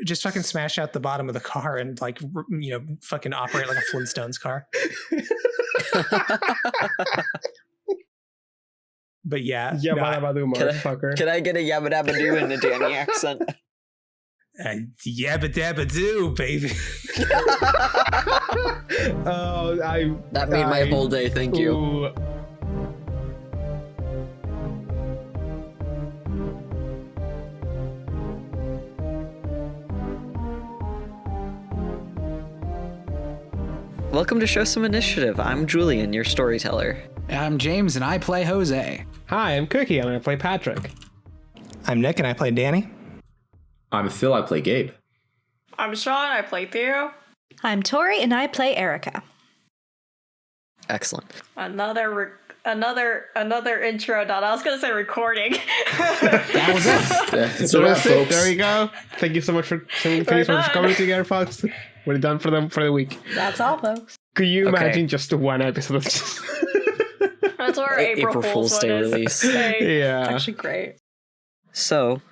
just fucking smash out the bottom of the car and like, you know, fucking operate like a Flintstones car. But yeah. Yabba dabba doo, motherfucker. Can I get a yabba dabba doo in a Danny accent? Yabba dabba doo, baby. That made my whole day, thank you. Ooh. Welcome to Show Some Initiative. I'm Julian, your storyteller. I'm James, and I play Jose. Hi, I'm Cookie, and I play Patrick. I'm Nick, and I play Danny. I'm Phil, I play Gabe. I'm Sean, I play Theo. I'm Tori, and I play Erica. Excellent. Another intro done. I was gonna say recording. That was it. It's a wrap, folks. There we go. Thank you so much for coming together, folks. We're done for the week. That's all, folks. Could you imagine just one episode of this? That's our April Fool's Day one is. release. Yeah. It's actually great. So,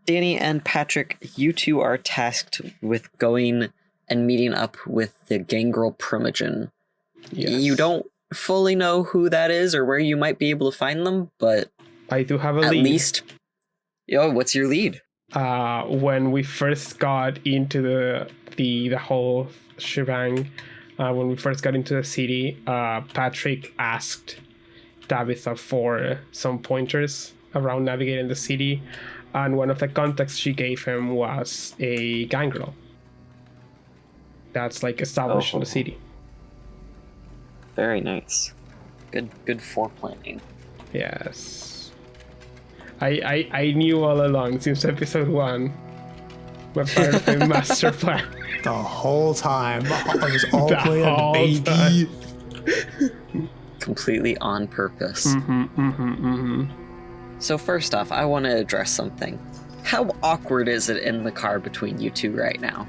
Danny and Patrick, you two are tasked with going and meeting up with the Gangrel Primogen. Yes. You don't fully know who that is or where you might be able to find them, but I do have a at lead. least, what's your lead? When we first got into the whole shebang, when we first got into the city, Patrick asked Tabitha for some pointers around navigating the city, and one of the contacts she gave him was a Gangrel that's like established in the city. Very nice. Good foreplanning. Yes. I knew all along since episode 1. We're part of a master plan. The whole time. I was all The planned, whole baby. Completely on purpose. Mm-hmm. So first off, I want to address something. How awkward is it in the car between you two right now?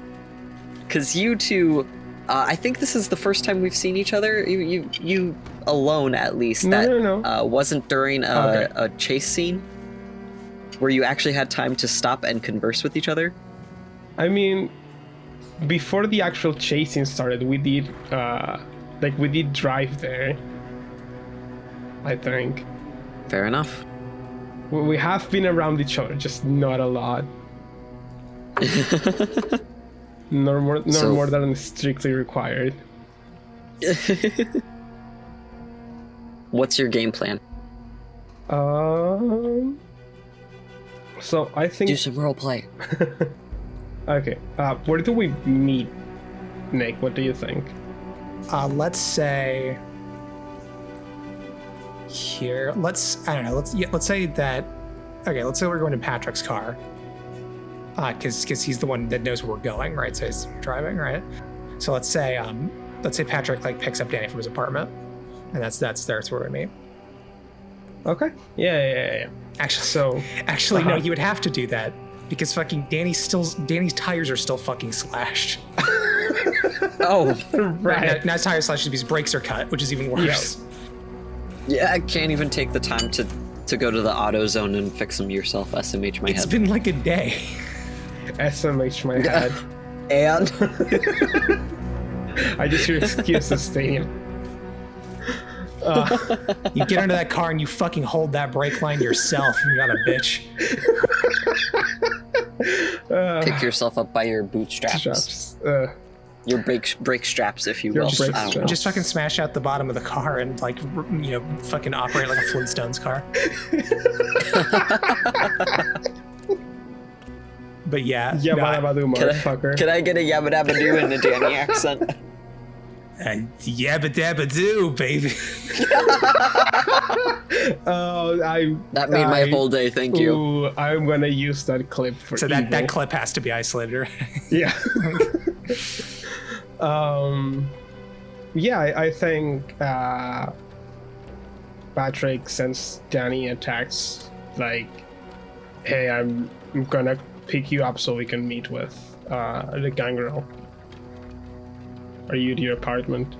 Because you two, I think this is the first time we've seen each other. You alone, at least. No. Wasn't during a chase scene where you actually had time to stop and converse with each other. I mean, before the actual chasing started, we did drive there, I think. Fair enough. We have been around each other, just not a lot. No more than strictly required. What's your game plan? So I think... Do some roleplay. Okay, where do we meet, Nick? What do you think? Let's say here. Let's say that. Okay, let's say we're going to Patrick's car. Because he's the one that knows where we're going, right? So he's driving, right? So let's say Patrick like picks up Danny from his apartment, and that's where we meet. Okay. Yeah. Actually, no, you would have to do that because fucking Danny's tires are still fucking slashed. Oh, right. Now his tires slashed because brakes are cut, which is even worse. Yeah, I can't even take the time to go to the AutoZone and fix them yourself. SMH my head. It's been like a day. SMH my head. And I just hear excuses staying. You get into that car and you fucking hold that brake line yourself. You're not a bitch. Pick yourself up by your bootstraps. Your brake straps, if you will. brake straps. Just fucking smash out the bottom of the car and like, you know, fucking operate like a Flintstones car. But yeah. Yabba dabba doo, motherfucker. Can I get a yabba dabba doo in a Danny accent? Yabba dabba doo, baby. That made my whole day, thank you. Ooh, I'm gonna use that clip for So evil. that clip has to be isolated. Yeah. I think Patrick sends Danny a text like, hey, I'm gonna pick you up so we can meet with the Gangrel. Are you at your apartment?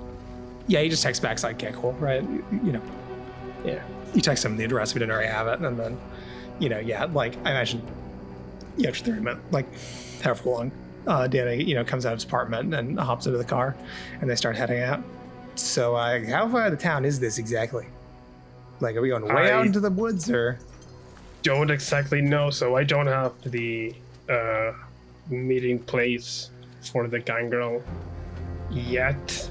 Yeah, he just texts back, like, okay, cool, right? You know. Yeah. You text him the address, we didn't already have it, and then, you know, yeah, like, I imagine, after 30 minutes, like, however long, Danny, comes out of his apartment and hops into the car, and they start heading out. So, how far out of town is this exactly? Like, are we going way out into the woods, or? Don't exactly know, so I don't have the meeting place for the Gangrel yet.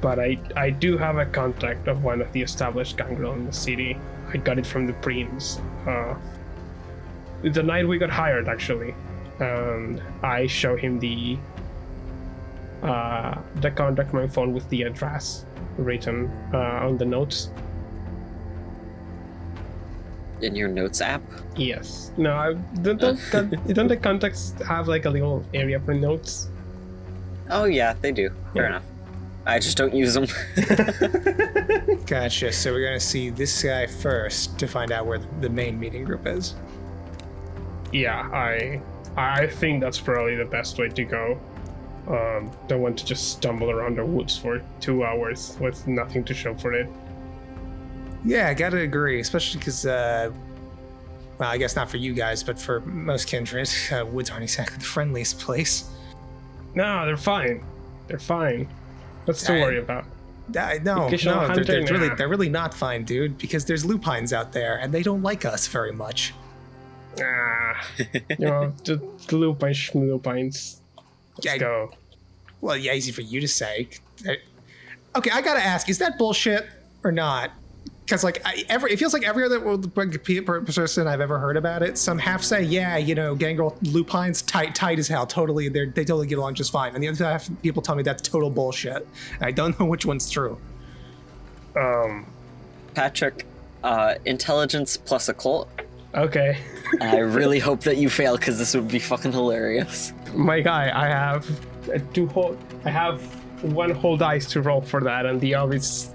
But I do have a contact of one of the established Gangrel in the city. I got it from the Primogens. The night we got hired, actually. And I show him the contact on my phone with the address written on the notes. In your notes app? Yes. No, don't the contacts have like a little area for notes? Oh yeah, they do. Fair enough. I just don't use them. Gotcha. So we're gonna see this guy first to find out where the main meeting group is. Yeah, I think that's probably the best way to go. Don't want to just stumble around the woods for 2 hours with nothing to show for it. Yeah, I gotta agree, especially because, well, I guess not for you guys, but for most kindred, woods aren't exactly the friendliest place. No, they're fine. They're fine. What's to worry about? No, Occasional hunter, they're really not fine, dude, because there's lupines out there, and they don't like us very much. The lupines. Let's go. Well, yeah, easy for you to say. Okay, I gotta ask, is that bullshit or not? Because it feels like every other person I've ever heard about it, some half say, yeah, Gangrel lupines tight as hell, totally, they totally get along just fine, and the other half people tell me that's total bullshit. I don't know which one's true. Patrick, intelligence plus occult. Okay. I really hope that you fail, because this would be fucking hilarious. My guy, I have one whole dice to roll for that, and the other is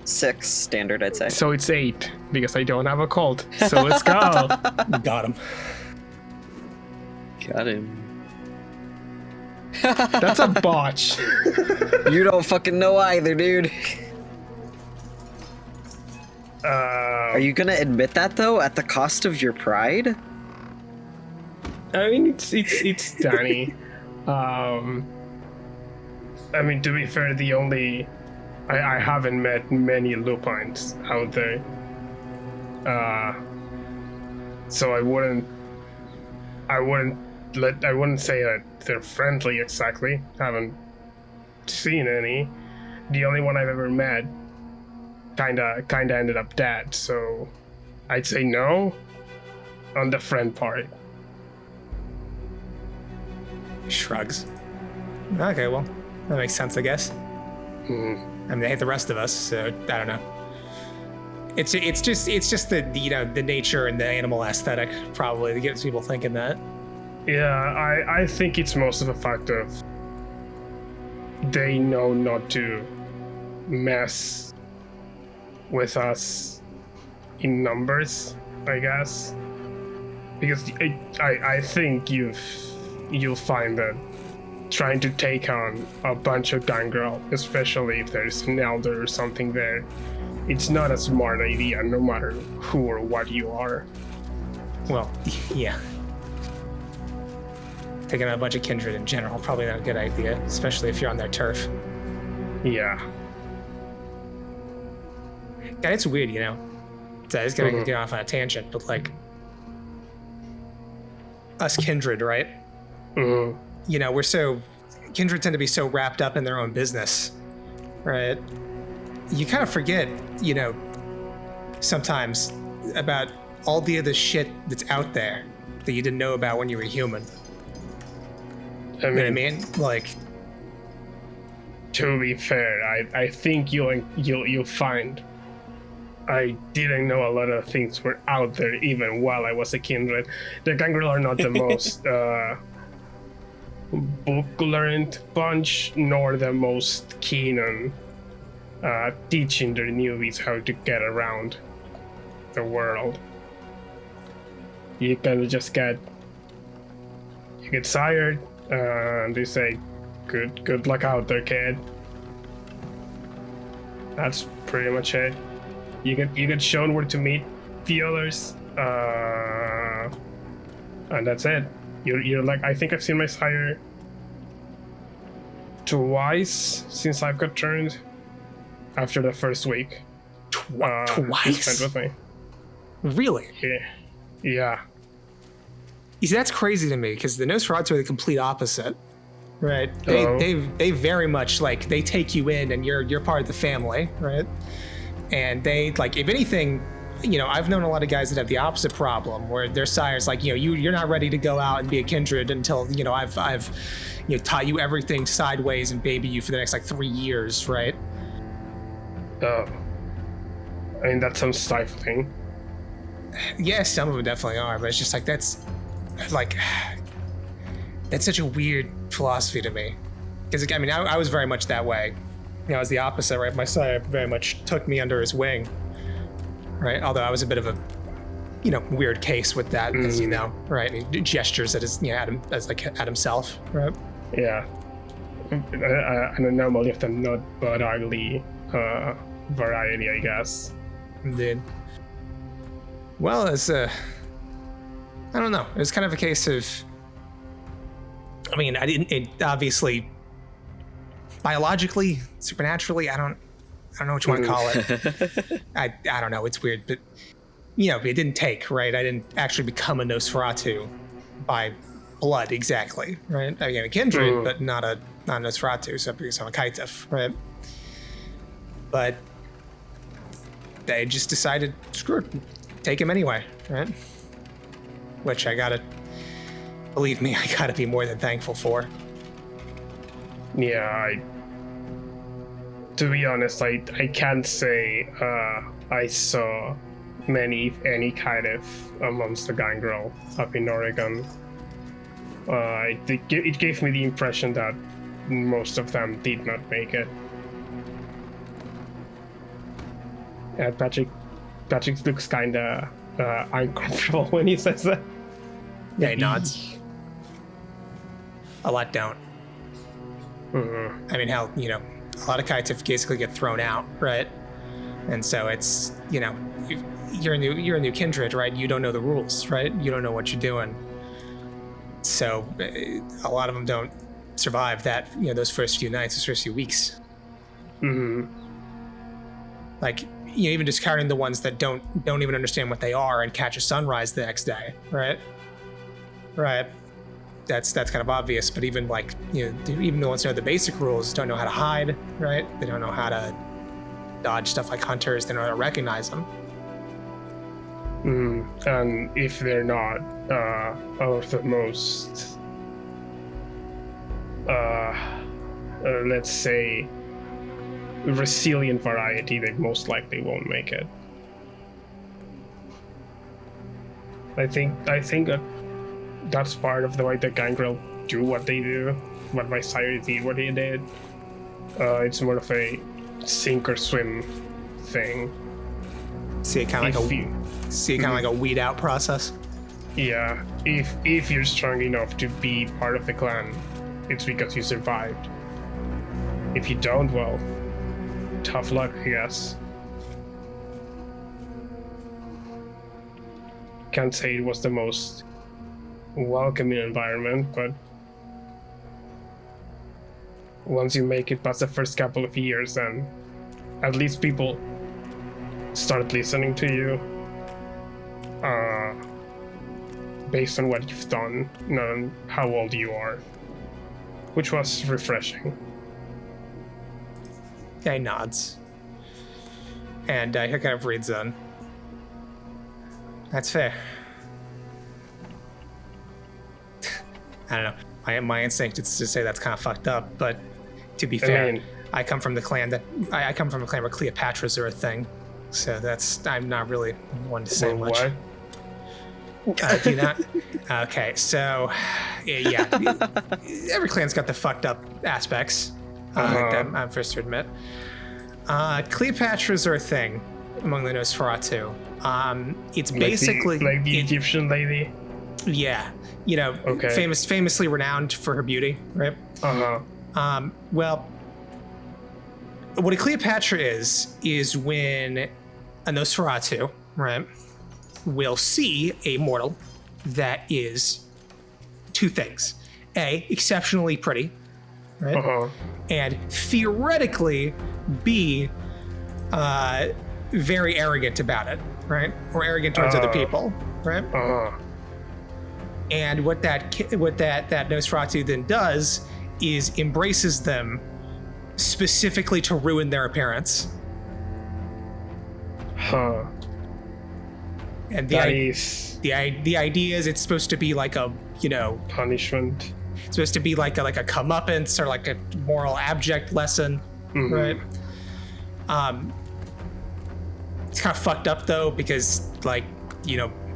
6 standard, I'd say. So it's 8 because I don't have a cult. So let's go. Got him. Got him. That's a botch. You don't fucking know either, dude. Are you gonna admit that though, at the cost of your pride? I mean, it's Danny. I mean, to be fair, I haven't met many lupines out there. So I wouldn't say that they're friendly exactly. Haven't seen any. The only one I've ever met kinda ended up dead, so I'd say no on the friend part. Shrugs. Okay, well, that makes sense, I guess. I mean, they hate the rest of us, so I don't know. It's just the nature and the animal aesthetic probably that gets people thinking that. Yeah, I think it's most of the fact of they know not to mess with us in numbers, I guess. Because I think you'll find that trying to take on a bunch of Gangrel, especially if there's an elder or something there, it's not a smart idea, no matter who or what you are. Well, yeah. Taking on a bunch of kindred in general, probably not a good idea, especially if you're on their turf. Yeah. God, it's weird, So it's gonna get off on a tangent, but us kindred, right? Mm-hmm. Kindred tend to be so wrapped up in their own business, right? You kind of forget, sometimes about all the other shit that's out there that you didn't know about when you were human. You know what I mean? To be fair, I think you'll find I didn't know a lot of things were out there even while I was a kindred. The Gangrel are not the most book-learned bunch, nor the most keen on teaching their newbies how to get around the world. You kind of just get sired, and they say, "Good luck out there, kid." That's pretty much it. You get shown where to meet the others, and that's it. You're like, I think I've seen my sire twice since I've got turned. After the first week. He spent with me. Really? Yeah. You see, that's crazy to me because the Nosferatu are the complete opposite, right? They very much like they take you in and you're part of the family, right? And they like, if anything, you know, I've known a lot of guys that have the opposite problem where their sire's like, you know, you're not ready to go out and be a kindred until, you know, I've you know, taught you everything sideways and baby you for the next like 3 years, right? I mean, that sounds stifling. Yeah, some of them definitely are, but it's just like that's such a weird philosophy to me. Because I mean, I was very much that way. You know, I was the opposite, right? My sire very much took me under his wing, right? Although I was a bit of a, you know, weird case with that, as you know, right? He gestures at his, you know, at himself, right? Yeah. An anomaly of the not but ugly variety, I guess. Indeed. Well, it's I don't know. It was kind of a case of, I mean, it obviously, biologically, supernaturally, I don't know what you want to call it. I don't know. It's weird, but you know, it didn't take, right? I didn't actually become a Nosferatu by blood exactly, right? I became a kindred, but not a Nosferatu, so because I'm a Kaitef, right? But they just decided, screw it, take him anyway, right? Which believe me, I gotta be more than thankful for. Yeah, to be honest, I can't say I saw many, if any, kind of amongst the Gangrel up in Oregon. It gave me the impression that most of them did not make it. And Patrick looks kinda uncomfortable when he says that. Yeah, he nods. A lot don't. Mm-hmm. I mean, hell, you know, a lot of Kaitef basically get thrown out, right? And so it's, you know, you're a new kindred, right? You don't know the rules, right? You don't know what you're doing. So a lot of them don't survive that, you know, those first few nights, those first few weeks. Mm-hmm. Like, you know, even discarding the ones that don't even understand what they are and catch a sunrise the next day, right? Right. That's kind of obvious, but even like, you know, even the ones who know the basic rules don't know how to hide, right? They don't know how to dodge stuff like hunters. They don't know how to recognize them. And if they're not of the most, let's say, resilient variety, they most likely won't make it. I think that's part of the way the Gangrel do what they do, what my sire did, what he did. It's more of a sink or swim thing. See it kind of like a weed out process. Yeah, if you're strong enough to be part of the clan, it's because you survived. If you don't, well, tough luck, I guess. Can't say it was the most welcoming environment, but once you make it past the first couple of years, then at least people start listening to you based on what you've done, not on how old you are, which was refreshing. Yeah, he nods. And he kind of reads on. That's fair. I don't know. My instinct is to say that's kind of fucked up, but to be fair, I come from the clan where Cleopatras are a thing, so I'm not really one to say much. What? Do that? Okay, so yeah, every clan's got the fucked up aspects. That I'm first to admit. Cleopatras are a thing among the Nosferatu. It's basically like the Egyptian lady. Yeah, you know, famously renowned for her beauty, right? Well, what a Cleopatra is when a Nosferatu, right, will see a mortal that is two things. A, exceptionally pretty, right? And theoretically, B, very arrogant about it, right? Or arrogant towards other people, right? And what that Nosferatu then does is embraces them specifically to ruin their appearance. And the idea is it's supposed to be like a, punishment. It's supposed to be like a comeuppance or like a moral abject lesson, right? It's kind of fucked up though, because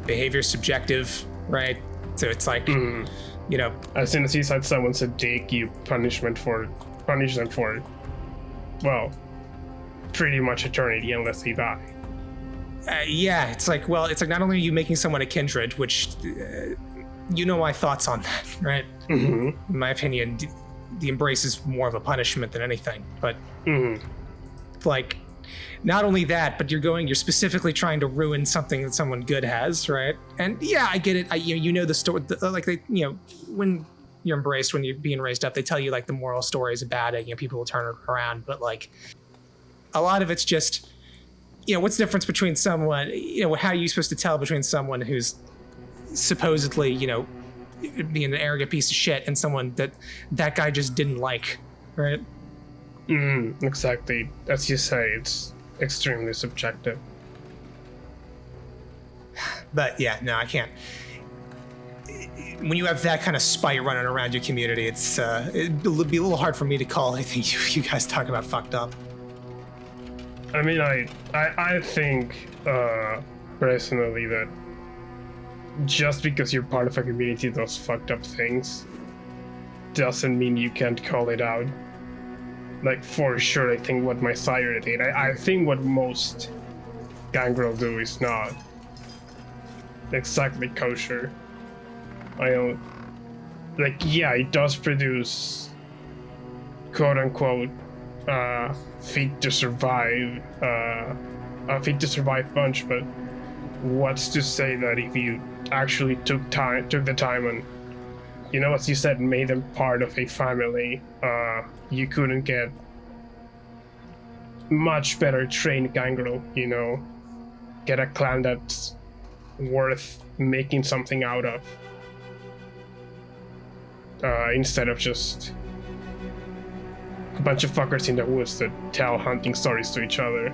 behavior's subjective, right? So it's like, as soon as you said someone's a dick, you punish them for, well, pretty much eternity unless they die. Yeah, it's like not only are you making someone a kindred, which my thoughts on that, right? In my opinion, the embrace is more of a punishment than anything. But like, not only that, but you're specifically trying to ruin something that someone good has, right? And yeah, I get it. The story, when you're embraced, when you're being raised up, they tell you like the moral stories about it. People will turn it around, but like, a lot of it's just, what's the difference between someone, how are you supposed to tell between someone who's supposedly, being an arrogant piece of shit and someone that guy just didn't like, right? Exactly. As you say, it's extremely subjective. But yeah, no, I can't. When you have that kind of spite running around your community, it'd be a little hard for me to call. I think you guys talk about fucked up. I mean, I think personally that just because you're part of a community that does fucked up things doesn't mean you can't call it out. Like, for sure, I think what my sire did, I think what most Gangrel do is not exactly kosher. I don't, like, yeah, it does produce quote-unquote fit to survive bunch, but what's to say that if you actually took the time and, as you said, made them part of a family, you couldn't get much better trained Gangrel, get a clan that's worth making something out of, instead of just a bunch of fuckers in the woods that tell hunting stories to each other.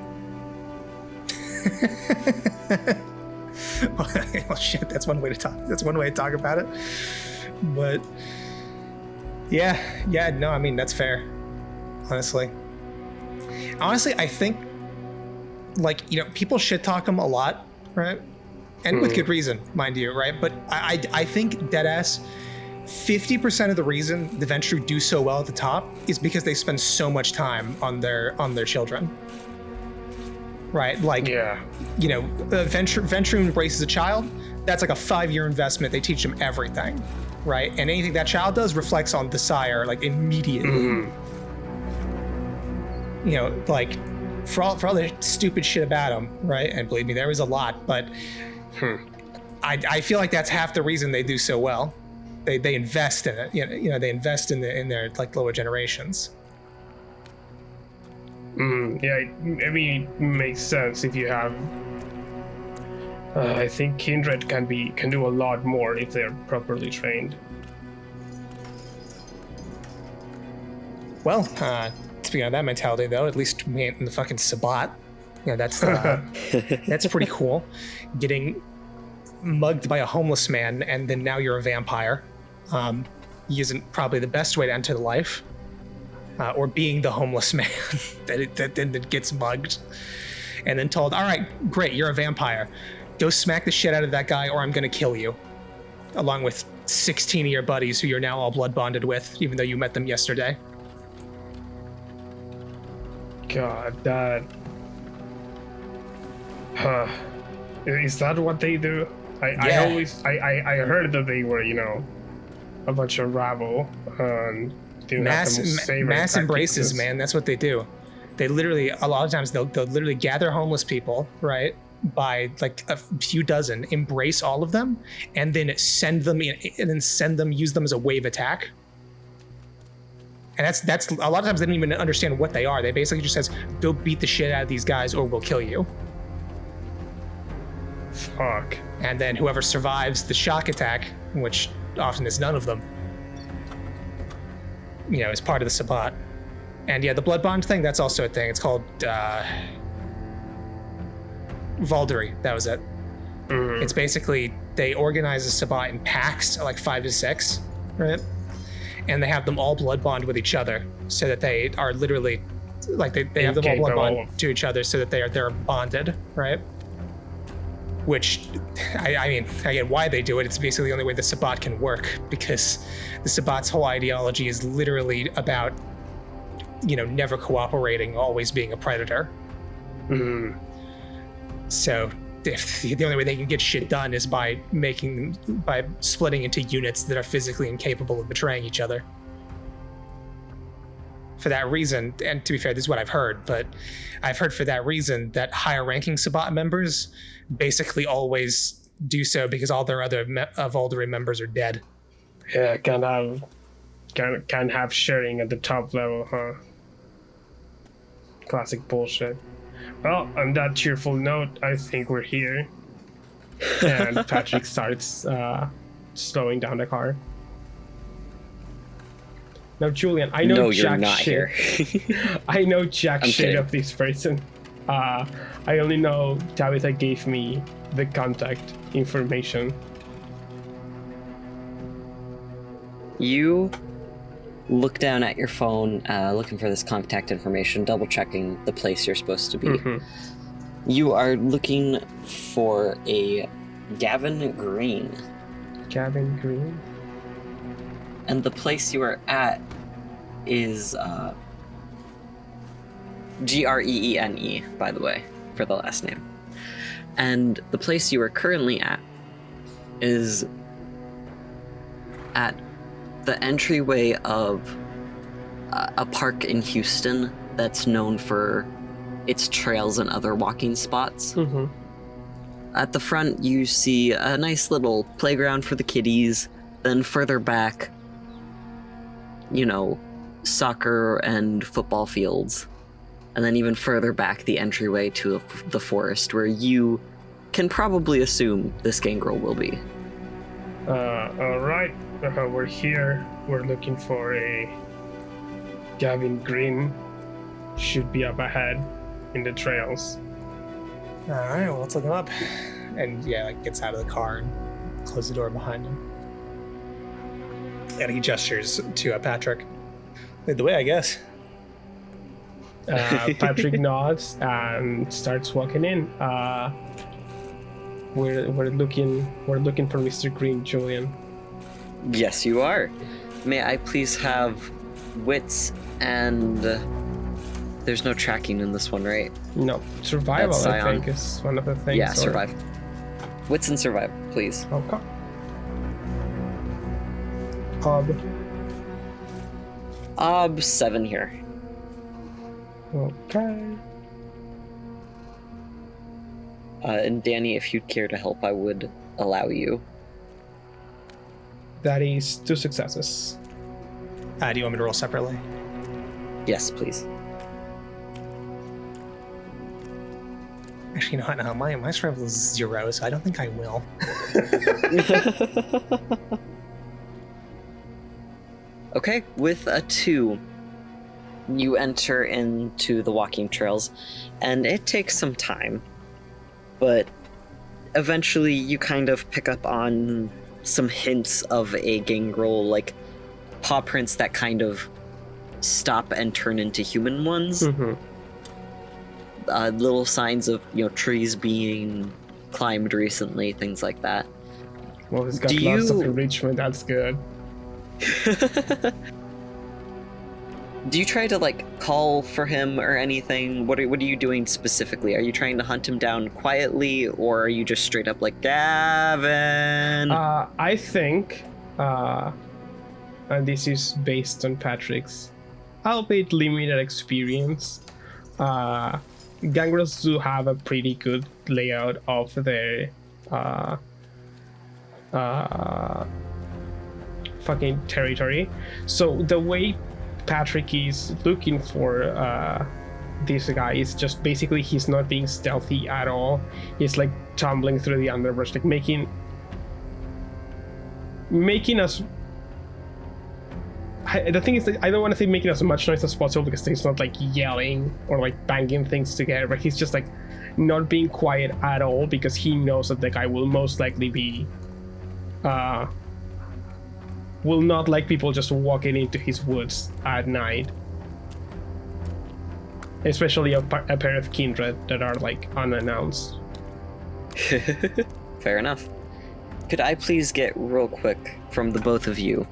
Well, shit, that's one way to talk about it. But yeah, no, I mean, that's fair. Honestly, I think, like, people shit talk him a lot, right? And with good reason, mind you, right? But I think deadass 50% of the reason the Ventru do so well at the top is because they spend so much time on their children. Right, like, yeah, Ventru embraces a child. That's like a 5-year investment. They teach them everything, right? And anything that child does reflects on the sire, like, immediately. Like, for all the stupid shit about him, right? And believe me, there was a lot, but I feel like that's half the reason they do so well. They invest in it. They invest in their like lower generations. Yeah, I mean, it makes sense if you have. I think kindred can do a lot more if they're properly trained. Well, speaking of that mentality, though, at least we ain't in the fucking Sabbat. That's that's pretty cool. Getting mugged by a homeless man, and then now you're a vampire. Isn't probably the best way to enter the life. Or being the homeless man that gets mugged and then told, all right, great, you're a vampire. Go smack the shit out of that guy or I'm going to kill you. Along with 16 of your buddies who you're now all blood bonded with, even though you met them yesterday. God, that... Is that what they do? I heard that they were, a bunch of rabble. Mass embraces, man. That's what they do. They literally, a lot of times, they'll literally gather homeless people, right? by like a few dozen, embrace all of them, and then use them as a wave attack. And that's a lot of times they don't even understand what they are. They basically just says, go beat the shit out of these guys or we'll kill you. Fuck. And then whoever survives the shock attack, which often is none of them, is part of the Sabbat. And yeah, the blood bond thing, that's also a thing. It's called Valdery. That was it. It's basically, they organize a Sabbat in packs, like 5 to 6, right? And they have them all blood bond with each other, so that they are literally, like they have them all blood bond to each other, so that they're bonded, right? Which, I mean, I get why they do it. It's basically the only way the Sabbat can work, because the Sabbat's whole ideology is literally about, never cooperating, always being a predator. So if the only way they can get shit done is by splitting into units that are physically incapable of betraying each other. For that reason, and to be fair, this is what I've heard, but I've heard for that reason that higher ranking Sabbat members basically always do so because all their other Valdery members are dead. Yeah, can't have sharing at the top level, huh? Classic bullshit. Well, on that cheerful note, I think we're here. And Patrick starts slowing down the car. Now, Julian, I know jack shit. I know jack shit of this person. I only know Tabitha gave me the contact information. You look down at your phone, looking for this contact information, double checking the place you're supposed to be. You are looking for a Gavin Green. Gavin Green? And the place you are at is Greene, by the way, for the last name. And the place you are currently at is at the entryway of a park in Houston that's known for its trails and other walking spots. At the front, you see a nice little playground for the kiddies. Then further back, soccer and football fields. And then even further back, the entryway to the forest, where you can probably assume this Gangrel will be. All right. We're here. We're looking for a Gavin Green. Should be up ahead in the trails. All right, well, let's look him up. And yeah, gets out of the car and closes the door behind him. And he gestures to Patrick. Lead the way, I guess. Patrick nods and starts walking in. We're looking for Mr. Green, Julian. Yes, you are. May I please have wits and... There's no tracking in this one, right? No, survival, I think, is one of the things. Yeah, survive. Wits and survival, please. Okay. Ob 7 here. Okay. And Danny, if you'd care to help, I would allow you. That is 2 successes. Do you want me to roll separately? Yes, please. Actually, no, my survival is 0, so I don't think I will. Okay, with a 2, you enter into the walking trails, and it takes some time, but eventually you kind of pick up on some hints of a Gangrel, like paw prints that kind of stop and turn into human ones. Little signs of, trees being climbed recently, things like that. Well, he's got lots of enrichment, that's good. Do you try to, call for him or anything? What are you doing specifically? Are you trying to hunt him down quietly, or are you just straight up like, Gavin? I think, and this is based on Patrick's albeit limited experience, Gangrels do have a pretty good layout of their fucking territory. So the way Patrick is looking for this guy is just basically he's not being stealthy at all. He's like tumbling through the underbrush, like making us. The thing is that I don't want to say making as much noise as possible because he's not like yelling or like banging things together, but he's just like not being quiet at all because he knows that the guy will most likely be will not like people just walking into his woods at night, especially a pair of kindred that are like unannounced. Fair enough. Could I please get real quick from the both of you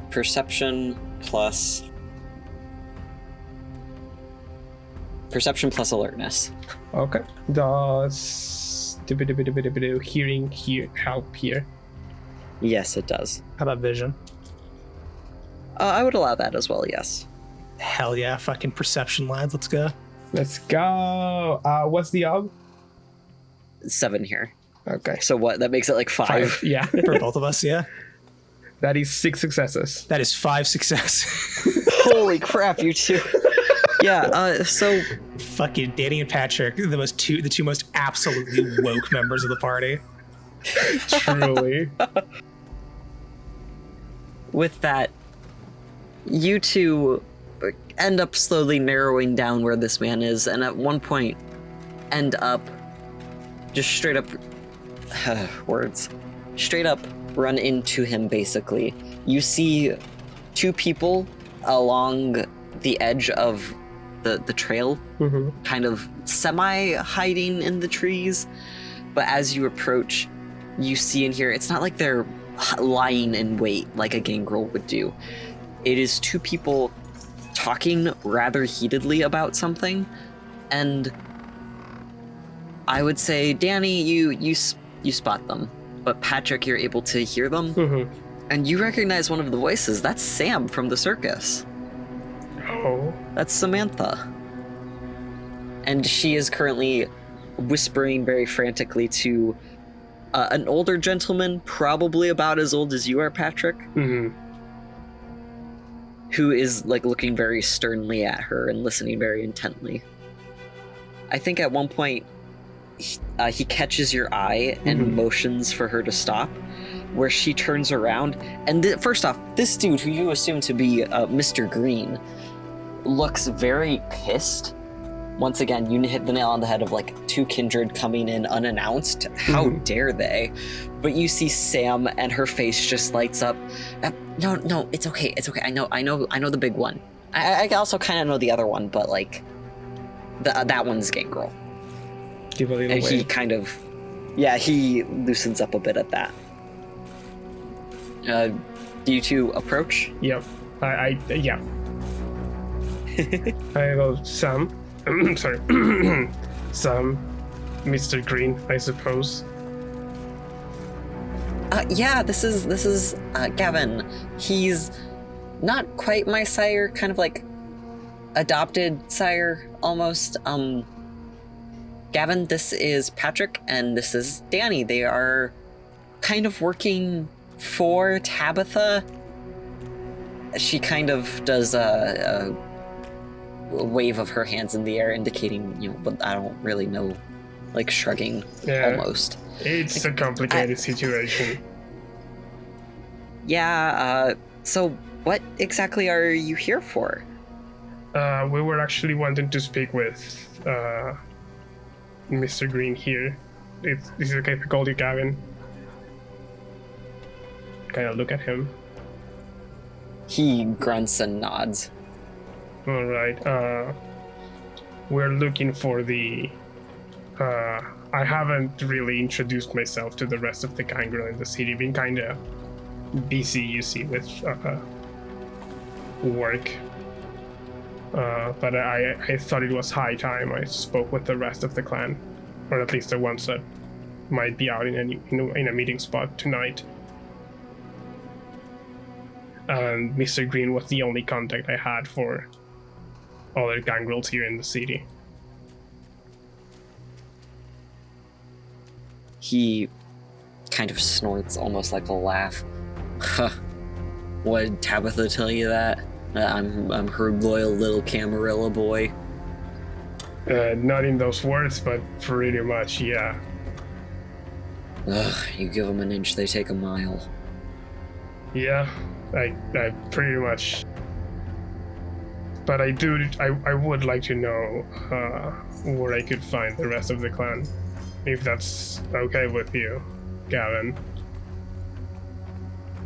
perception plus alertness? Okay. Does hearing here help here? Yes, it does. How about vision? I would allow that as well, yes. Hell yeah, fucking perception, lads. Let's go. Let's go. What's the og? 7 here. Okay. So what? That makes it like 5. Yeah. For both of us, yeah. That is 6 successes. That is 5 success. Holy crap, you two. Yeah, so Fucking Danny and Patrick, the two most absolutely woke members of the party. Truly. with that, you two end up slowly narrowing down where this man is, and at one point end up just straight up straight up run into him. Basically, you see 2 people along the edge of the trail, kind of semi-hiding in the trees, but as you approach, you see and hear, it's not like they're lying in wait like a gangrel would do. It is 2 people talking rather heatedly about something, and I would say, Danny, you spot them, but Patrick, you're able to hear them, and you recognize one of the voices. That's Sam from the circus. Oh. That's Samantha. And she is currently whispering very frantically to an older gentleman, probably about as old as you are, Patrick, who is like looking very sternly at her and listening very intently. I think at one point he catches your eye and motions for her to stop, where she turns around, and first off, this dude, who you assume to be Mr. Green, looks very pissed. Once again, you hit the nail on the head of like 2 kindred coming in unannounced. How dare they? But you see Sam, and her face just lights up. No, it's okay. I know the big one. I also kind of know the other one, but like that one's Gangrel. Give a little And way. he kind of, he loosens up a bit at that. Do you 2 approach? Yep. I go, Sam. Sorry. Sam. Mr. Green, I suppose. This is Gavin. He's not quite my sire, kind of like adopted sire almost. Gavin, this is Patrick, and this is Danny. They are kind of working for Tabitha. She kind of does a wave of her hands in the air, indicating, but I don't really know, like shrugging almost. It's a complicated situation. So what exactly are you here for? We were actually wanting to speak with Mr. Green here. This is okay if I call you Gavin. Kind of look at him. He grunts and nods. All right. We're looking for the. I haven't really introduced myself to the rest of the Gangrel in the city. Been kind of busy, you see, with work. But I thought it was high time I spoke with the rest of the clan, or at least the ones that might be out in a meeting spot tonight. And Mr. Green was the only contact I had for other gangrels here in the city. He kind of snorts, almost like a laugh. Huh. What did Tabitha tell you that? I'm her loyal little Camarilla boy. Not in those words, but pretty much, yeah. Ugh, you give them an inch, they take a mile. Yeah, I pretty much. But I would like to know where I could find the rest of the clan, if that's okay with you, Gavin.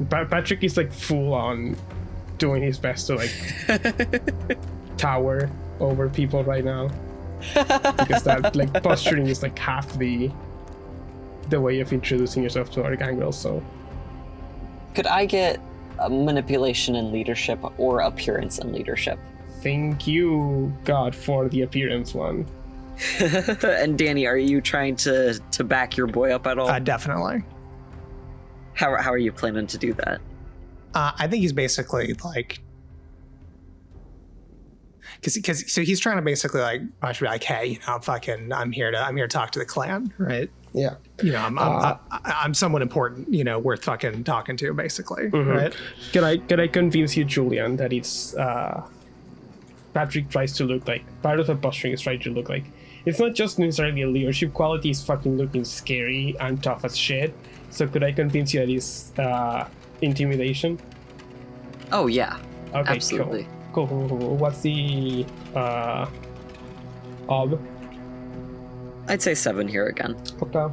Patrick is like full on doing his best to like tower over people right now, because that like posturing is like half the way of introducing yourself to our gangrel. So Could I get a manipulation and leadership or appearance and leadership? thank you God for the appearance one. And Danny, are you trying to back your boy up at all? Definitely. How are you planning to do that? I think he's basically like, because so he's trying to basically like, I should be like, hey, I'm here to talk to the clan, right? Yeah. I'm someone important, worth fucking talking to, basically, right? Can I convince you, Julian, that it's Patrick tries to look like part of the posturing is trying to look like it's not just necessarily a leadership quality, it's fucking looking scary and tough as shit. So could I convince you that it's intimidation? Oh yeah, Okay, absolutely. Cool. What's the ob? I'd say 7 here again. Okay.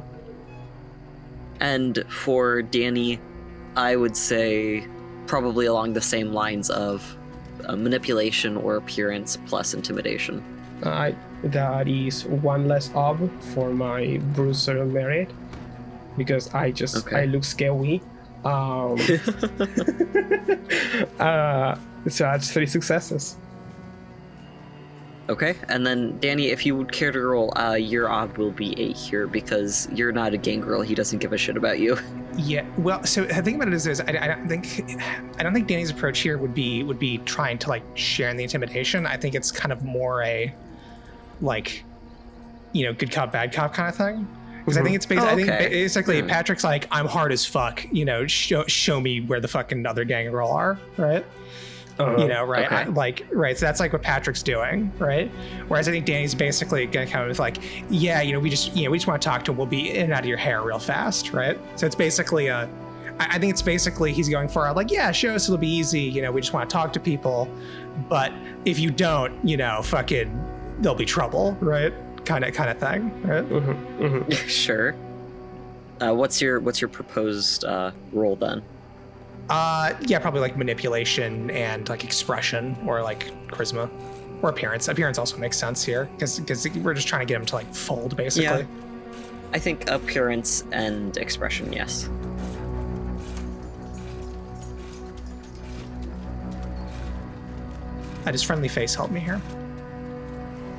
And for Danny, I would say probably along the same lines of manipulation or appearance plus intimidation. That is 1 less ob for my bruiser merit, because I look scary. So that's 3 successes. Okay, and then Danny, if you would care to roll, your ob will be 8 here because you're not a gangrel. He doesn't give a shit about you. Yeah. Well, so the thing about it is I don't think Danny's approach here would be trying to like share in the intimidation. I think it's kind of more a like, good cop, bad cop kind of thing. Because I think it's basically, I think basically Patrick's like, I'm hard as fuck. Show me where the fucking other gangrel are, right? Right? Okay. Right. So that's like what Patrick's doing, right? Whereas I think Danny's basically gonna kind of like, we just want to talk to him. We'll be in and out of your hair real fast, right? So it's basically I think it's basically he's going for like, yeah, show us, it'll be easy. We just want to talk to people, but if you don't, fucking, there'll be trouble, right? Kind of thing, right? Sure. What's your proposed role then? Probably like manipulation and like expression or like charisma or appearance. Appearance also makes sense here because we're just trying to get him to like fold, basically. Yeah. I think appearance and expression, yes. Does friendly face help me here?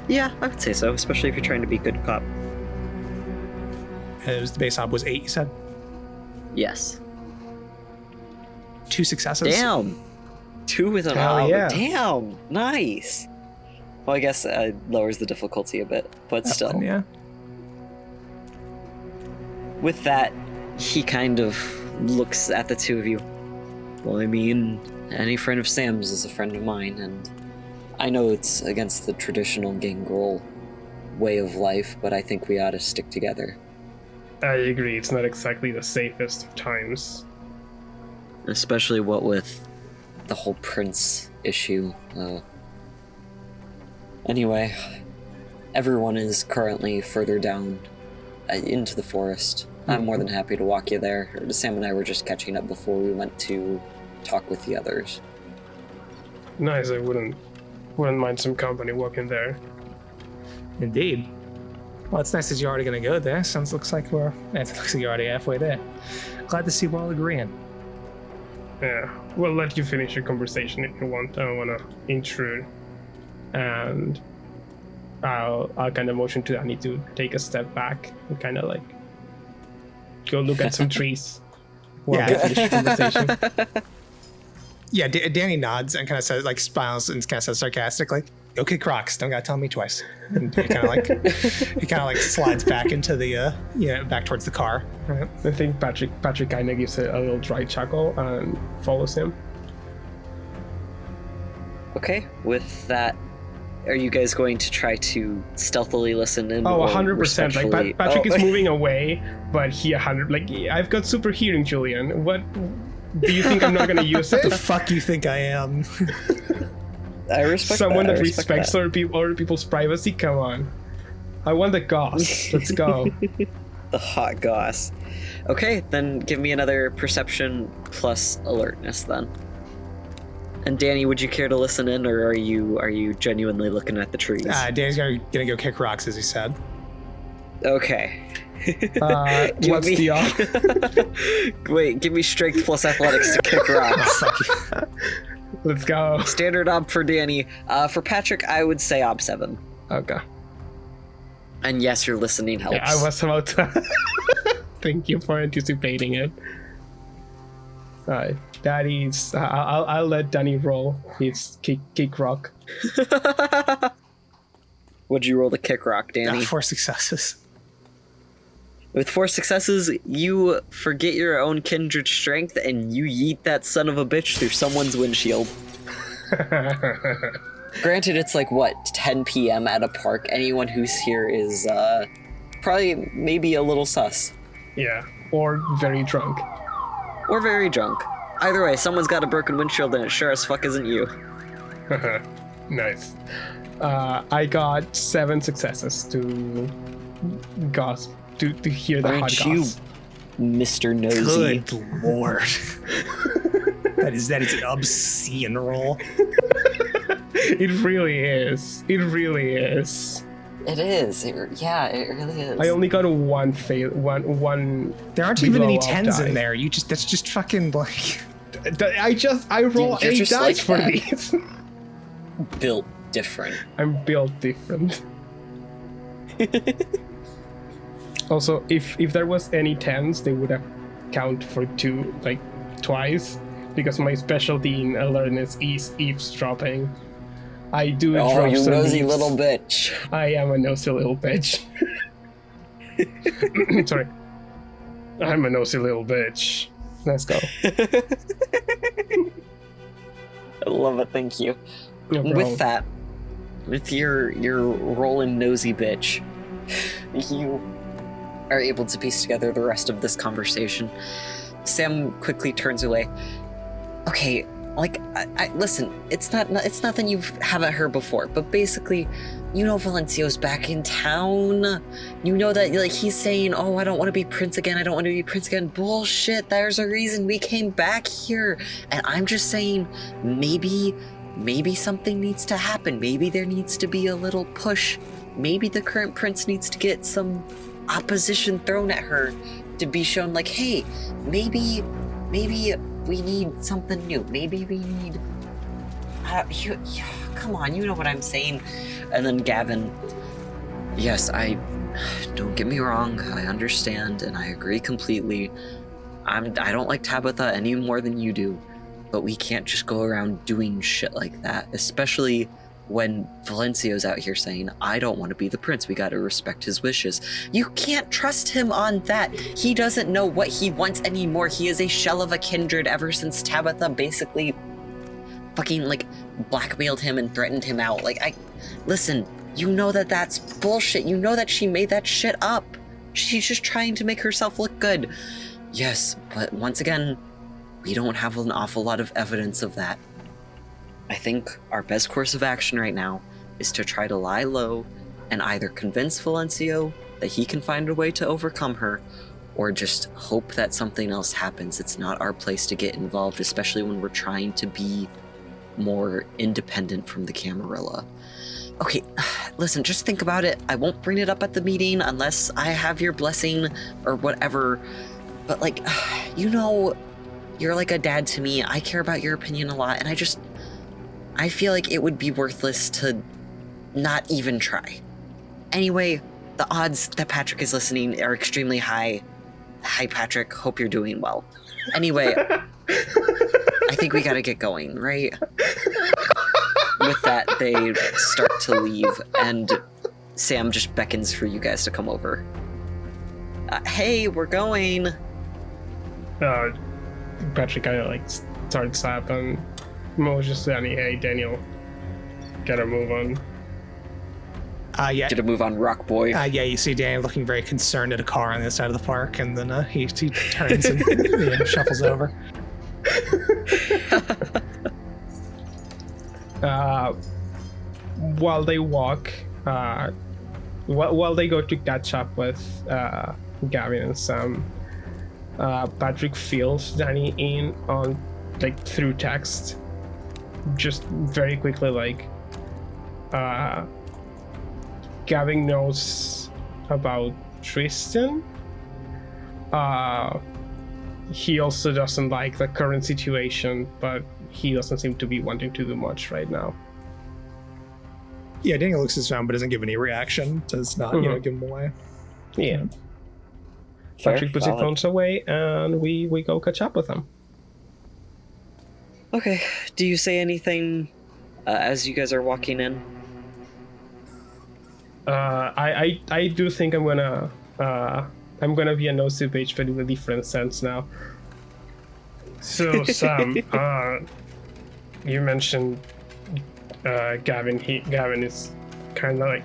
Yeah, I would say so, especially if you're trying to be good cop. The base ob was 8, you said? Yes. 2 successes. Damn. 2 with an Hell ob. yeah. Damn. Nice. Well, I guess lowers the difficulty a bit, but still. One, yeah. With that, he kind of looks at the two of you. Well, I mean, any friend of Sam's is a friend of mine, and I know it's against the traditional gangrel way of life, but I think we ought to stick together. I agree, it's not exactly the safest of times. Especially what with the whole prince issue. Anyway, everyone is currently further down into the forest. I'm more than happy to walk you there. Sam and I were just catching up before we went to talk with the others. Nice, I wouldn't mind some company walking there. Indeed. Well, it's nice that you're already going to go there. Looks like you're already halfway there. Glad to see we're all agreeing. Yeah, we'll let you finish your conversation if you want. I don't want to intrude. And I'll kind of motion to Danny to take a step back and kind of like go look at some trees while we finish the conversation. Yeah, Danny nods and kind of says, like, smiles and kind of says sarcastically, go kick rocks. Don't gotta tell me twice. And he kind of like slides back into the back towards the car. Right? I think Patrick kind of gives a little dry chuckle and follows him. Okay, with that, are you guys going to try to stealthily listen in? Oh, or 100%. Like respectfully- Patrick Oh. is moving away, but he 100. Like I've got super hearing, Julian. What do you think I'm not gonna use What the it? fuck you think I am? I respect Someone that respect respects other people's privacy. Come on. I want the goss. Let's go. the hot goss. Okay, then give me another perception plus alertness then. And Danny, would you care to listen in, or are you genuinely looking at the trees? Danny's gonna go kick rocks, as he said. Okay. What's me- the off? Wait, give me strength plus athletics to kick rocks. Fuck you. Let's go. Standard ob for Danny. For Patrick, I would say ob 7. Okay. And yes, your listening helps. Yeah, I was about to. Thank you for anticipating it. Alright, Daddy's. I'll let Danny roll his kick rock. Would you roll the kick rock, Danny? 4 successes. With 4 successes, you forget your own kindred strength and you yeet that son of a bitch through someone's windshield. Granted, it's like, what, 10 p.m. at a park? Anyone who's here is, probably maybe a little sus. Yeah, or very drunk. Or very drunk. Either way, someone's got a broken windshield and it sure as fuck isn't you. Nice. I got 7 successes to goss. To hear the hot Aren't you, goss. Mr. Nosy? Good lord. that is an obscene roll. It really is. It really is. It is. Yeah, it really is. I only got one fail. One. There aren't even any below 10s die. in there. That's just fucking like. I roll You're 8 just dice like for that. these. Built different. I'm built different. Also, if there was any 10s, they would have count for 2, like twice, because my specialty in alertness is eavesdropping. I do Oh, drop you some nosy eaves. little bitch. I am a nosy little bitch. Sorry. I'm a nosy little bitch. Let's go. I love it, thank you. No problem. With that, with your rolling nosy bitch, you are able to piece together the rest of this conversation. Sam quickly turns away. Okay, like, I listen, it's nothing you haven't heard before, but basically, you know Valencio's back in town. You know that, like, he's saying, oh, I don't want to be prince again, I don't want to be prince again. Bullshit, there's a reason we came back here. And I'm just saying, maybe something needs to happen. Maybe there needs to be a little push. Maybe the current prince needs to get some opposition thrown at her to be shown like, hey, maybe we need something new. Maybe we need... come on, you know what I'm saying. And then Gavin, yes, don't get me wrong, I understand and I agree completely. I don't like Tabitha any more than you do, but we can't just go around doing shit like that, especially when Valencio's out here saying, I don't want to be the prince, we gotta respect his wishes. You can't trust him on that. He doesn't know what he wants anymore. He is a shell of a kindred ever since Tabitha basically fucking, like, blackmailed him and threatened him out. Like, listen, you know that that's bullshit. You know that she made that shit up. She's just trying to make herself look good. Yes, but once again, we don't have an awful lot of evidence of that. I think our best course of action right now is to try to lie low and either convince Valencio that he can find a way to overcome her, or just hope that something else happens. It's not our place to get involved, especially when we're trying to be more independent from the Camarilla. Okay, listen, just think about it. I won't bring it up at the meeting unless I have your blessing or whatever. But, like, you know, you're like a dad to me. I care about your opinion a lot, and I feel like it would be worthless to not even try. Anyway, the odds that Patrick is listening are extremely high. Hi, Patrick. Hope you're doing well. Anyway, I think we gotta get going, right? with that, they start to leave, and Sam just beckons for you guys to come over. Hey, we're going. Patrick kind of like starts up and motions to Danny. Hey, Daniel, gotta move on. Yeah. Get a move on, Rock Boy. Yeah, you see Danny looking very concerned at a car on the side of the park, and then he turns and shuffles over. While they walk, while they go to catch up with Gavin and Sam, Patrick fills Danny in on, like, through text, just very quickly, like, Gavin knows about Tristan. He also doesn't like the current situation, but he doesn't seem to be wanting to do much right now. Yeah, Daniel looks his phone but doesn't give any reaction. Does not, give him away. Yeah. Fair, Patrick puts his valid. phones away, and we go catch up with him. Okay, do you say anything as you guys are walking in? I do think I'm gonna be a no soup page, but in a different sense now. So Sam, you mentioned Gavin. Gavin is kind of like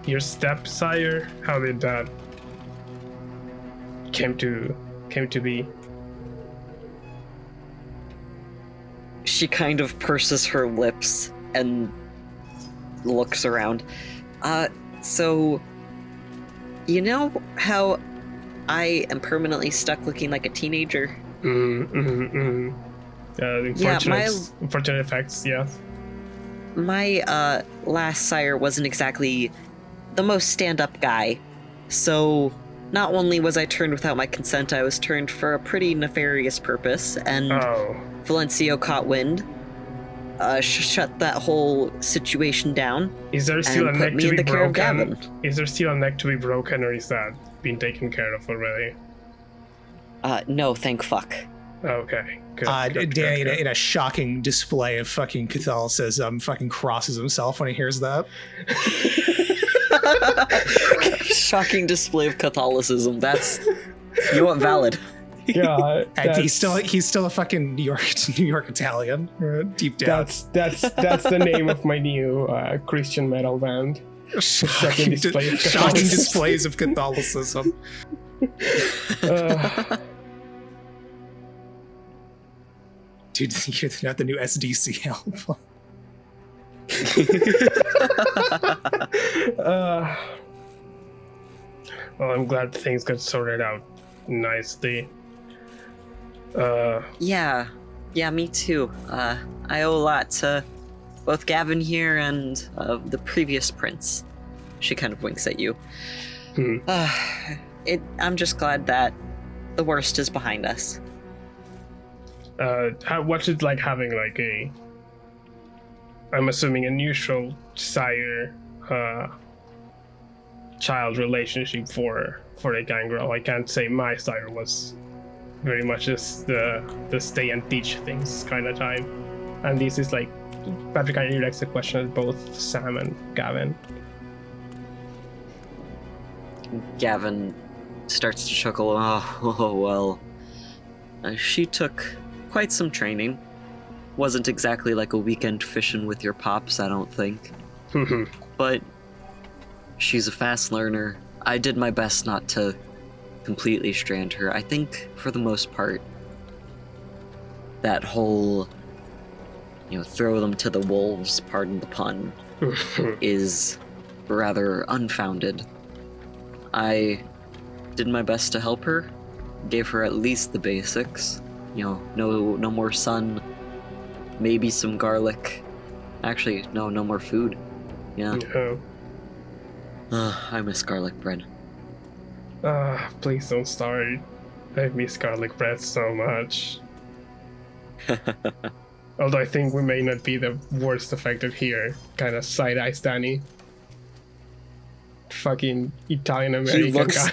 your stepsire. How did that came to be? She kind of purses her lips and looks around. So, you know how I am permanently stuck looking like a teenager? Unfortunate effects, yeah. My last sire wasn't exactly the most stand-up guy, so not only was I turned without my consent, I was turned for a pretty nefarious purpose, and Valencio caught wind, shut that whole situation down, Is there still a and neck put me to in be the care of broken? Gavin. Is there still a neck to be broken, or is that been taken care of already? No, thank fuck. Okay. Good, Danny, good. in a shocking display of fucking Catholicism, fucking crosses himself when he hears that. Shocking display of Catholicism. That's, you want valid. Yeah, And he's still a fucking New York Italian, deep down. that's the name of my new Christian metal band. Shocking displays of Catholicism. Dude, you're not the new SDC album. Well, I'm glad things got sorted out nicely. Yeah, me too. I owe a lot to both Gavin here and the previous prince. She kind of winks at you. I'm just glad that the worst is behind us. What's it like having like I'm assuming a neutral sire child relationship for a Gangrel? I can't say my sire was very much just the stay and teach things kind of time, and this is like Patrick kind of directs the question at both Sam and Gavin. Gavin starts to chuckle. Oh well. She took quite some training. Wasn't exactly like a weekend fishing with your pops, I don't think. But she's a fast learner. I did my best not to completely strand her. I think, for the most part, that whole, throw them to the wolves, pardon the pun, is rather unfounded. I did my best to help her, gave her at least the basics. No more sun, maybe some garlic. Actually, no more food. Yeah. I miss garlic bread. Please don't start. I miss garlic bread so much. Although I think we may not be the worst affected here. Kind of side-eyes Danny. Fucking Italian American guy.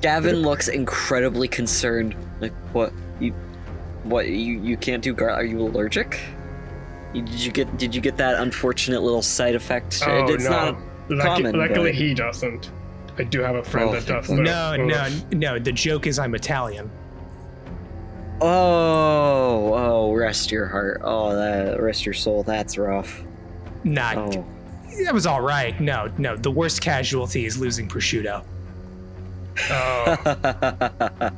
Gavin looks incredibly concerned. Like, what? You can't do garlic? Are you allergic? Did you get that unfortunate little side effect? Oh, It's no. not common. Luckily, but... he doesn't. I do have a friend that does. No. The joke is I'm Italian. Oh, rest your heart. Rest your soul. That's rough. Nah, Oh. that was all right. No. The worst casualty is losing prosciutto. Oh.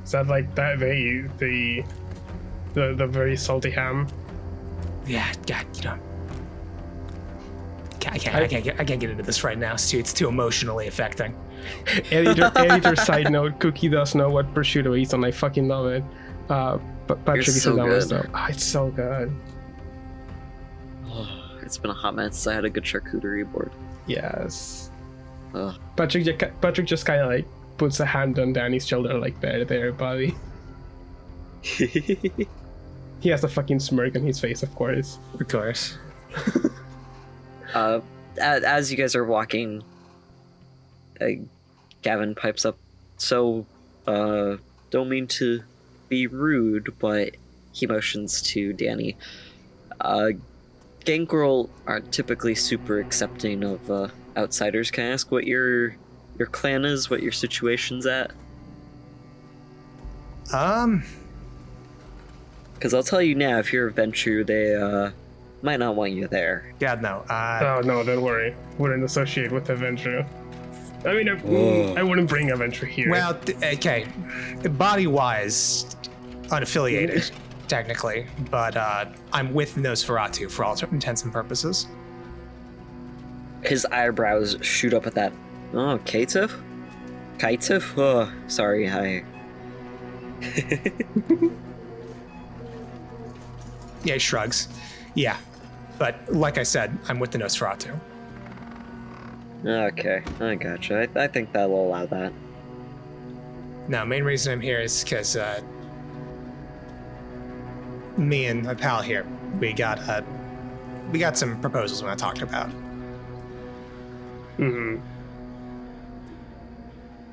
Is that like that the very salty ham? Yeah, God, I can't get into this right now. It's too emotionally affecting. Editor side note, Cookie does know what prosciutto is, and I fucking love it. But Patrick It's so said that was good. though. Oh, it's so good. It's been a hot minute since I had a good charcuterie board. Yes. Ugh. Patrick just kind of like puts a hand on Danny's shoulder, like there, buddy. He has a fucking smirk on his face, of course. Of course. As you guys are walking, Gavin pipes up. So, don't mean to be rude, but he motions to Danny. Gangrel aren't typically super accepting of outsiders. Can I ask what your clan is? What your situation's at? Because I'll tell you now, if you're a Venture, they might not want you there. God, no. Oh no, don't worry. Wouldn't associate with Avenger. I mean, I wouldn't bring Avenger here. Well, okay. Body-wise, unaffiliated, technically, but I'm with Nosferatu for all intents and purposes. His eyebrows shoot up at that. Oh, Katif? Katif? Oh, sorry, hi. Yeah, he shrugs. Yeah, but like I said, I'm with the Nosferatu. Okay, I gotcha. I think that'll allow that. No, main reason I'm here is because me and my pal here, we got some proposals we want to talk about. Mm-hmm.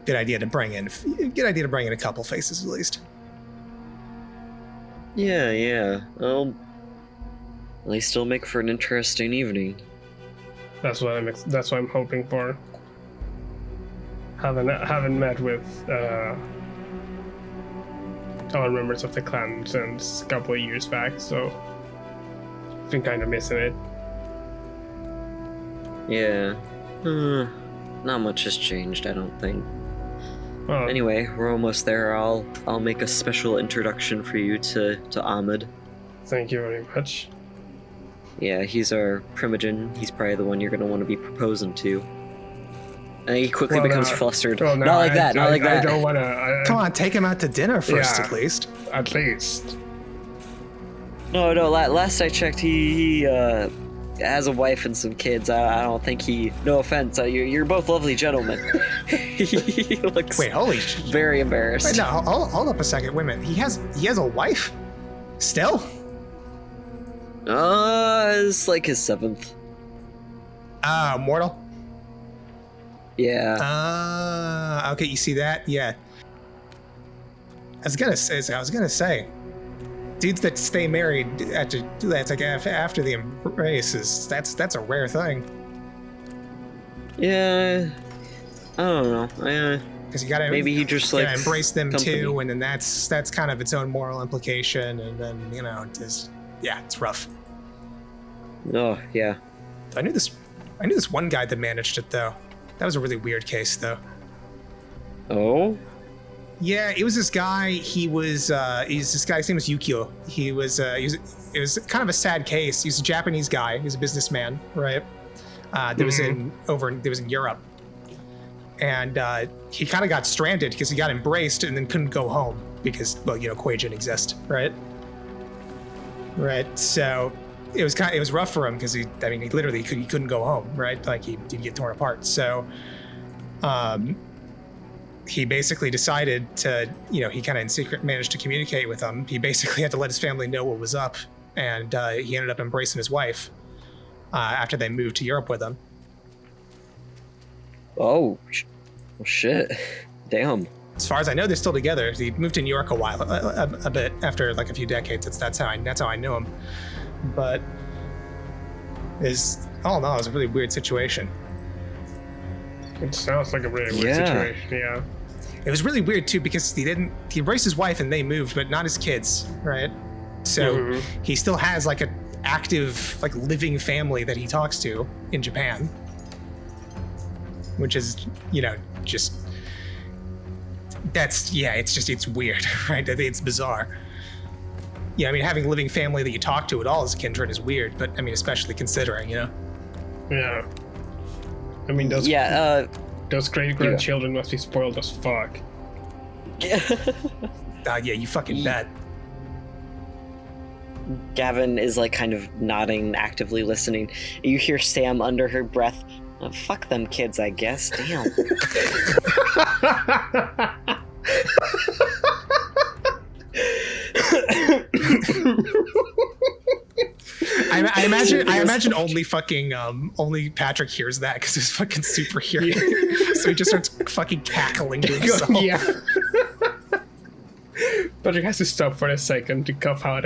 Good idea to bring in a couple faces at least. Yeah. Well, at least it'll make for an interesting evening. That's what I'm hoping for. Haven't met with other members of the clan since a couple of years back, so been kind of missing it. Yeah. Not much has changed, I don't think. Well, Anyway, we're almost there. I'll make a special introduction for you to Ahmed. thank you very much. Yeah, he's our Primogen. He's probably the one you're gonna want to be proposing to. And he quickly becomes flustered. Well, no, not like that. I that. don't wanna. Come on, take him out to dinner first, Yeah. at least. At least. No. Last I checked, he has a wife and some kids. I don't think he. No offense. You're both lovely gentlemen. He looks. Wait, holy! Very embarrassed. Wait, no, hold up a second. Wait a minute. He has a wife? Still? It's like his 7th. Mortal? Yeah. Okay, you see that? Yeah. I was gonna say, dudes that stay married after the embrace that's a rare thing. Yeah. I don't know. Because you gotta Maybe he just gotta likes embrace them company. too, and then that's kind of its own moral implication, and then it's rough. Oh yeah. I knew this one guy that managed it though. That was a really weird case though. Oh. Yeah, it was this guy. He's this guy. His name was Yukio. It was kind of a sad case. He was a Japanese guy. He was a businessman, right? That was in Europe, and he kind of got stranded because he got embraced and then couldn't go home because Kuwait didn't exist, right? Right. So it was rough for him because he literally couldn't go home, right? Like he'd get torn apart. So, he basically decided to, he kind of in secret managed to communicate with them. He basically had to let his family know what was up, and he ended up embracing his wife after they moved to Europe with him. Oh. Shit. Damn. As far as I know, they're still together. He moved to New York a bit after like a few decades. That's how I knew him. But all in all, it was a really weird situation. It sounds like a really weird situation, yeah. It was really weird too because he embraced his wife and they moved, but not his kids, right? So he still has like an active, like living family that he talks to in Japan, which is, just it's weird, right? I think it's bizarre. Yeah, I mean, having a living family that you talk to at all as a kindred is weird, but I mean, especially considering, Yeah. I mean, those great-grandchildren must be spoiled as fuck. Yeah, you fucking bet. Gavin is like kind of nodding, actively listening. You hear Sam under her breath, "Oh, fuck them kids, I guess. Damn." I imagine only Patrick hears that because he's fucking super hearing. So he just starts fucking cackling to himself. Yeah. Patrick has to stop for a second to cough out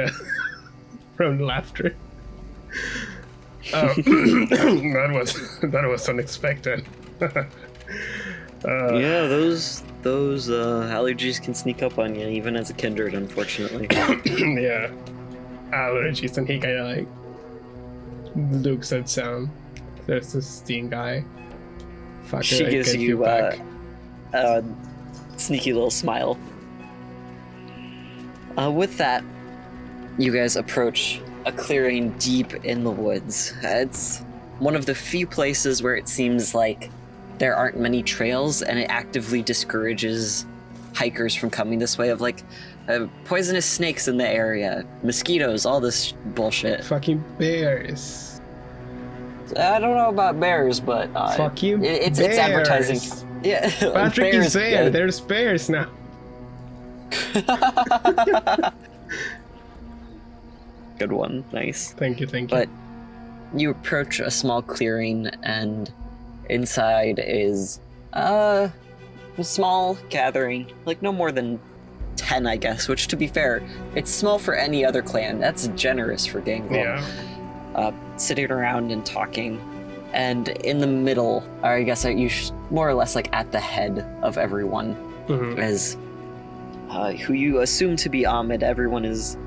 from laughter. That was unexpected. Yeah, those allergies can sneak up on you, even as a kindred, unfortunately. Yeah, allergies, and he kind of like looks at Sam. There's this Sting guy. Fuck She it, gives get you back. a sneaky little smile. With that, you guys approach a clearing deep in the woods. It's one of the few places where it seems like there aren't many trails, and it actively discourages hikers from coming this way, of like poisonous snakes in the area, mosquitoes, all this bullshit. Fucking bears. I don't know about bears, but Fuck you, it's bears. advertising. Yeah, Patrick bears, is there. There's bears now. Good one, nice. Thank you. But you approach a small clearing, and inside is a small gathering, like no more than 10, I guess, which, to be fair, it's small for any other clan. That's generous for Gangrel. Yeah. Sitting around and talking, and in the middle, or I guess more or less like at the head of everyone, is who you assume to be Ahmed. Everyone is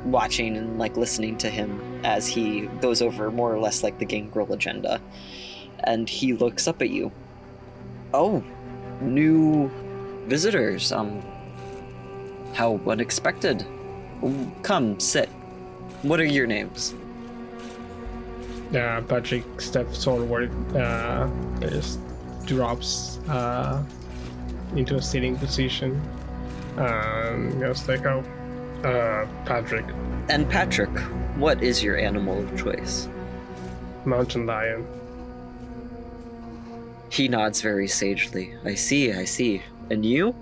watching and like listening to him as he goes over more or less like the Gangrel agenda, and he looks up at you. "Oh, new visitors. How unexpected. Come, sit. What are your names?" Patrick steps forward, just drops into a sitting position. Goes like, Patrick. "And Patrick, what is your animal of choice?" Mountain lion. He nods very sagely. I see. And you?"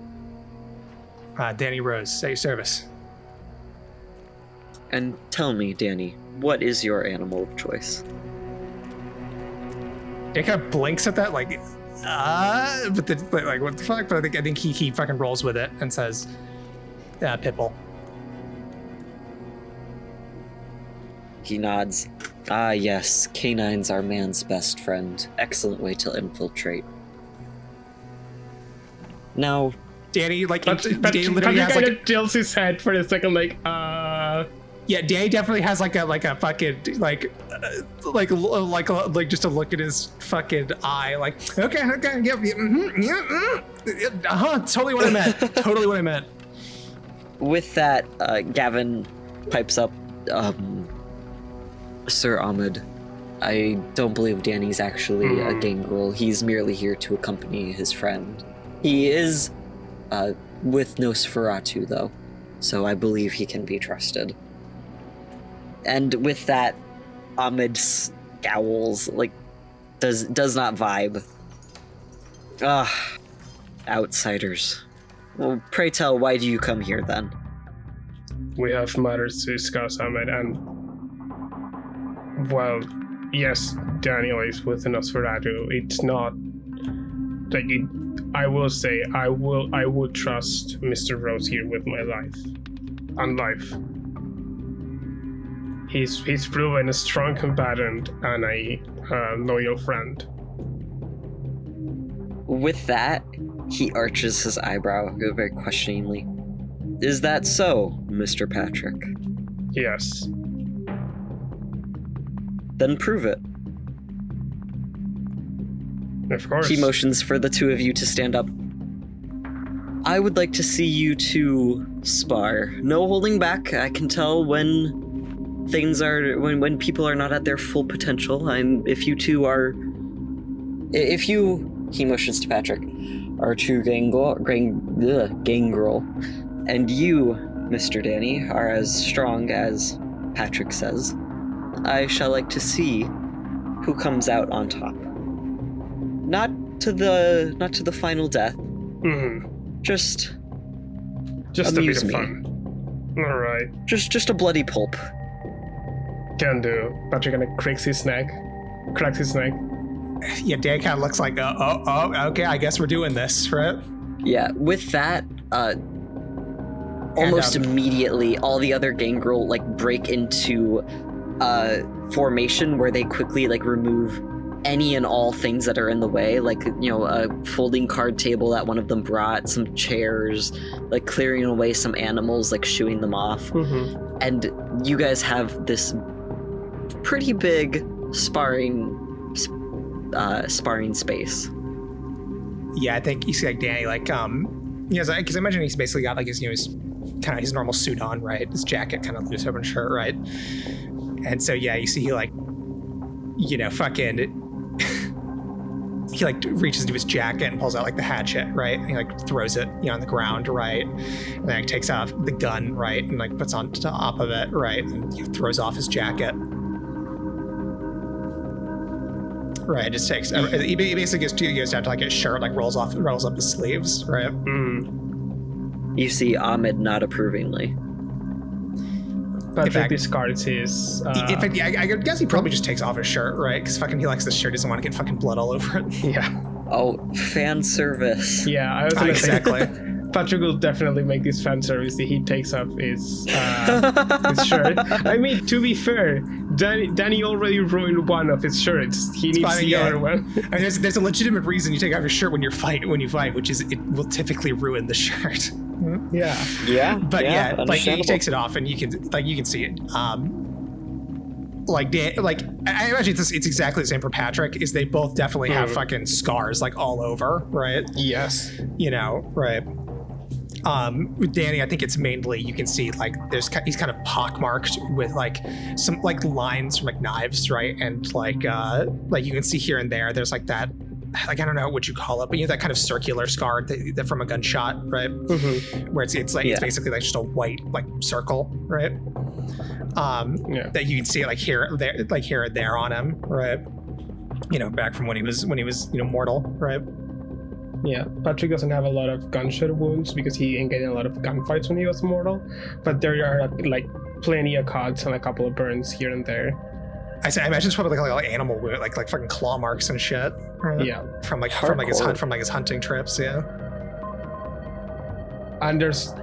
Danny Rose, at your service. "And tell me, Danny, what is your animal of choice?" It kind of blinks at that, like, but like, what the fuck? But I think he fucking rolls with it and says, Pitbull. He nods. "Ah, yes, canines are man's best friend. Excellent way to infiltrate. Now, Danny, like, Patrick Danny literally has kind like, of tilts his head for a second, like, yeah, Danny definitely has like a fucking like just a look at his fucking eye, like, okay, totally what I meant. with that, Gavin pipes up, "Sir Ahmed, I don't believe Danny's actually a Gangrel. He's merely here to accompany his friend. He is with Nosferatu, though, so I believe he can be trusted." And with that, Ahmed scowls, like, does not vibe. Outsiders. Well, pray tell, why do you come here then? we have matters to discuss, Ahmed, and well, yes, Daniel is with Nosferatu. It's not like it. I will say I would trust Mr. Rose here with my life and life. He's proven a strong combatant and a loyal friend. With that, he arches his eyebrow very questioningly. Is that so, Mr. Patrick? Yes. Then prove it. Of course. He motions for the two of you to stand up. I would like to see you two spar. No holding back. I can tell when when people are not at their full potential. He motions to Patrick, are two Gangrel, and you, Mr. Danny, are as strong as Patrick says. I shall like to see who comes out on top. Not to the final death. Mm-hmm. Just a bit amuse of me. fun. All right. Just a bloody pulp. Can do. Patrick kind of cracks his neck. Yeah, Dan kind of looks like, okay, I guess we're doing this, right? Yeah, with that, almost immediately, all the other Gangrel break into formation where they quickly remove any and all things that are in the way, a folding card table that one of them brought, some chairs, clearing away some animals, shooing them off. Mm-hmm. And you guys have this pretty big sparring space. Yeah, I think you see Danny because I imagine he's basically got his his kind of his normal suit on, right? His jacket, kind of loose open shirt, right? And so yeah, you see he fucking he reaches into his jacket and pulls out the hatchet, right? And he throws it on the ground, right? And then takes out the gun, right? And puts on top of it, right? And he throws off his jacket. Right, just takes. He basically goes down to his shirt, rolls up his sleeves, right? Mm. You see Ahmed nod approvingly. Patrick discards his. In fact, I guess he probably just takes off his shirt, right? Because he likes the shirt, doesn't want to get fucking blood all over it. Yeah. Oh, fan service. Yeah, I was gonna exactly. say. Patrick will definitely make this fan service. He takes off his shirt. I mean, to be fair, Danny already ruined one of his shirts. He needs the other one. And there's a legitimate reason you take off your shirt when you fight, which is it will typically ruin the shirt. Yeah. Yeah. But he takes it off, and you can see it. I imagine it's exactly the same for Patrick. Is they both definitely have fucking scars all over, right? Yes. Right. With Danny, I think it's mainly you can see he's kind of pockmarked with some lines from knives, right? And you can see here and there there's that I don't know what you call it, but that kind of circular scar that from a gunshot, right? Mm-hmm. Where it's basically just a white circle, right? That you can see here and there on him, right? Back from when he was mortal, right? Yeah, Patrick doesn't have a lot of gunshot wounds because he didn't get in a lot of gunfights when he was mortal, but there are plenty of cuts and a couple of burns here and there. I imagine it's probably animal wound, like fucking claw marks and shit. Right? Yeah, from his hunting trips. Yeah, and there's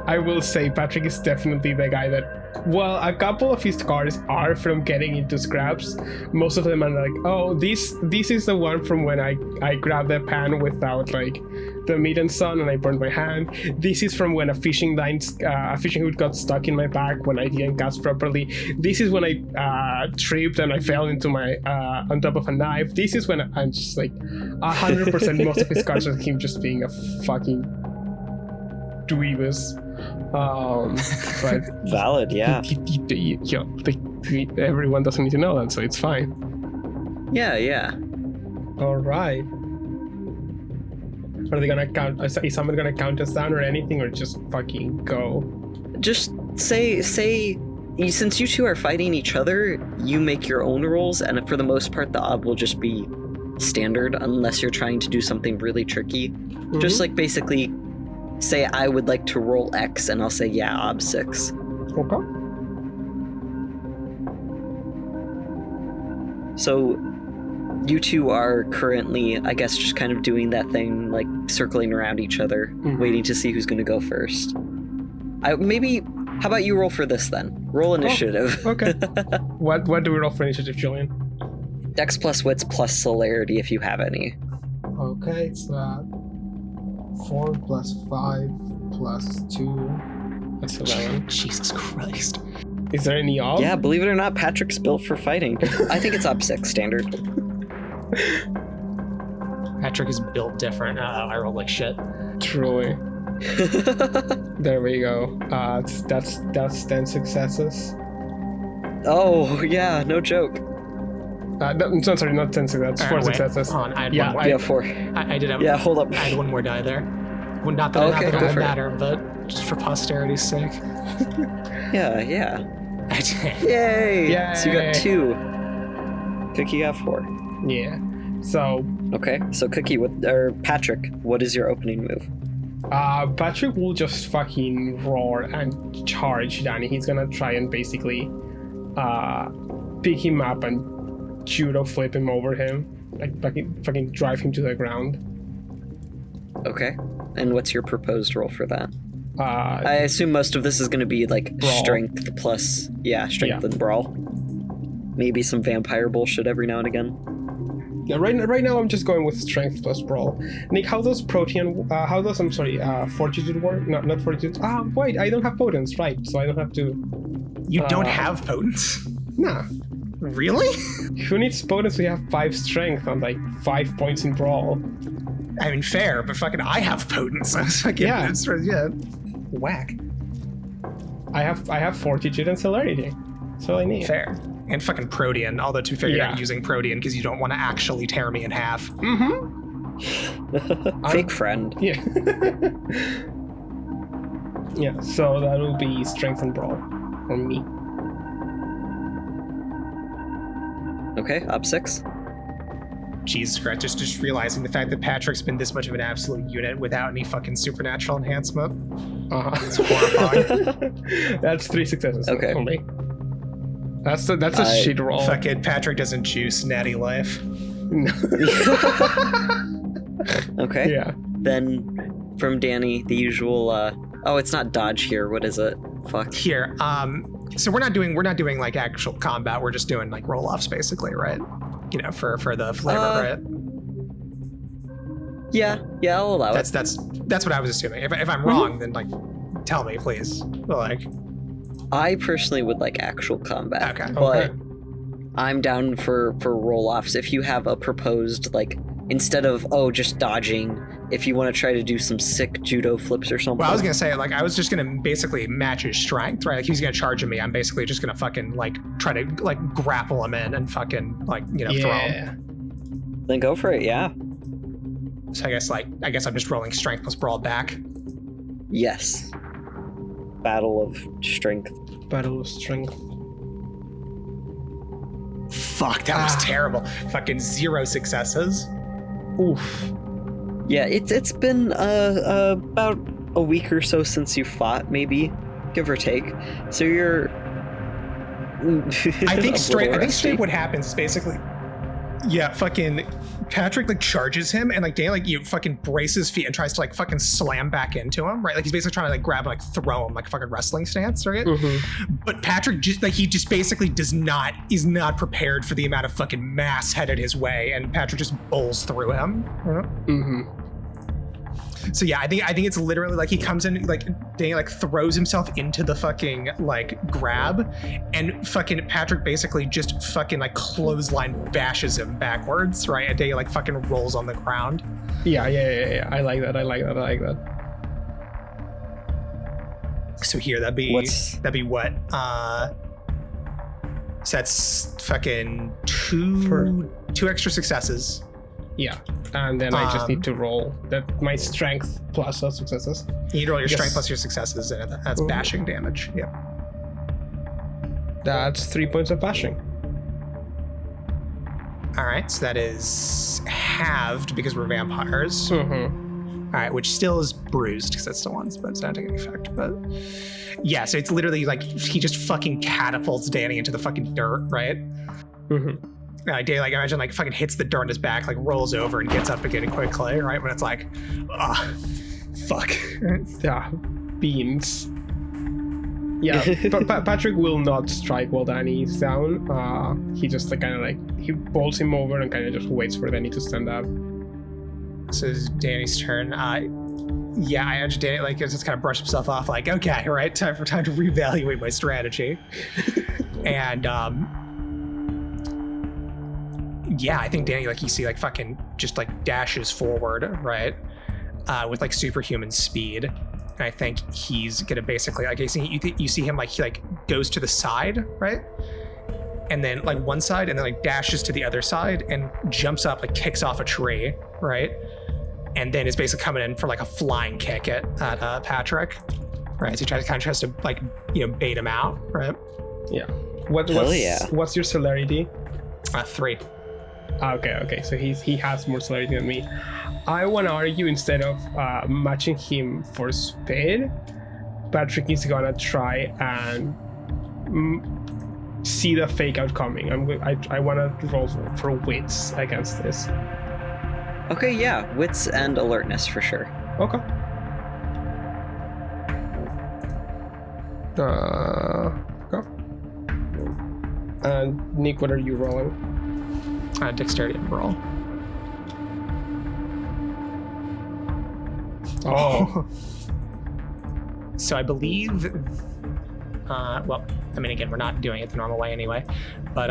I will say Patrick is definitely the guy that. Well, a couple of his scars are from getting into scraps. Most of them are oh, this is the one from when I grabbed the pan without the meat and sun and I burned my hand. This is from when a fishing hook got stuck in my back when I didn't cast properly. This is when I tripped and I fell into my on top of a knife. This is when I'm just 100% most of his scars are him just being a fucking dweebus. But valid, yeah. Everyone doesn't need to know that, so it's fine. Yeah. All right. Are they gonna count? Is someone gonna count us down or anything, or just fucking go? Just say. Since you two are fighting each other, you make your own rolls, and for the most part, the ob will just be standard, unless you're trying to do something really tricky. Mm-hmm. Just basically. Say I would like to roll X, and I'll say ob 6. Okay. So, you two are currently, I guess, just kind of doing that thing, circling around each other, waiting to see who's going to go first. Maybe How about you roll for this then? Roll initiative. Okay. What do we roll for initiative, Julian? Dex plus wits plus celerity if you have any. Okay, it's 4 plus 5 plus 2. That's 11. Jesus Christ. Is there any off? Yeah, believe it or not, Patrick's built for fighting. I think it's up 6 standard. Patrick is built different. I rolled like shit. Truly. There we go. That's 10 successes. Oh, yeah, no joke. No, sorry, not 10 successes. 4 Wait, successes. hold on, I had Yeah, one. Yeah, 4. I did have. Yeah, hold up. I had one more die there. Well, not that, Okay, not that it go would for it. matter, but just for posterity's sake. Yeah. I did. Yay! Yay. So you got 2. Cookie got 4. Yeah. So, Okay, so Cookie, Patrick, what is your opening move? Patrick will just fucking roar and charge Danny. He's gonna try and basically pick him up and judo flip him over him. Like fucking drive him to the ground. Okay, and what's your proposed roll for that? Uh, I assume most of this is going to be like Brawl. strength plus, strength Yeah. and brawl. Maybe some vampire bullshit every now and again. yeah, right now I'm just going with strength plus brawl. Nick, how does fortitude work? No, not fortitude. Wait, I don't have potence, right? So I don't have to. You don't have potence? Nah. Really? Who needs potence? We have 5 strength and like 5 points in brawl. I mean, fair, but fucking I have potence. I was fucking, Yeah. Whack. I have fortitude and celerity. That's all I need. Fair. And fucking Protean, although to be fair, you're Yeah. not using Protean because you don't want to actually tear me in half. Mm-hmm. Fake friend. Yeah. Yeah, so that will be strength and brawl for me. Okay, up 6. Jesus Christ, just realizing the fact that Patrick's been this much of an absolute unit without any fucking supernatural enhancement. It's horrifying. That's 3 successes. Okay. Only. That's a shit roll. Fucking Patrick doesn't juice natty life. Okay. Yeah. Then from Danny, the usual. It's not dodge here. What is it? Fuck. Here, so we're not doing like actual combat. We're just doing like roll-offs basically, right? You know, for the flavor, right? Yeah, I'll allow it. That's what I was assuming. If I'm wrong, then like tell me, please. Like, I personally would like actual combat. Okay. But I'm down for roll-offs. If you have a proposed, like, instead of just dodging, if you want to try to do some sick judo flips or something. well, I was gonna say, like, I was just gonna basically match his strength, right? Like, he's gonna charge at me. I'm basically just gonna fucking like try to like grapple him in and fucking like throw him. Then go for it, yeah. So I guess I'm just rolling strength plus brawl back. Yes. Battle of strength. Battle of strength. Fuck, that was terrible. Fucking 0 successes. Oof. Yeah, it's been about a week or so since you fought, maybe, give or take. So you're. I think straight what happens is basically, fucking Patrick like charges him and like Danny like fucking braces his feet and tries to like fucking slam back into him, right? Like he's basically trying to like grab and like throw him like a fucking wrestling stance, right? Mm-hmm. But Patrick just basically is not prepared for the amount of fucking mass headed his way, and Patrick just bowls through him. Mm-hmm. So yeah, I think it's literally like he comes in, like Danny like throws himself into the fucking like grab, and fucking Patrick basically just fucking like clothesline bashes him backwards, right? And Danny like fucking rolls on the ground. Yeah. I like that. So here that'd be what? So that's fucking two extra successes. Yeah. And then I just need to roll my strength plus those successes. You need to roll your Yes. strength plus your successes, and that's bashing damage. Yeah. That's 3 points of bashing. All right, so that is halved because we're vampires. Mm-hmm. All right, which still is bruised because that's still one, but it's not taking any effect. But yeah, so it's literally like he just fucking catapults Danny into the fucking dirt, right? Mm-hmm. Danny, like, imagine like fucking hits the dirt in his back, like rolls over and gets up again quickly, right? When it's like, fuck. Yeah, beans. Yeah, Patrick will not strike while Danny is down. He just like kind of like he pulls him over and kind of just waits for Danny to stand up. So it's Danny's turn. Yeah, I imagine Danny like just kind of brush himself off, like, okay, all right, time to reevaluate my strategy. And yeah, I think Danny, like, you see, like, fucking just like dashes forward, right, with like superhuman speed. And I think he's gonna basically like you see him like he like goes to the side, right, and then like one side, and then like dashes to the other side and jumps up, like kicks off a tree, right. And then is basically coming in for like a flying kick at Patrick, right? So he tries to like, you know, bait him out, right? Yeah. Yeah. What's your celerity? 3. Okay. So he has more celerity than me. I want to argue instead of matching him for speed, Patrick is gonna try and see the fake out coming. I want to roll for wits against this. Okay, yeah, wits and alertness for sure. Okay. Go. And Nick, what are you rolling? Dexterity and brawl. Oh. So I believe, well, I mean, again, we're not doing it the normal way anyway, but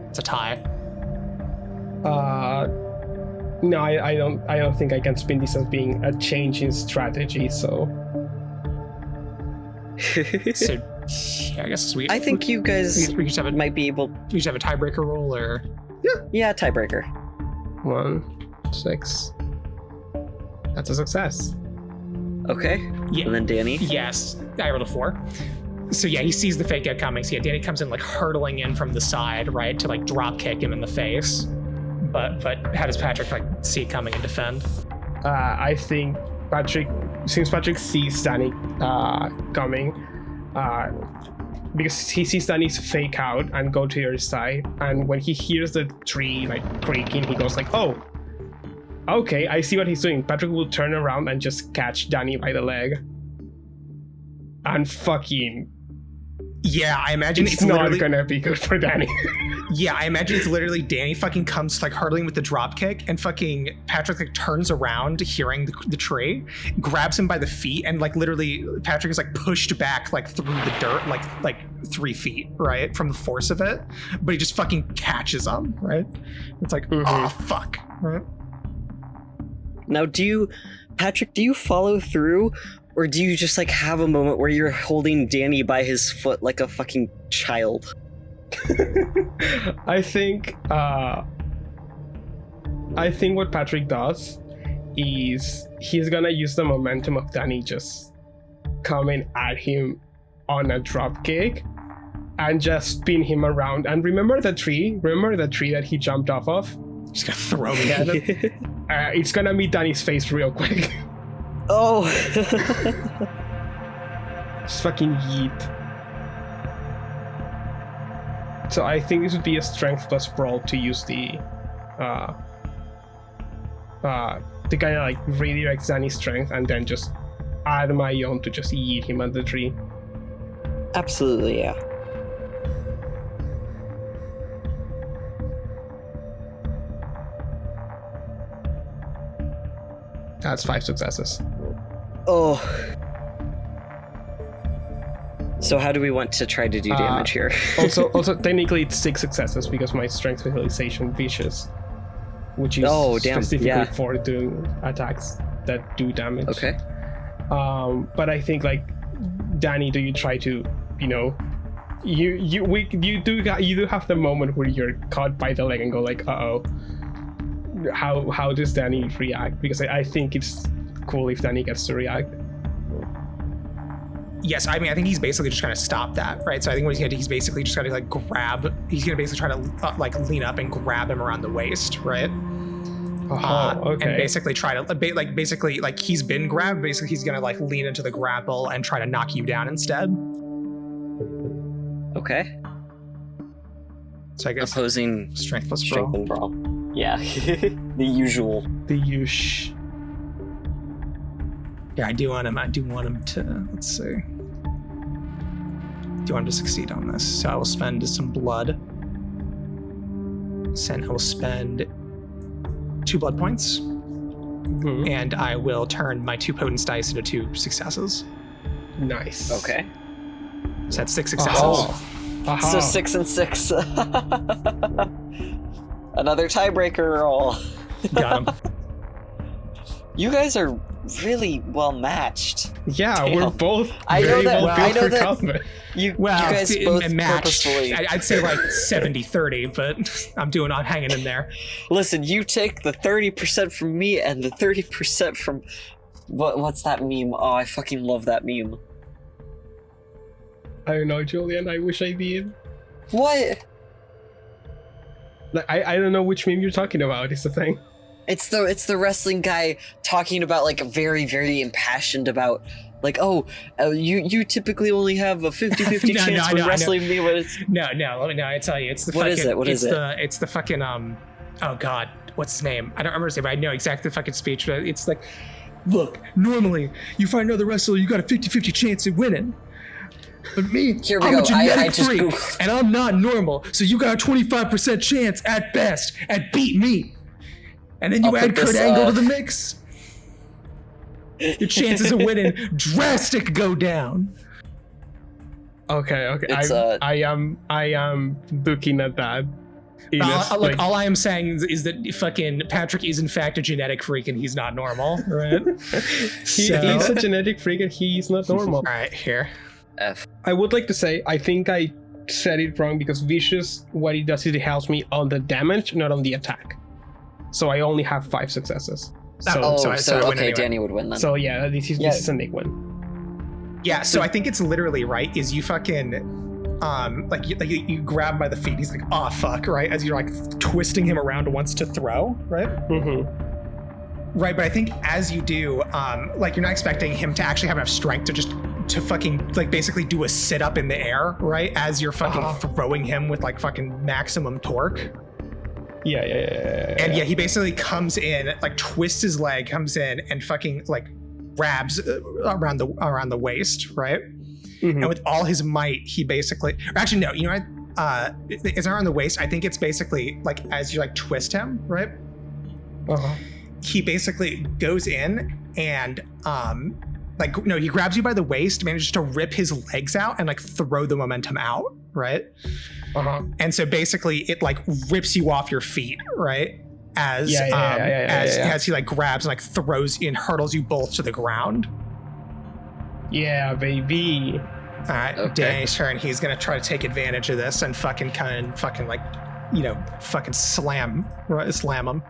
it's a tie. No, I don't think I can spin this as being a change in strategy. So Yeah, I guess I think you guys we just have a, might be able. we just have a tiebreaker roll, or Yeah, tiebreaker. 1, 6. That's a success. Okay. Yeah. And then Danny. Yes, I rolled a 4. So yeah, he sees the fake out coming. So yeah, Danny comes in like hurtling in from the side, right, to like drop kick him in the face. But how does Patrick like see it coming and defend? I think since Patrick sees Danny coming, because he sees Danny's fake out and go to your side, and when he hears the tree like creaking, he goes like, "Oh, okay, I see what he's doing." Patrick will turn around and just catch Danny by the leg, and fucking. Yeah, I imagine It's not gonna be good for Danny. Yeah, I imagine it's literally Danny fucking comes like hurtling with the drop kick, and fucking Patrick like turns around hearing the tree, grabs him by the feet, and like literally Patrick is like pushed back like through the dirt like 3 feet, right, from the force of it, but he just fucking catches him, right? It's like, oh fuck, right? Now, Patrick, do you follow through? Or do you just like have a moment where you're holding Danny by his foot like a fucking child? I think what Patrick does is he's gonna use the momentum of Danny just coming at him on a drop kick and just spin him around. And remember the tree that he jumped off of? Just gonna throw me at him. It's gonna meet Danny's face real quick. Oh. Just fucking yeet. So I think this would be a strength plus brawl to use the to kind of like redirect Danny's strength and then just add my own to just yeet him at the tree. Absolutely, yeah. That's 5 successes. Oh. So how do we want to try to do damage here? also technically it's 6 successes because my strength visualization vicious, which is specifically for doing attacks that do damage. Okay. But I think like Danny, do you try to, you know, you do have the moment where you're caught by the leg and go like, uh-oh. How does Danny react? Because I think it's cool if Danny gets to react. Yes, I mean, I think he's basically just trying to stop that, right? So I think what he's gonna do, he's basically just gonna like he's gonna basically try to like lean up and grab him around the waist, right? Okay. And basically try to basically he's been grabbed. Basically, he's gonna like lean into the grapple and try to knock you down instead. Okay. So I guess opposing strength plus strength and brawl. Yeah, the usual. The usual. Yeah, I do want him to, let's see. Do want him to succeed on this. So I will spend some blood. I will spend 2 blood points. Mhm. And I will turn my 2 potence dice into 2 successes. Nice. Okay. So that's 6 successes. Aha. So 6 and 6. Another tiebreaker roll. Got him. You guys are really well matched. Yeah, Damn. we're both I know very that- well I built know for that- combat. You Well, guys both matched. purposefully. I'd say like 70-30, but I'm hanging in there. Listen, you take the 30% from me and the 30% from what's that meme? Oh, I fucking love that meme. I don't know, Julian. I wish I did. What? Like, I don't know which meme you're talking about. Is the thing. It's the wrestling guy talking about like very very impassioned about like you typically only have a 50-50 No, chance I when know. wrestling me, but it's No, I tell you, it's the What fucking. is it? What is it? It's the fucking Oh God, what's his name? I don't remember his name, but I know exactly the fucking speech. But it's like, look, normally you find another wrestler, you got a 50-50 chance of winning. But me, Here we I'm go. a genetic I just freak, Googled. and I'm not normal. So you got a 25% chance at best at beat me. And then you I'll add put Kurt this, Angle to the mix. Your chances of winning drastic go down. Okay. It's, I am looking at that. Look, all I am saying is that fucking Patrick is in fact a genetic freak and he's not normal, right? he's a genetic freak and he's not normal. All right, here. F. I would like to say I think I said it wrong because Vicious, what he does is it helps me on the damage, not on the attack. So I only have 5 successes. So, Oh, so I win okay, anyway. Danny would win then. so yeah, this Yeah. is a big win. Yeah, so I think it's literally right. Is you fucking you grab him by the feet. He's like, oh fuck, right? As you're like twisting him around once to throw, right? Mm-hmm. Right, but I think as you do, like you're not expecting him to actually have enough strength to fucking like basically do a sit up in the air, right? As you're fucking throwing him with like fucking maximum torque. Yeah. And yeah, he basically comes in, like twists his leg, comes in and fucking like grabs around the waist, right? Mhm. And with all his might, he basically, or actually no, you know what? It's not around the waist. I think it's basically like as you like twist him, right? Uh-huh. He basically goes in and he grabs you by the waist, manages to rip his legs out and like throw the momentum out, right? Uh-huh. And so basically it like rips you off your feet, right? As Yeah. as he like grabs and like throws you and hurdles you both to the ground. Yeah, baby. All right, Okay. Danny's turn. He's gonna try to take advantage of this and fucking like, fucking slam him.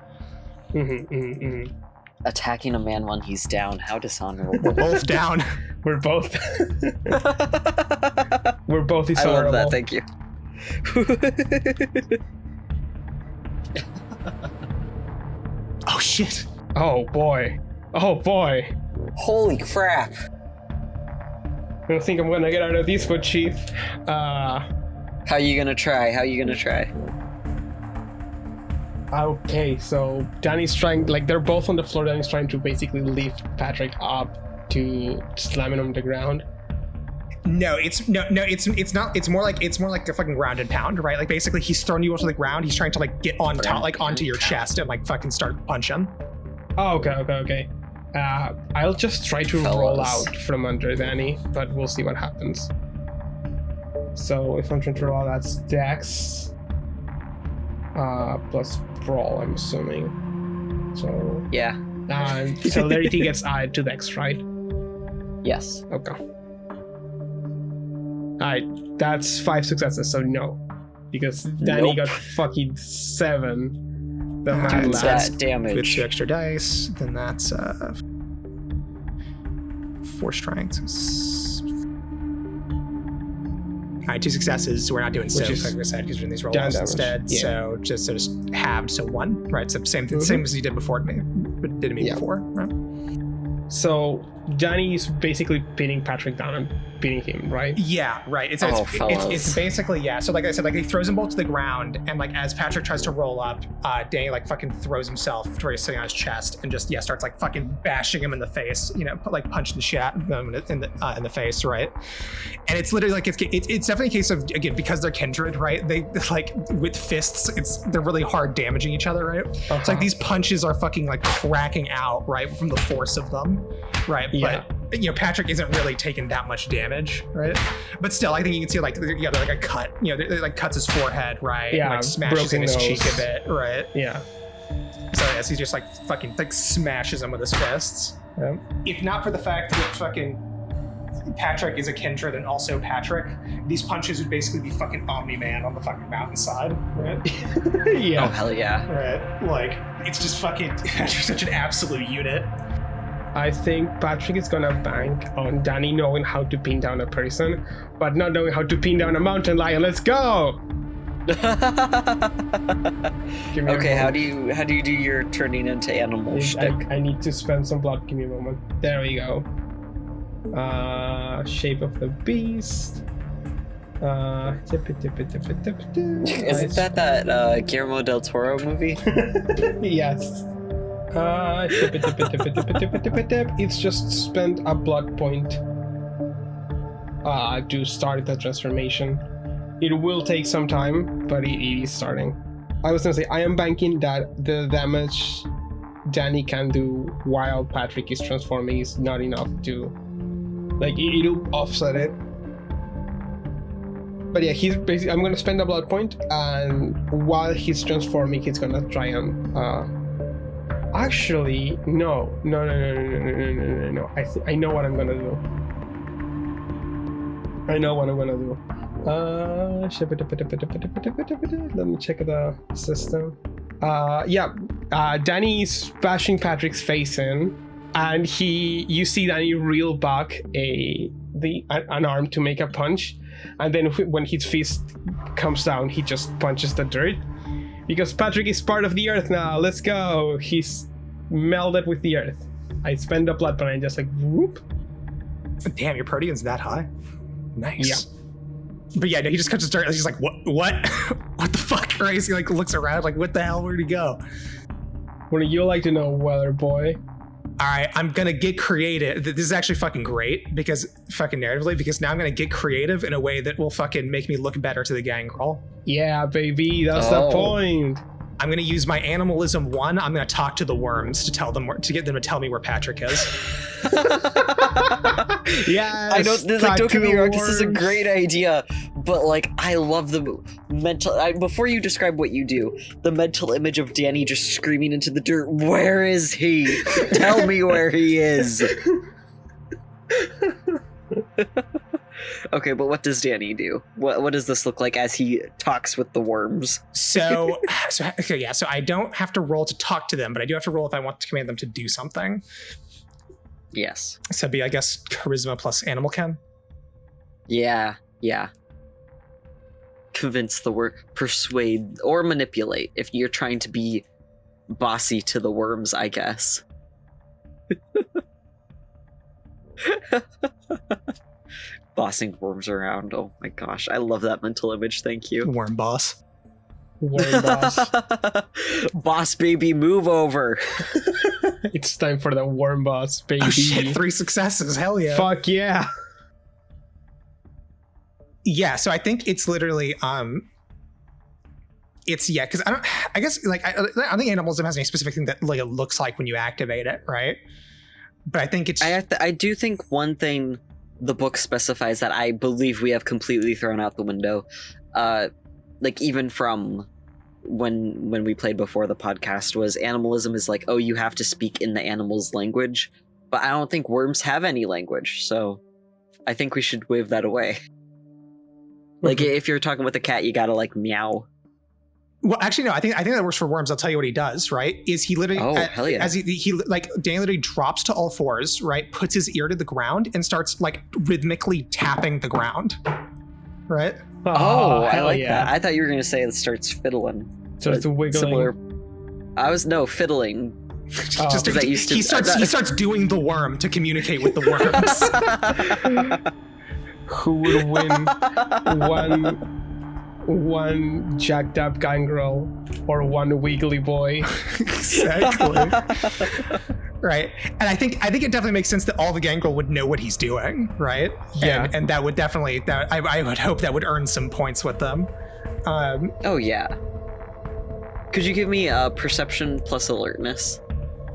Attacking a man when he's down, how dishonorable. We're both down. We're both we're both I dishonorable. love that, thank you. Oh shit. Oh boy. Holy crap. I don't think I'm gonna get out of this one, Chief. How you gonna try? Okay, so Danny's trying, like they're both on the floor. Danny's trying to basically lift Patrick up to slam him on the ground. No, it's not. It's more like a fucking ground and pound, right? Like basically he's throwing you onto the ground. He's trying to like get on top, like onto your chest and like fucking start punching. Oh, okay. I'll just try to roll out from under Danny, but we'll see what happens. So if I'm trying to roll, that's Dex plus Brawl, I'm assuming. So Yeah. Celerity gets added to Dex, right? Yes. Okay. Alright, that's 5 successes, so no. Because Danny Nope. got fucking 7. The man That's last. That with damage. 2 extra dice, then that's 4 strength. All right, 2 successes. So we're not doing Which so, is like I said, because we're doing these rolls down damage, instead. yeah. So just halved, so 1, right? So same as you did before to me, but did to me Yeah. before, right? So Danny is basically pinning Patrick down and beating him, right? Yeah, right. It's basically, yeah. So like I said, like he throws them both to the ground, and like as Patrick tries to roll up, Danny like fucking throws himself to where he's sitting on his chest and just starts like fucking bashing him in the face, like punching the shit out of them in the face, right? And it's literally like it's definitely a case of, again, because they're kindred, right? They like with fists, they're really hard damaging each other, right? It's like these punches are fucking like cracking out, right, from the force of them, right? Yeah. But Patrick isn't really taking that much damage, right? But still, I think you can see like like a cut, it like cuts his forehead, right? Yeah, and, like smashes in his cheek a bit, right? Yeah. So yes, he just like fucking like smashes him with his fists. Yeah. If not for the fact that fucking Patrick is a kindred and also Patrick, these punches would basically be fucking Omni-Man on the fucking mountainside, right? Yeah. Oh, hell yeah. Right? Like, it's just fucking Patrick's such an absolute unit. I think Patrick is gonna bank on Danny knowing how to pin down a person, but not knowing how to pin down a mountain lion. Let's go! Okay, how do you do your turning into animal shtick? I need to spend some blood. Give me a moment. There we go. Shape of the beast. Isn't that Guillermo del Toro movie? Yes. It's just spent a blood point to start the transformation. It will take some time, but it is starting. I was gonna say, I am banking that the damage Danny can do while Patrick is transforming is not enough to, like, it'll offset it. But yeah, he's basically, I'm gonna spend a blood point, and while he's transforming, he's gonna try and actually, no. I know what I'm gonna do. Let me check the system. Danny's bashing Patrick's face in, and you see Danny reel back an arm to make a punch, and then when his fist comes down, he just punches the dirt. Because Patrick is part of the earth now. Let's go. He's melded with the earth. I spend the blood, but I just like whoop. Damn, your Protean's that high. Nice. Yeah. But yeah, no, he just cuts his dirt. He's like, what? What the fuck? Right? He like looks around, like, what the hell? Where'd he go? Wouldn't you like to know, Weather Boy? All right, I'm gonna get creative. This is actually fucking great because now I'm gonna get creative in a way that will fucking make me look better to the Gangrel. Yeah, baby, that's the point. I'm gonna use my animalism 1. I'm gonna talk to the worms to get them to tell me where Patrick is. Yeah, I know. Like, don't get me wrong. This is a great idea, but like, I love the mental. Before you describe what you do, the mental image of Danny just screaming into the dirt. Where is he? Tell me where he is. Okay, but what does Danny do? What does this look like as he talks with the worms? So I don't have to roll to talk to them, but I do have to roll if I want to command them to do something. Yes. So it'd be, I guess, charisma plus animal chem. Yeah. Convince the work, persuade, or manipulate if you're trying to be bossy to the worms, I guess. Bossing worms around. Oh my gosh, I love that mental image. Thank you. Worm boss. Worm boss. Boss baby, move over. It's time for the worm boss, baby. Oh shit, 3 successes. Hell yeah. Fuck yeah. Yeah, so I think it's literally because I don't think animalism has any specific thing that like it looks like when you activate it, right? But I think it's I do think one thing the book specifies that I believe we have completely thrown out the window, like even from when we played before the podcast, was animalism is like, oh, you have to speak in the animal's language, but I don't think worms have any language, so I think we should wave that away. Like if you're talking with a cat, you gotta like meow. Well, actually, no. I think that works for worms. I'll tell you what he does. Right? Is he literally? Hell yeah. As he like Danny literally drops to all fours. Right? Puts his ear to the ground and starts like rhythmically tapping the ground. Right? I like that. I thought you were gonna say it starts fiddling. Starts wiggling. Fiddling. Just he starts doing the worm to communicate with the worms. who would win one jacked up Gangrel or one wiggly boy. Exactly. Right. And I think it definitely makes sense that all the Gangrel would know what he's doing, right? Yeah. And that would definitely I would hope that would earn some points with them. Oh yeah. Could you give me perception plus alertness,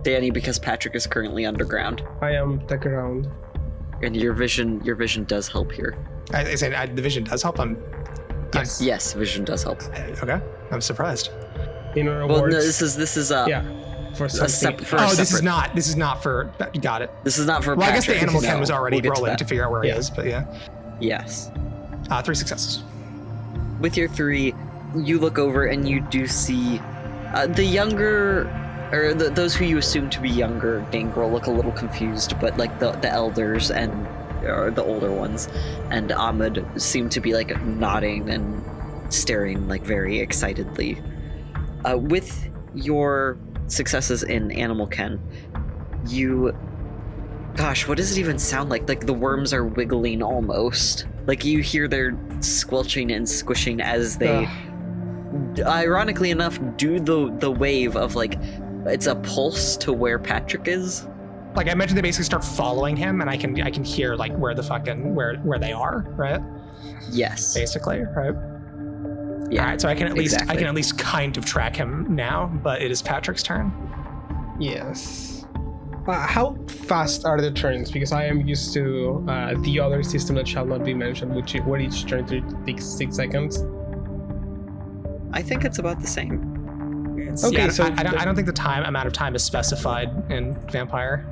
Danny? Because Patrick is currently underground, I am the ground. and your vision does help here. I say the vision does help. Yes, yes, vision does help. Okay. I'm surprised. In Well, rewards. no, this is yeah. For something. This is not for. Got it. This is not for. Well, I guess the Patrick. animal No, Ken was already we'll get to rolling that. to figure out where he Yeah. is, but yeah. Yes. 3 successes. With your 3, you look over and you do see the younger, or those who you assume to be younger Gangrel look a little confused, but like the elders and or the older ones and Ahmed seem to be like nodding and staring like very excitedly. With your successes in Animal Ken, gosh, what does it even sound like? Like the worms are wiggling almost. Like you hear their squelching and squishing as they, ironically enough, do the wave of like, it's a pulse to where Patrick is. Like I imagine they basically start following him, and I can hear like where the fucking where they are, right? Yes. Basically, right? Yeah. All right, so I can at exactly. least kind of track him now, but it is Patrick's turn. Yes. How fast are the turns? Because I am used to the other system that shall not be mentioned, where each turn takes 6 seconds. I think it's about the same. Okay, Yeah, so I don't think the amount of time is specified in Vampire.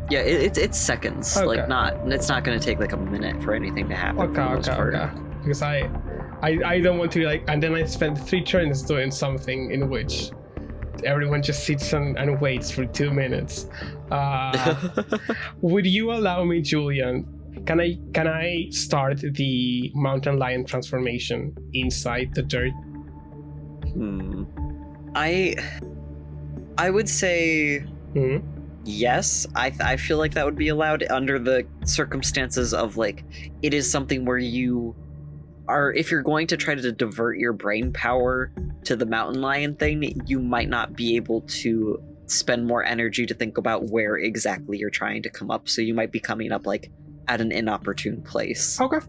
Yeah, it's seconds. Okay. Like it's not going to take like a minute for anything to happen. for the most part. Okay. Because I don't want to like, and then I spend 3 turns doing something in which everyone just sits and waits for 2 minutes. Would you allow me, Julian? Can I start the mountain lion transformation inside the dirt? I would say Hmm? yes. I feel like that would be allowed under the circumstances of like it is something where you are, if you're going to try to divert your brain power to the mountain lion thing, you might not be able to spend more energy to think about where exactly you're trying to come up, so you might be coming up like at an inopportune place. Okay.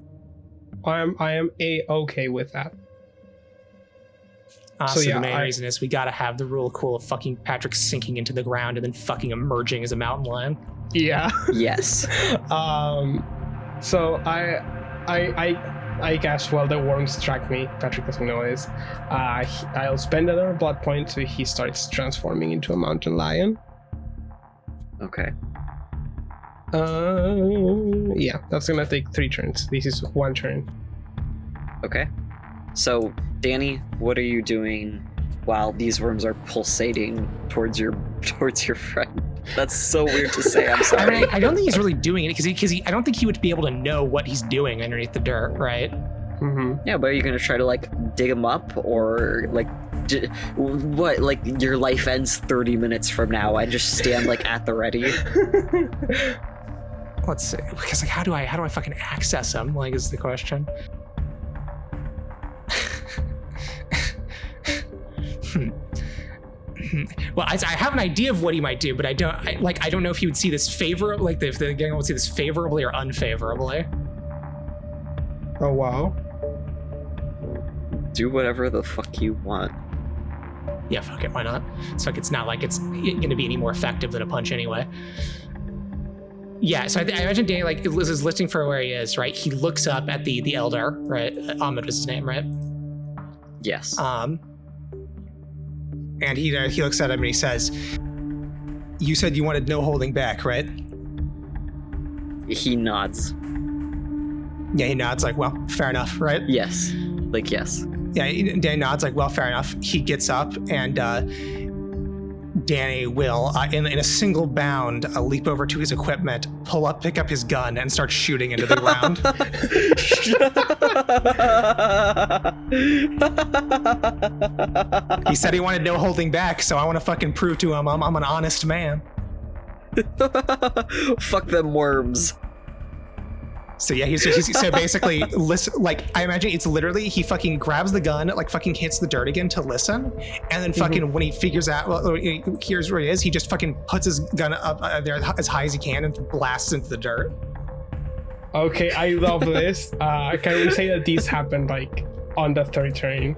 I am okay with that. So yeah, the main reason is we gotta have the rule cool of fucking Patrick sinking into the ground and then fucking emerging as a mountain lion. Yeah. Yes. So I guess while the worms track me, Patrick doesn't know this. I'll spend another blood point so he starts transforming into a mountain lion. Okay. Yeah, that's gonna take 3 turns. This is 1 turn. Okay. So, Danny, what are you doing while these worms are pulsating towards your friend? That's so weird to say. I'm I sorry. mean, I don't think he's really doing it because I don't think he would be able to know what he's doing underneath the dirt, right? Mm-hmm. Yeah, but are you gonna try to like dig him up, or like what? Like your life ends 30 minutes from now, and just stand like at the ready. Let's see. Because like, how do I fucking access him? Like, is the question. Well, I have an idea of what he might do, but I don't know if he would see this if the gang would see this favorably or unfavorably. Oh wow. Do whatever the fuck you want. Yeah, fuck it, why not? So like, it's not like it's going to be any more effective than a punch anyway. Yeah, so I imagine Danny like is listening for where he is, right? He looks up at the elder, right? Ahmed was his name, right? Yes. And he looks at him and he says, "You said you wanted no holding back, right?" He nods. Yeah, he nods like, "Well, fair enough, right?" Yes. Like yes. Yeah, Danny nods like, "Well, fair enough." He gets up and Danny will, in a single bound, leap over to his equipment, pick up his gun, and start shooting into the ground. He said he wanted no holding back, so I want to fucking prove to him I'm an honest man. Fuck them worms. So yeah, he's so basically listen. Like I imagine it's literally he fucking grabs the gun, like fucking hits the dirt again to listen, and then fucking when he figures out, well, he hears where he is, he just fucking puts his gun up there as high as he can and blasts into the dirt. Okay, I love this. Can we say that these happened like on the third turn?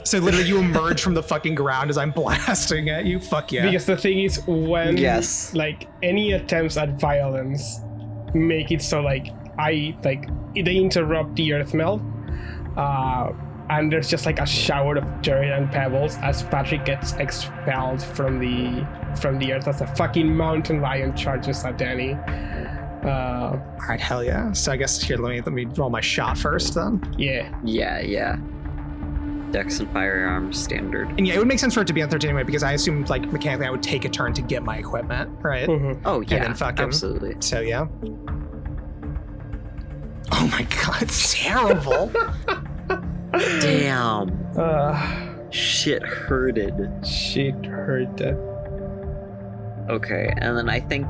So literally, you emerge from the fucking ground as I'm blasting at you. Fuck yeah! Because the thing is, when Yes. like any attempts at violence make it so like they interrupt the earth melt, and there's just like a shower of dirt and pebbles as Patrick gets expelled from the earth as a fucking mountain lion charges at Danny. All right, hell yeah. So I guess here, let me roll my shot first then. Yeah. Yeah. Dex and firearms standard. And yeah, it would make sense for it to be on 13 anyway, because I assumed like mechanically I would take a turn to get my equipment, right? Mm-hmm. Oh yeah, And then fucking, absolutely. So yeah. Oh my god, it's terrible. Damn. Shit hurted. Shit hurted. Okay, and then I think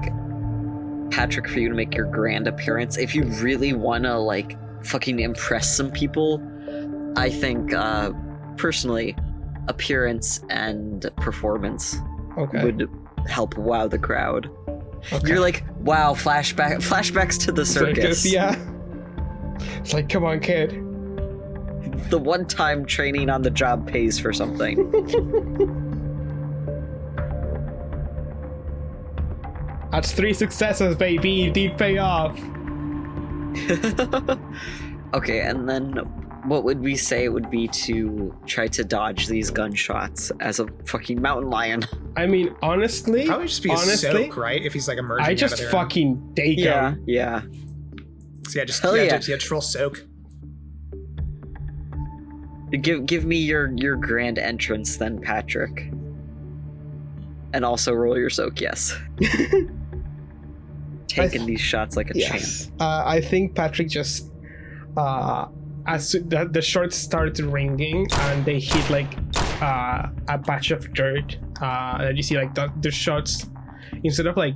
Patrick, for you to make your grand appearance, if you really wanna like fucking impress some people, I think personally appearance and performance would help wow the crowd. Okay. You're like, wow, flashbacks to the circus. Yeah. It's like, come on, kid. The one-time training on the job pays for something. That's 3 successes, baby. It did pay off. Okay, and then what would we say it would be to try to dodge these gunshots as a fucking mountain lion? I mean, honestly, Probably just be a soak, right? If he's like emerging I out just of there. fucking take him. Yeah. So yeah, just Hell yeah. just roll soak. Give me your grand entrance then, Patrick. And also roll your soak, yes. Taking these shots like a champ. I think Patrick just as the shots start ringing and they hit like a patch of dirt that you see like the shots instead of like,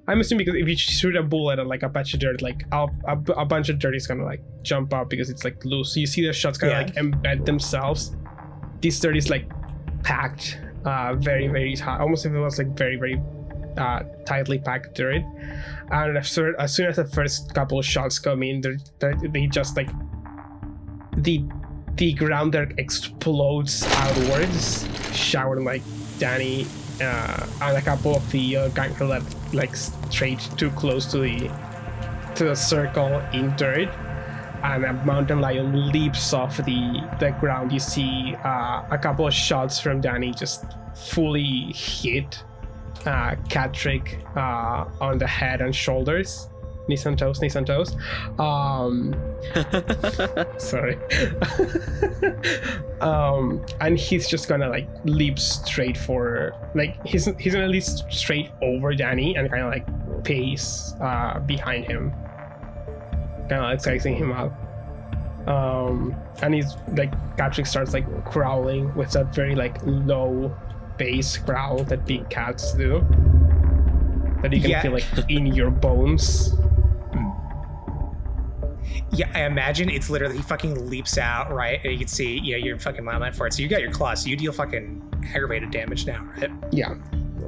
I'm assuming because if you shoot a bullet at like a patch of dirt, like a bunch of dirt is gonna like jump up because it's like loose. So you see the shots kind of like embed themselves. This dirt is like packed, very very high, almost if it was like very very tightly packed dirt. And as soon as the first couple of shots come in, they just like the ground there explodes outwards, showering like Danny and a couple of the Gangrel that like straight too close to the circle in dirt, and a mountain lion leaps off the ground. You see a couple of shots from Danny just fully hit Catrick on the head and shoulders, knees and toes. Sorry. And he's just gonna like leap straight for, like he's gonna leap straight over Danny and kind of like pace behind him, kind of like sizing him up. And he's like, Catrick starts like growling with that very like low bass growl that big cats do, that you can feel like in your bones. Yeah, I imagine it's literally he fucking leaps out, right? And you can see, you're fucking lineline for it. So you got your claws, so you deal fucking aggravated damage now, right? Yeah.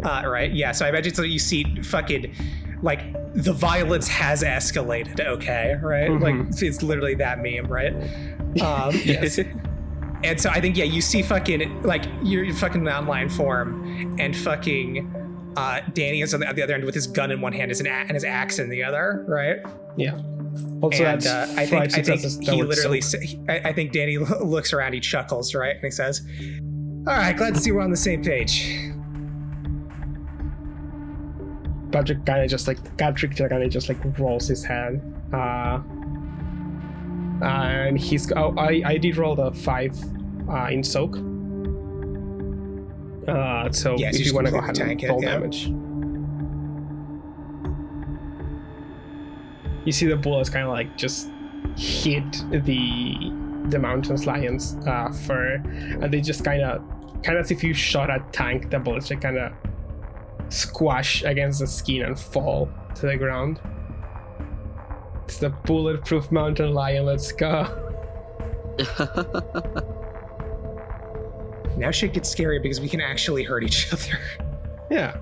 Right? Yeah, so I imagine so you see fucking, like, the violence has escalated, okay? Right? Mm-hmm. Like, it's literally that meme, right? Yes. And so I think, you see fucking, like, your fucking mountain lion form, and fucking Danny is on the other end with his gun in one hand and his axe in the other, right? Yeah. Also, And that's I think successes he towards literally, silk. I think Danny looks around, he chuckles, right? And he says, all right, glad to see we're on the same page. Patrick kind of just like rolls his hand. And he's, I did roll the 5 in soak. So Yes, if you you want to just go ahead tank and it, roll yeah. damage. You see the bullets kind of like just hit the mountain lion's fur, and they just kind of as if you shot a tank. The bullets just kind of squash against the skin and fall to the ground. It's the bulletproof mountain lion. Let's go. Now shit gets scary because we can actually hurt each other. Yeah.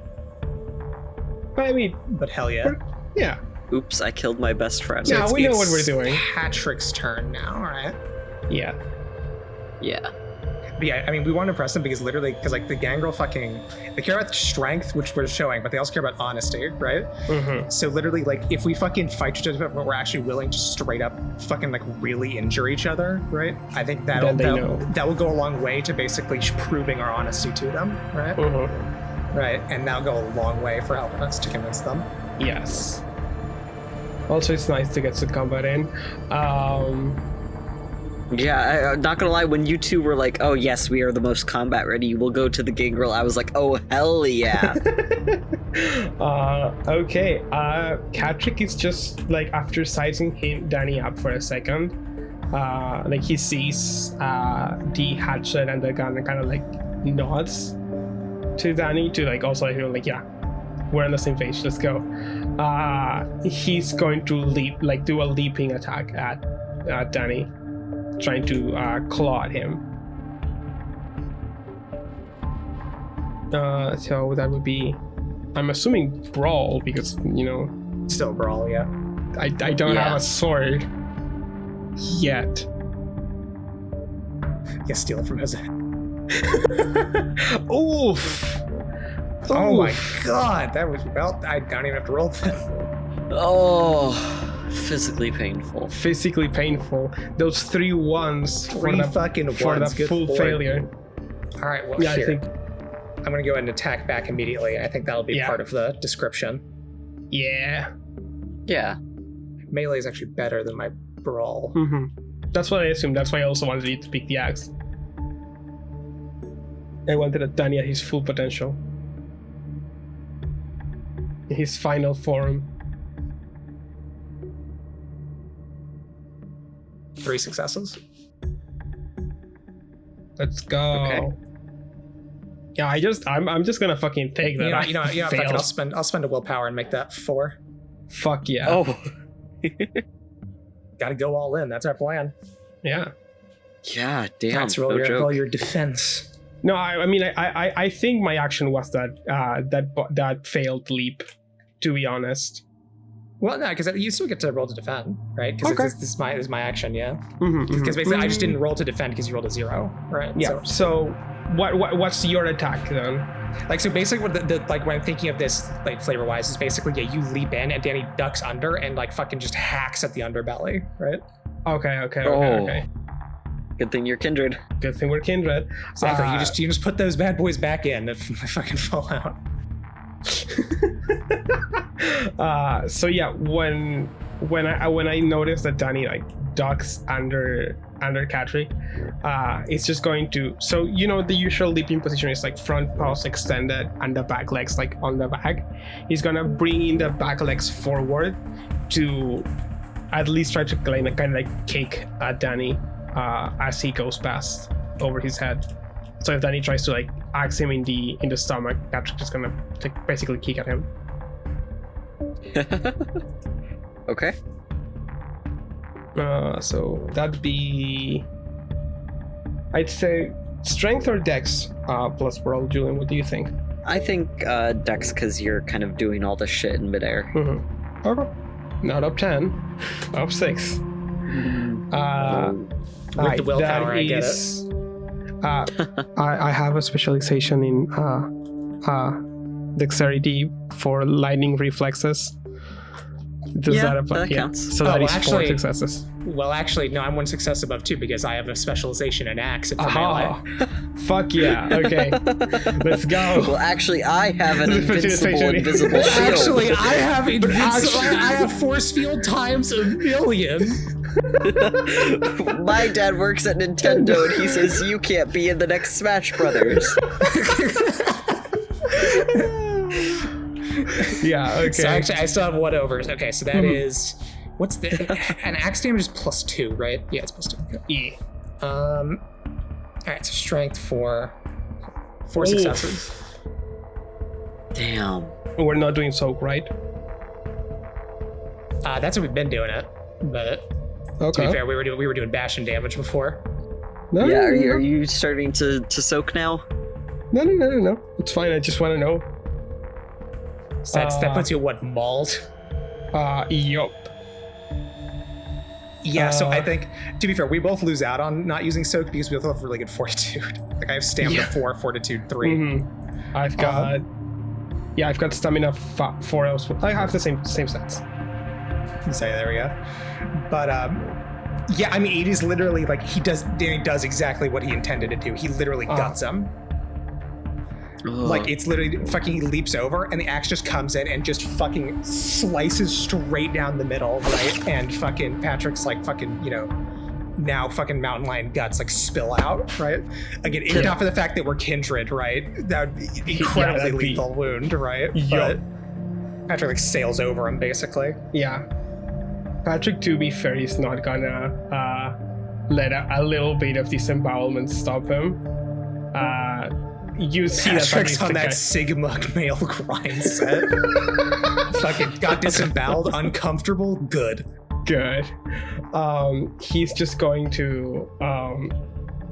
But I mean, But hell yeah. yeah. Oops, I killed my best friend. Yeah, we know It's what we're doing. Patrick's turn now, right? Yeah. Yeah. But yeah, I mean, we want to press them because literally, because like the Gangrel they care about strength, which we're showing, but they also care about honesty, right? Mm-hmm. So literally, like, if we fucking fight each other, but we're actually willing to straight up fucking like really injure each other, right? I think that will go a long way to basically proving our honesty to them, right? Mm-hmm. Right, and that'll go a long way for helping us to convince them. Yes. Also, it's nice to get some combat in. Yeah, I'm not gonna lie, when you two were like, oh yes, we are the most combat ready, we'll go to the Gangrel, I was like, oh hell yeah. Okay, Patrick is just like, after sizing Danny up for a second, like he sees the hatchet and the gun and kind of like nods to Danny to like also like, yeah, we're on the same page, let's go. He's going to do a leaping attack at Danny, trying to claw at him. So that would be, I'm assuming brawl, because Still brawl, yeah. I don't have a sword yet. Yeah, steal it from Jose. Oof. Oh my god, that was, well, I don't even have to roll that. Oh, physically painful. Physically painful. Those 3 ones Three fucking for ones, the good full lord. failure. All right, well, Yeah, here. I think. I'm gonna go ahead and attack back immediately, and I think that'll be Yeah. part of the description. Yeah. Yeah. Melee is actually better than my brawl. Mm-hmm. That's what I assumed. That's why I also wanted you to pick the axe. I wanted Danny at his full potential. In his final form. 3 successes. Let's go. Okay. Yeah, I'm just gonna fucking take that. You know, fucking, Fails. I'll spend a willpower and make that 4. Fuck yeah. Oh. Gotta go all in. That's our plan. Yeah. Yeah, damn. That's no joke. roll your defense. No, I mean, I think my action was that failed leap. To be honest. Well, no, because you still get to roll to defend, right? Because Okay. this is my action, yeah. Mm-hmm, Because basically, I just didn't roll to defend because you rolled a 0, right? Yeah. So what's your attack then? So basically, what the like when I'm thinking of this like flavor wise is basically you leap in and Danny ducks under and like fucking just hacks at the underbelly, right? Okay. Good thing you're kindred. Good thing we're kindred. Exactly. You just put those bad boys back in if they fucking fall out. So yeah, when I noticed that Danny like ducks under Patrick, it's just going to, so the usual leaping position is like front paws extended and the back legs like on the back. He's gonna bring in the back legs forward to at least try to kind of like kick at Danny as he goes past over his head. So if Danny tries to like axe him in the stomach, Patrick's just gonna like, basically kick at him. Okay. So that'd be, I'd say, strength or dex plus brawl. Julian, what do you think? I think Dex, because you're kind of doing all the shit in midair. Mm-hmm. Okay. Not up 10, up 6. With the willpower, I get it. I have a specialization in dexterity for lightning reflexes. Does Yeah, that apply? that counts. So that well, is 4 actually- successes. Well, actually, no, I'm 1 success above 2 because I have a specialization in axe. For Aha! melee. Fuck yeah! Okay, let's go. Well, actually, I have an invisible Actually, shield. Actually, I have I have force field times 1,000,000. My dad works at Nintendo, and he says you can't be in the next Smash Brothers. Yeah. Okay. So actually, I still have 1 overs. Okay, so that is what's the an axe damage is +2, right? Yeah, it's +2. Okay. Yeah. All right, so strength for 4 successes. Damn. We're not doing soak, right? That's what we've been doing it. But to Okay. be fair, we were doing bashing damage before. No, Yeah, no, are no, you starting to soak now? no. It's fine. I just want to know. So that puts you at what, mauled? Yup. Yeah, so I think, to be fair, we both lose out on not using soak because we both have really good fortitude. Like I have stamina 4, fortitude 3. Mm-hmm. I've got stamina 4 also. I have the same stats. So there we go. But yeah, I mean, it is literally like Danny does exactly what he intended to do. He literally guts him. Like it's literally fucking, he leaps over and the axe just comes in and just fucking slices straight down the middle, right? And fucking Patrick's like fucking, now fucking mountain lion guts like spill out, right? Again, if not for the fact that we're kindred, right? That would be incredibly lethal wound, right? Yup. But Patrick like sails over him basically. Yeah. Patrick, to be fair, is not gonna let a little bit of disembowelment stop him. You see Patrick's that on that Sigma male grind set. Fucking got disemboweled, uncomfortable, good. Good. He's just going to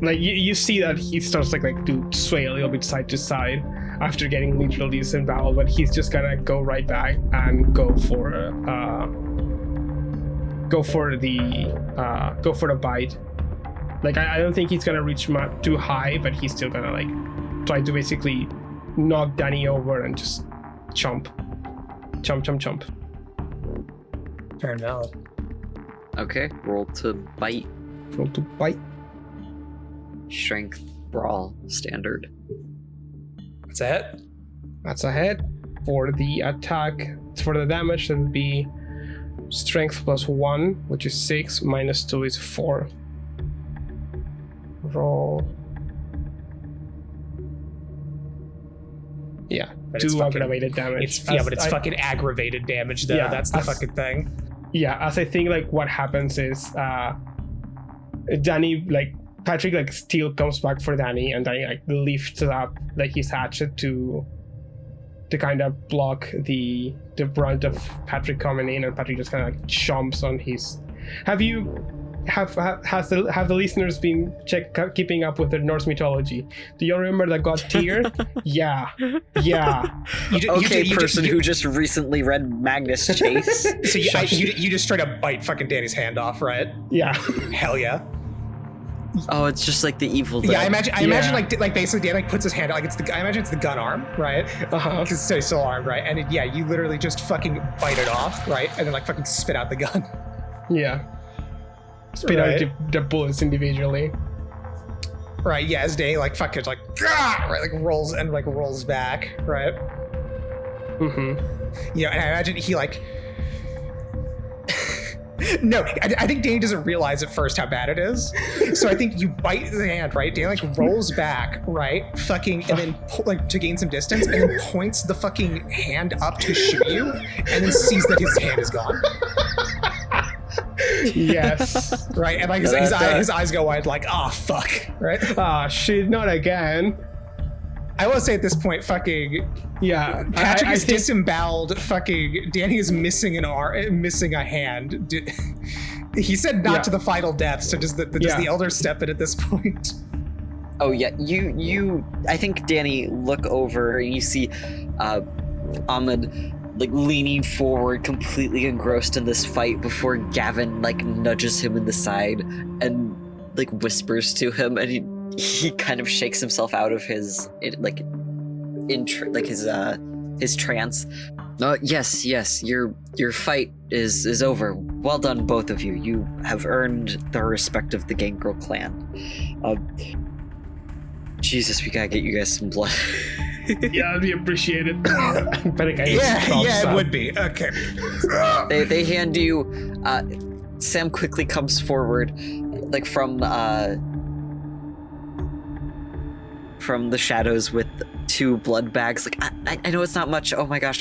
like you see that he starts like to sway a little bit side to side after getting literally disemboweled, but he's just gonna go right back and go for the bite. Like I don't think he's gonna reach too high, but he's still gonna like try to basically knock Danny over and just chomp. Fair enough. Okay, roll to bite. Roll to bite. Strength, brawl, standard. That's it. That's a hit. For the attack, for the damage, that would be strength +1, which is 6, -2 is 4. Roll. Yeah, But it's 2 fucking- aggravated damage. But it's fucking aggravated damage though. Yeah, That's the fucking thing. Yeah, as I think like what happens is Danny, like Patrick, like still comes back for Danny, and Danny like lifts up like his hatchet to kind of block the brunt of Patrick coming in, and Patrick just kind of like chomps on his. Have the listeners been keeping up with the Norse mythology? Do you remember the god Tyr? Yeah. Who just recently read Magnus Chase. So you just straight up bite fucking Danny's hand off, right? Yeah. Hell yeah. Oh, it's just like the Evil Dead. Yeah, I imagine like basically Danny like puts his hand out, like I imagine it's the gun arm, right? Because he's still armed, right? And you literally just fucking bite it off, right? And then like fucking spit out the gun. Yeah. Spit out the bullets individually. Right, yeah, as Danny like fucking like right, like rolls back, right? Mm-hmm. And I imagine he like no, I think Danny doesn't realize at first how bad it is. So I think you bite the hand, right? Danny like rolls back, right? Fucking, and then like to gain some distance, and then points the fucking hand up to shoot you, and then sees that his hand is gone. Yes. Right, and like his eyes go wide, like, oh fuck, right? Ah, shit, not again. I will say at this point, fucking yeah, Patrick is disemboweled. Fucking Danny is missing an arm, missing a hand. He said not to the final death, so does the elder step in at this point? Oh yeah, you. I think Danny look over and you see Ahmed like leaning forward, completely engrossed in this fight, before Gavin like nudges him in the side and like whispers to him, and he kind of shakes himself out of his trance. Yes, your fight is over. Well done, both of you. You have earned the respect of the Gangrel clan. Jesus, we gotta get you guys some blood. Yeah, that'd be appreciated. It would be. Okay. They hand you. Sam quickly comes forward, like from the shadows with 2 blood bags. Like I know it's not much. Oh my gosh.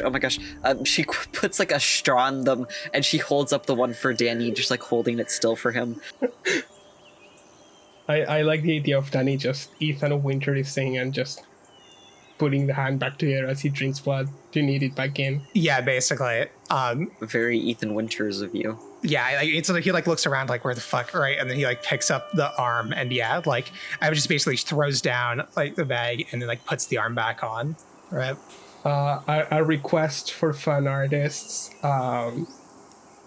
She puts like a straw in them, and she holds up the one for Danny, just like holding it still for him. I like the idea of Danny just Ethan Winter is saying and just putting the hand back together as he drinks blood to knead it back in. Yeah, basically. Very Ethan Winters of you. Yeah, it's like he like looks around like where the fuck, right? And then he like picks up the arm and yeah, like I just basically throws down like the bag and then like puts the arm back on, right? A request for fan artists.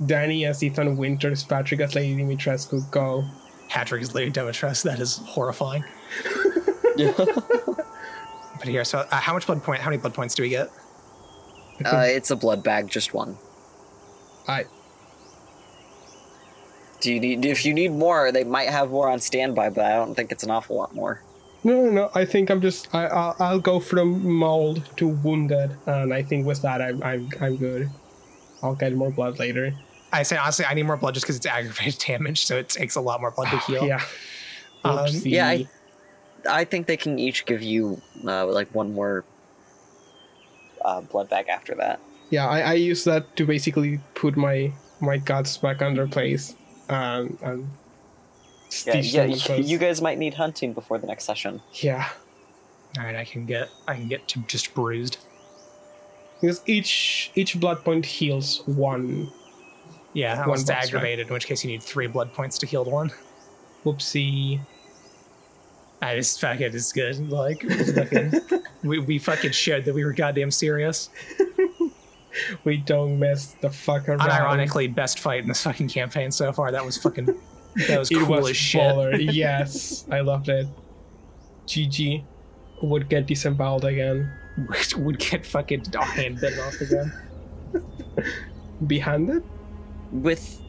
Danny as Ethan Winters, Patrick as Lady Dimitrescu, go. Patrick is Lady Dimitrescu. That is horrifying. Yeah. But here, so how many blood points do we get? It's a blood bag, just one. If you need more, they might have more on standby, but I don't think it's an awful lot more. No. I think I'll go from mauled to wounded, and I think with that I'm good. I'll get more blood later. I say honestly, I need more blood just because it's aggravated damage, so it takes a lot more blood to heal. Yeah. Yeah, I think they can each give you like one more blood bag after that. Yeah, I use that to basically put my guts back under place. And yeah, you guys might need hunting before the next session. Yeah. All right, I can get to just bruised. Because each blood point heals one. Yeah, one unless it's box, aggravated, in which case you need 3 blood points to heal one. Whoopsie. This fucking is good. Like, we fucking showed that we were goddamn serious. We don't mess the fuck around. Unironically, best fight in this fucking campaign so far. That was cool as shit. Baller. Yes, I loved it. GG would get disemboweled again. Would get fucking hand bitten off again. Behanded? With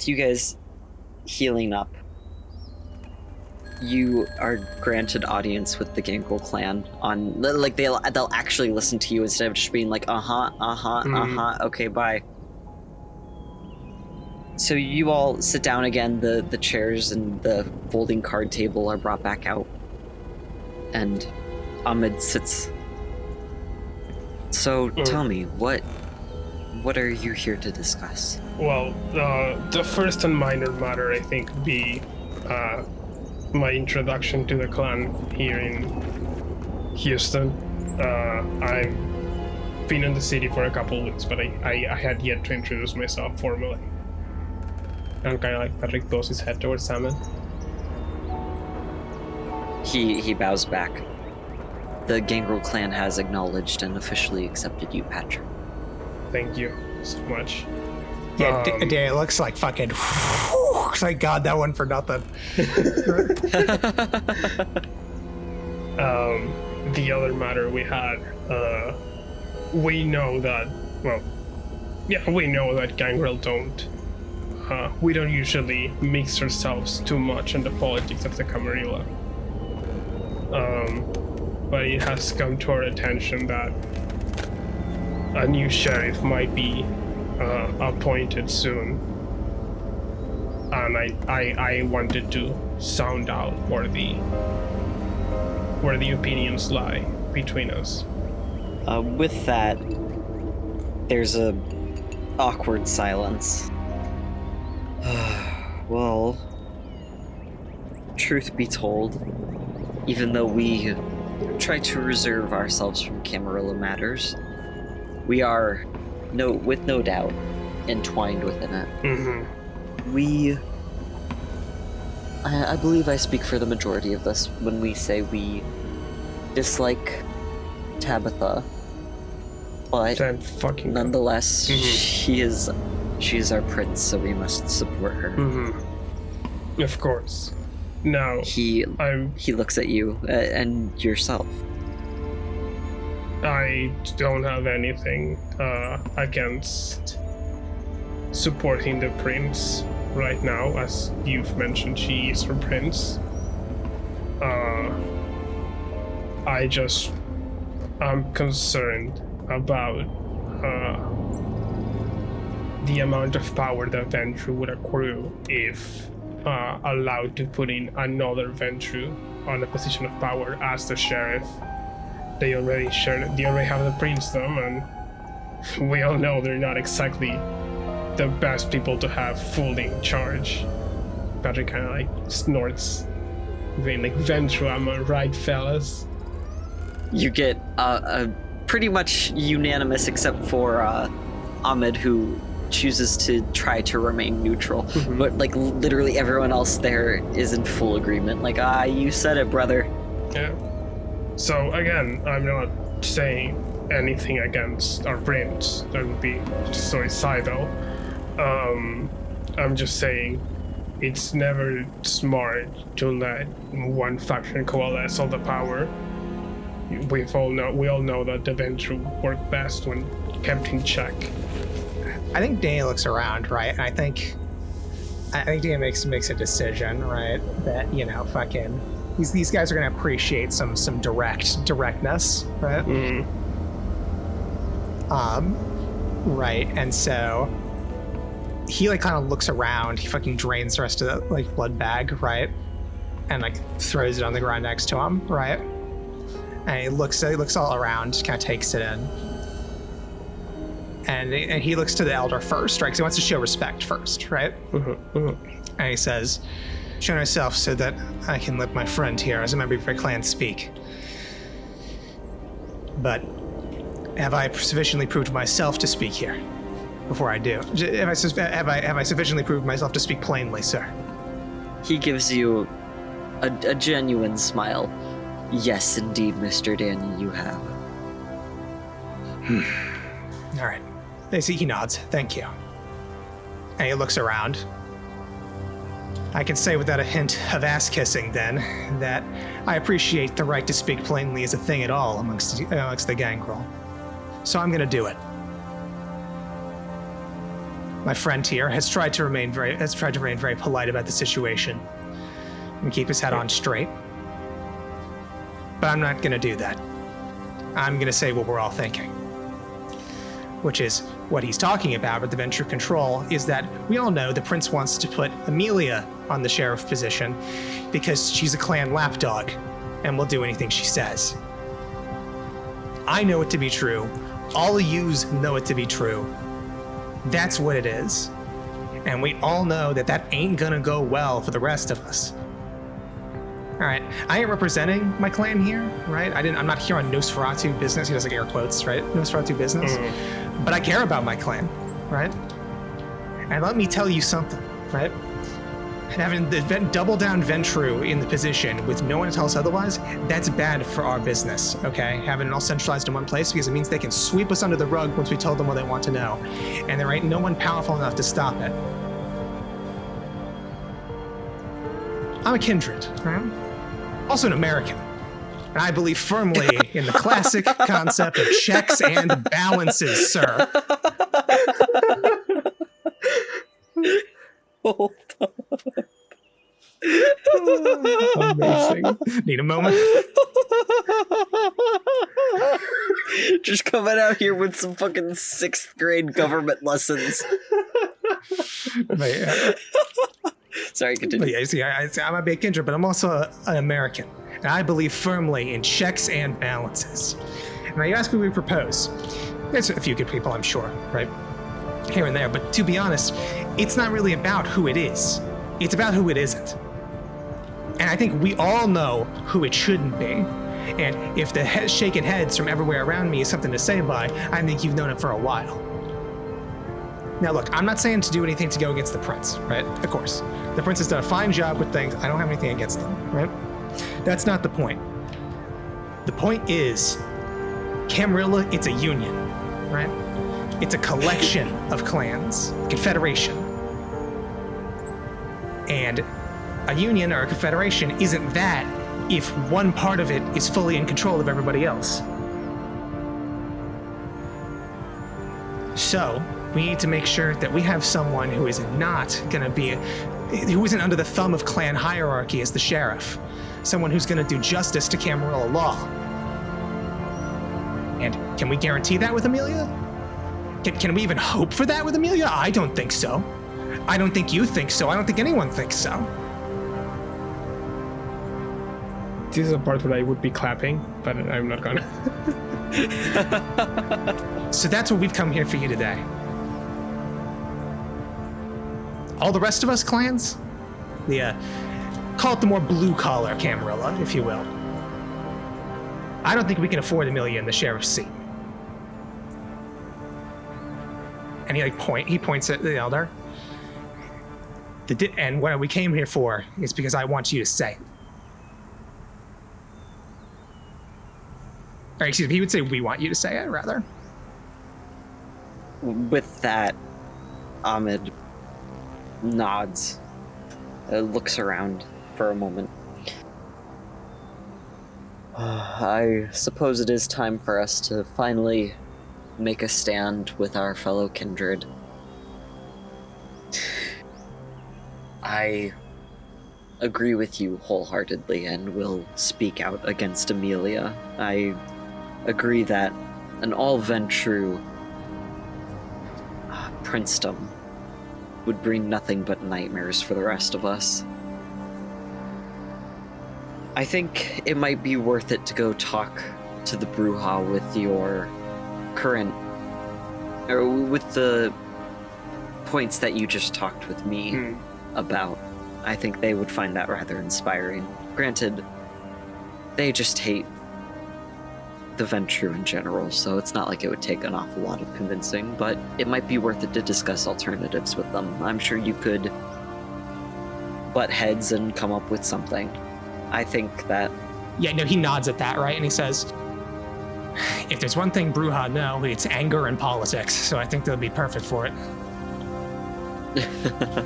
you guys healing up, you are granted audience with the Gangrel clan on like they'll actually listen to you instead of just being like okay, bye. So you all sit down again. The chairs and the folding card table are brought back out, and Ahmed sits. So tell me, what are you here to discuss? Well, the first and minor matter I think would be my introduction to the clan here in Houston. I've been in the city for a couple of weeks, but I had yet to introduce myself formally. And kind of like Patrick throws his head towards Salmon. He bows back. The Gangrel clan has acknowledged and officially accepted you, Patrick. Thank you so much. Yeah, it looks like fucking. Thank God that one for nothing. The other matter we had, we know that. Well, yeah, we know that Gangrel don't. We don't usually mix ourselves too much in the politics of the Camarilla. But it has come to our attention that a new sheriff might be appointed soon, and I wanted to sound out where the opinions lie between us. With that, there's a awkward silence. Well, truth be told, even though we try to reserve ourselves from Camarilla matters, we are, with no doubt, entwined within it. Mm-hmm. I believe I speak for the majority of us when we say we dislike Tabitha, but nonetheless, she is our prince, so we must support her. Mm-hmm. Of course. Now, he looks at you and yourself. I don't have anything against supporting the prince right now. As you've mentioned, she is her prince. I'm concerned about the amount of power that Ventru would accrue if allowed to put in another Ventru on a position of power as the sheriff. They already have the princedom, and we all know they're not exactly the best people to have fully in charge. Patrick kind of like snorts, being like, Ventru, am I right, fellas? You get a pretty much unanimous, except for Ahmed, who chooses to try to remain neutral, but like literally everyone else there is in full agreement. Like, you said it, brother. Yeah. So again, I'm not saying anything against our prince. That would be suicidal. I'm just saying it's never smart to let one faction coalesce all the power. We all know that the Ventru work best when kept in check. I think Dana looks around, right? And I think Dana makes a decision, right? That, you know, fucking these guys are gonna appreciate some directness, right? Right, and so he like kind of looks around, he fucking drains the rest of the like blood bag, right? And like throws it on the ground next to him, right? And he looks all around, kind of takes it in. And he looks to the elder first, right? Because he wants to show respect first, right? And he says, "Show yourself so that I can let my friend here as a member of your clan speak. But have I sufficiently proved myself to speak here? Before I do, have I sufficiently proved myself to speak plainly, sir?" He gives you a genuine smile. Yes, indeed, Mr. Danny, you have. All right. They see he nods. Thank you. And he looks around. I can say without a hint of ass-kissing, then, that I appreciate the right to speak plainly as a thing at all amongst the Gangrel. So I'm going to do it. My friend here has tried to remain very polite about the situation and keep his head on straight. But I'm not going to do that. I'm going to say what we're all thinking. Which is what he's talking about with the Ventru control, is that we all know the prince wants to put Amelia on the sheriff position because she's a clan lapdog and will do anything she says. I know it to be true. All of yous know it to be true. That's what it is. And we all know that that ain't gonna go well for the rest of us. All right, I ain't representing my clan here, right? I'm not here on Nosferatu business. He does like air quotes, right? Nosferatu business. But I care about my clan, right? And let me tell you something, right? Having the double down Ventru in the position with no one to tell us otherwise, that's bad for our business, okay? Having it all centralized in one place, because it means they can sweep us under the rug once we tell them what they want to know. And there ain't no one powerful enough to stop it. I'm a kindred, right? Also an American. And I believe firmly in the classic concept of checks and balances, sir. Hold on. Amazing. Need a moment? Just coming out here with some fucking 6th grade government lessons. But, yeah. Sorry, continue. But yeah, see, I'm a big kindred, but I'm also an American. And I believe firmly in checks and balances. Now you ask who we propose. There's a few good people, I'm sure, right? Here and there, but to be honest, it's not really about who it is. It's about who it isn't. And I think we all know who it shouldn't be. And if the shaking heads from everywhere around me is something to say by, I think you've known it for a while. Now look, I'm not saying to do anything to go against the prince, right? Of course. The prince has done a fine job with things. I don't have anything against them, right? That's not the point. The point is, Camarilla, it's a union, right? It's a collection of clans, confederation. And a union or a confederation isn't that if one part of it is fully in control of everybody else. So, we need to make sure that we have someone who is not going to be, who isn't under the thumb of clan hierarchy as the sheriff. Someone who's going to do justice to Camarilla law. And can we guarantee that with Amelia? Can we even hope for that with Amelia? I don't think so. I don't think you think so. I don't think anyone thinks so. This is a part where I would be clapping, but I'm not gonna. So that's what we've come here for you today. All the rest of us clans, call it the more blue-collar Camarilla, if you will. I don't think we can afford Amelia in the sheriff's seat. And he points at the elder. And what we came here for is because I want you to say it. Or excuse me, he would say we want you to say it, rather. With that, Ahmed nods, looks around for a moment. I suppose it is time for us to finally make a stand with our fellow kindred. I agree with you wholeheartedly and will speak out against Amelia. I agree that an all-Ventru princedom would bring nothing but nightmares for the rest of us. I think it might be worth it to go talk to the Bruja with your current, or with the points that you just talked with me about. I think they would find that rather inspiring. Granted, they just hate the Ventru in general, so it's not like it would take an awful lot of convincing, but it might be worth it to discuss alternatives with them. I'm sure you could butt heads and come up with something. I think that... Yeah, no, he nods at that, right? And he says, if there's one thing Bruja know, it's anger and politics, so I think they'll be perfect for it.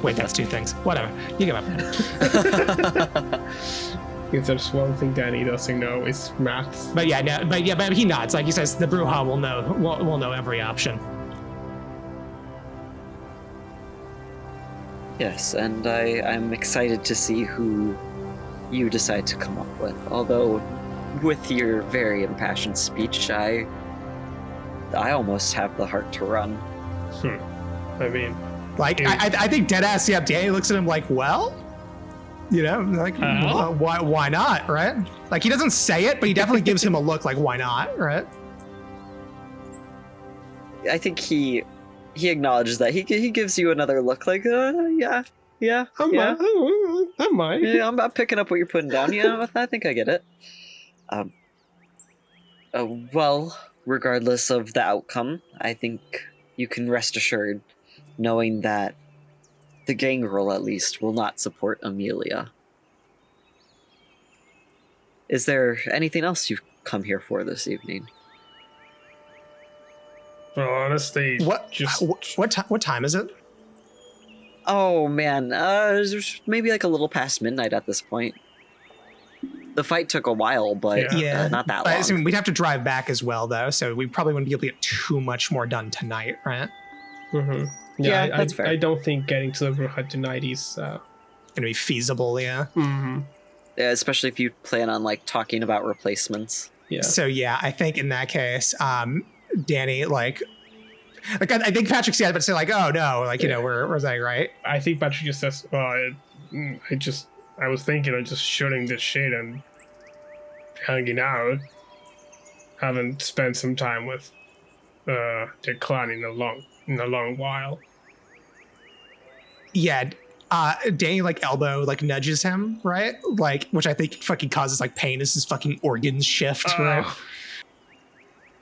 Wait, that's two things. Whatever. You give up. If there's one thing Danny doesn't know, it's maths. But he nods. Like he says, the Bruja will know every option. Yes, and I'm excited to see who you decide to come up with. Although, with your very impassioned speech, I almost have the heart to run. I mean... Like, I think deadass, yeah, Danny looks at him like, well... You know, like, why not, right? Like, he doesn't say it, but he definitely gives him a look like, why not, right? I think he acknowledges that. He gives you another look like, yeah. I might. Yeah, I'm picking up what you're putting down. Yeah, I think I get it. Well, regardless of the outcome, I think you can rest assured knowing that the Gangrel, at least, will not support Amelia. Is there anything else you've come here for this evening? Well, honestly, what time is it? Oh man, there's maybe like a little past midnight at this point. The fight took a while, but not that long. I mean, we'd have to drive back as well, though, so we probably wouldn't be able to get too much more done tonight, right? Mm-hmm. Yeah, that's fair. I don't think getting to the Bruja tonight is gonna be feasible, yeah. Mm-hmm. Yeah, especially if you plan on like talking about replacements. Yeah. So yeah, I think in that case, Danny, like I think Patrick's about to say like, oh no, like you know, we're saying right. I think Patrick just says, well, I was thinking of just shooting this shit and hanging out. Haven't spent some time with the clan in a long while. Yeah, Danny like elbow like nudges him, right? Like, which I think fucking causes like pain as his fucking organs shift, right?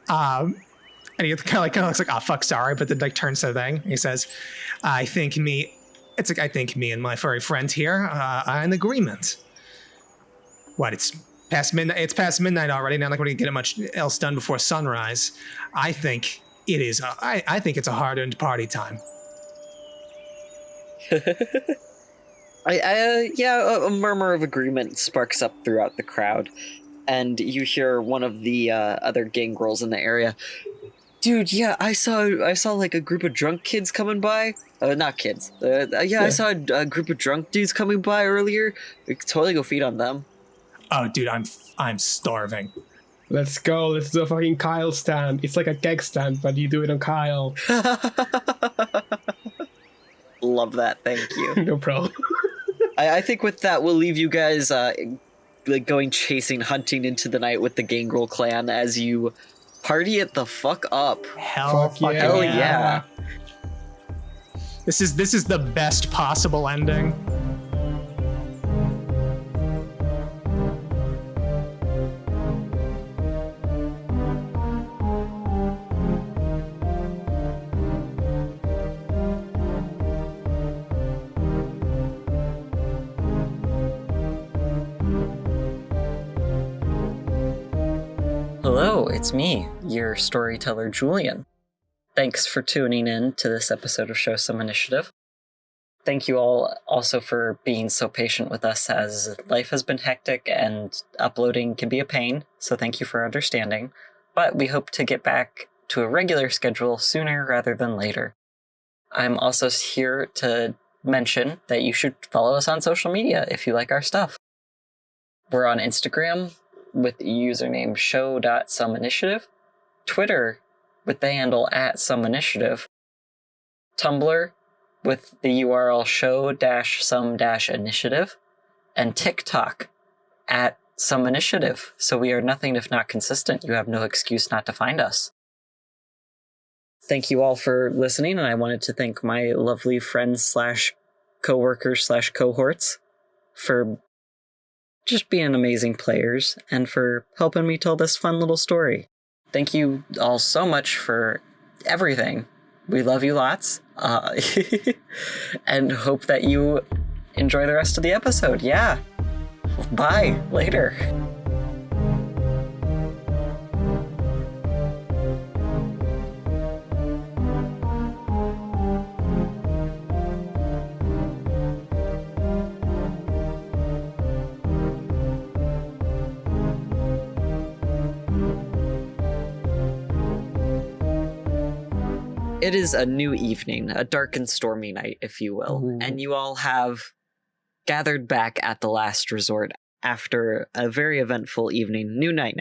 And he kind of looks like, oh fuck, sorry, but then like turns to the thing. And he says, I think me and my furry friend here are in agreement. What? It's past midnight. It's past midnight already. Not like we're gonna get much else done before sunrise. I think it is. I think it's a hard-earned party time. A murmur of agreement sparks up throughout the crowd, and you hear one of the other gangrels in the area. Dude, yeah, I saw like a group of drunk kids coming by. Not kids. I saw a group of drunk dudes coming by earlier. We could totally go feed on them. Oh, dude, I'm starving. Let's go. Let's do a fucking Kyle stand. It's like a keg stand, but you do it on Kyle. Love that. Thank you. No problem. I think with that, we'll leave you guys like going chasing, hunting into the night with the Gangrel clan as you party it the fuck up. Hell yeah. This is the best possible ending. it's me, your storyteller, Julian. Thanks for tuning in to this episode of Show Some Initiative. Thank you all also for being so patient with us, as life has been hectic and uploading can be a pain, so thank you for understanding. But we hope to get back to a regular schedule sooner rather than later. I'm also here to mention that you should follow us on social media if you like our stuff. We're on Instagram with the username show.someinitiative, Twitter with the handle @someinitiative, Tumblr with the URL show-some-initiative, and TikTok @someinitiative. So we are nothing if not consistent. You have no excuse not to find us. Thank you all for listening, and I wanted to thank my lovely friends / co-workers / cohorts for just being amazing players and for helping me tell this fun little story. Thank you all so much for everything. We love you lots, and hope that you enjoy the rest of the episode. Yeah. Bye. Later. It is a new evening, a dark and stormy night, if you will, and you all have gathered back at the last resort after a very eventful evening, new night,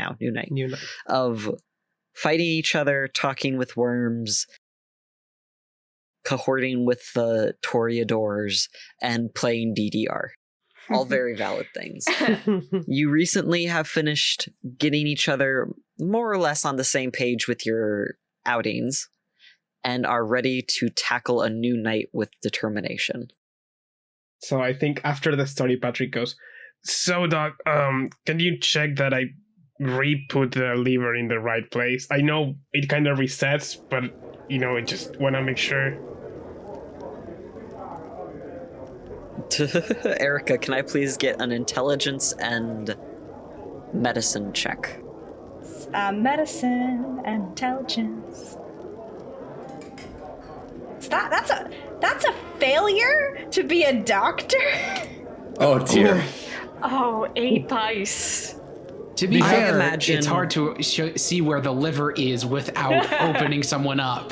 of fighting each other, talking with worms, cohorting with the Toreadors, and playing DDR. All very valid things. You recently have finished getting each other more or less on the same page with your outings, and are ready to tackle a new night with determination. So I think after the story, Patrick goes, "So, Doc, can you check that I re-put the lever in the right place? I know it kind of resets, but, I just want to make sure." Erica, can I please get an intelligence and medicine check? Medicine and intelligence. That's a failure to be a doctor? Oh dear. Oh, 8 dice. To be fair, imagine- it's hard to see where the liver is without opening someone up.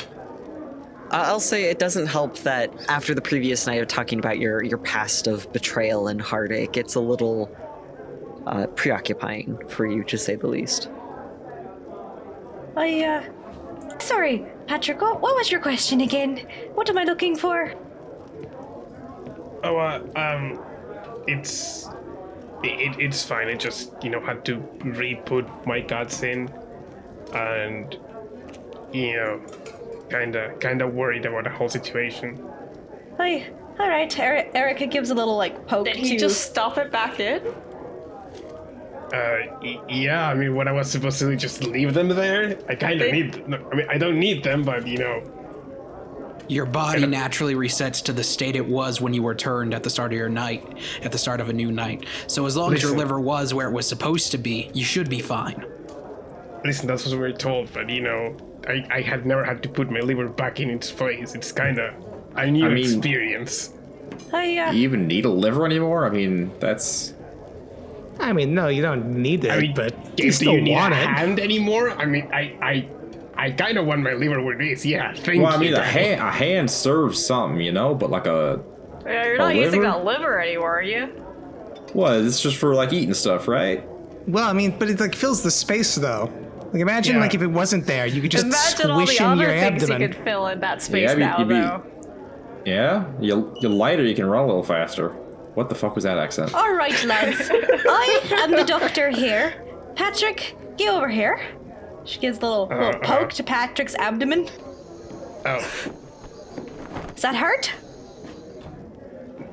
I'll say it doesn't help that after the previous night of talking about your past of betrayal and heartache, it's a little preoccupying for you, to say the least. Sorry, Patrick, what was your question again? What am I looking for? It's fine. I just, had to re-put my guts in, and, kind of worried about the whole situation. All right. Erica gives a little poke. Did you just stuff it back in? Yeah, what I was supposed to do, just leave them there? I kind of need them. I don't need them, but, Your body naturally resets to the state it was when you were turned at the start of your night, at the start of a new night. So as long as your liver was where it was supposed to be, you should be fine. Listen, that's what we were told, but, I had never had to put my liver back in its place. It's kind of a new experience. Do you even need a liver anymore? That's... no, you don't need it, but you do still you need want a it. hand anymore? I kind of want my liver with this. Yeah, thank you. Well, a hand serves something, but like a... Yeah, you're not using liver? a liver anymore, are you? What? It's just for, eating stuff, right? Well, but it fills the space though. Imagine if it wasn't there, you could just Imagine all squish the in other your things abdomen. you could fill in that space though. Yeah? You're lighter, you can run a little faster. What the fuck was that accent? All right, lads. I am the doctor here. Patrick, get over here. She gives a little poke to Patrick's abdomen. Oh, Does that hurt?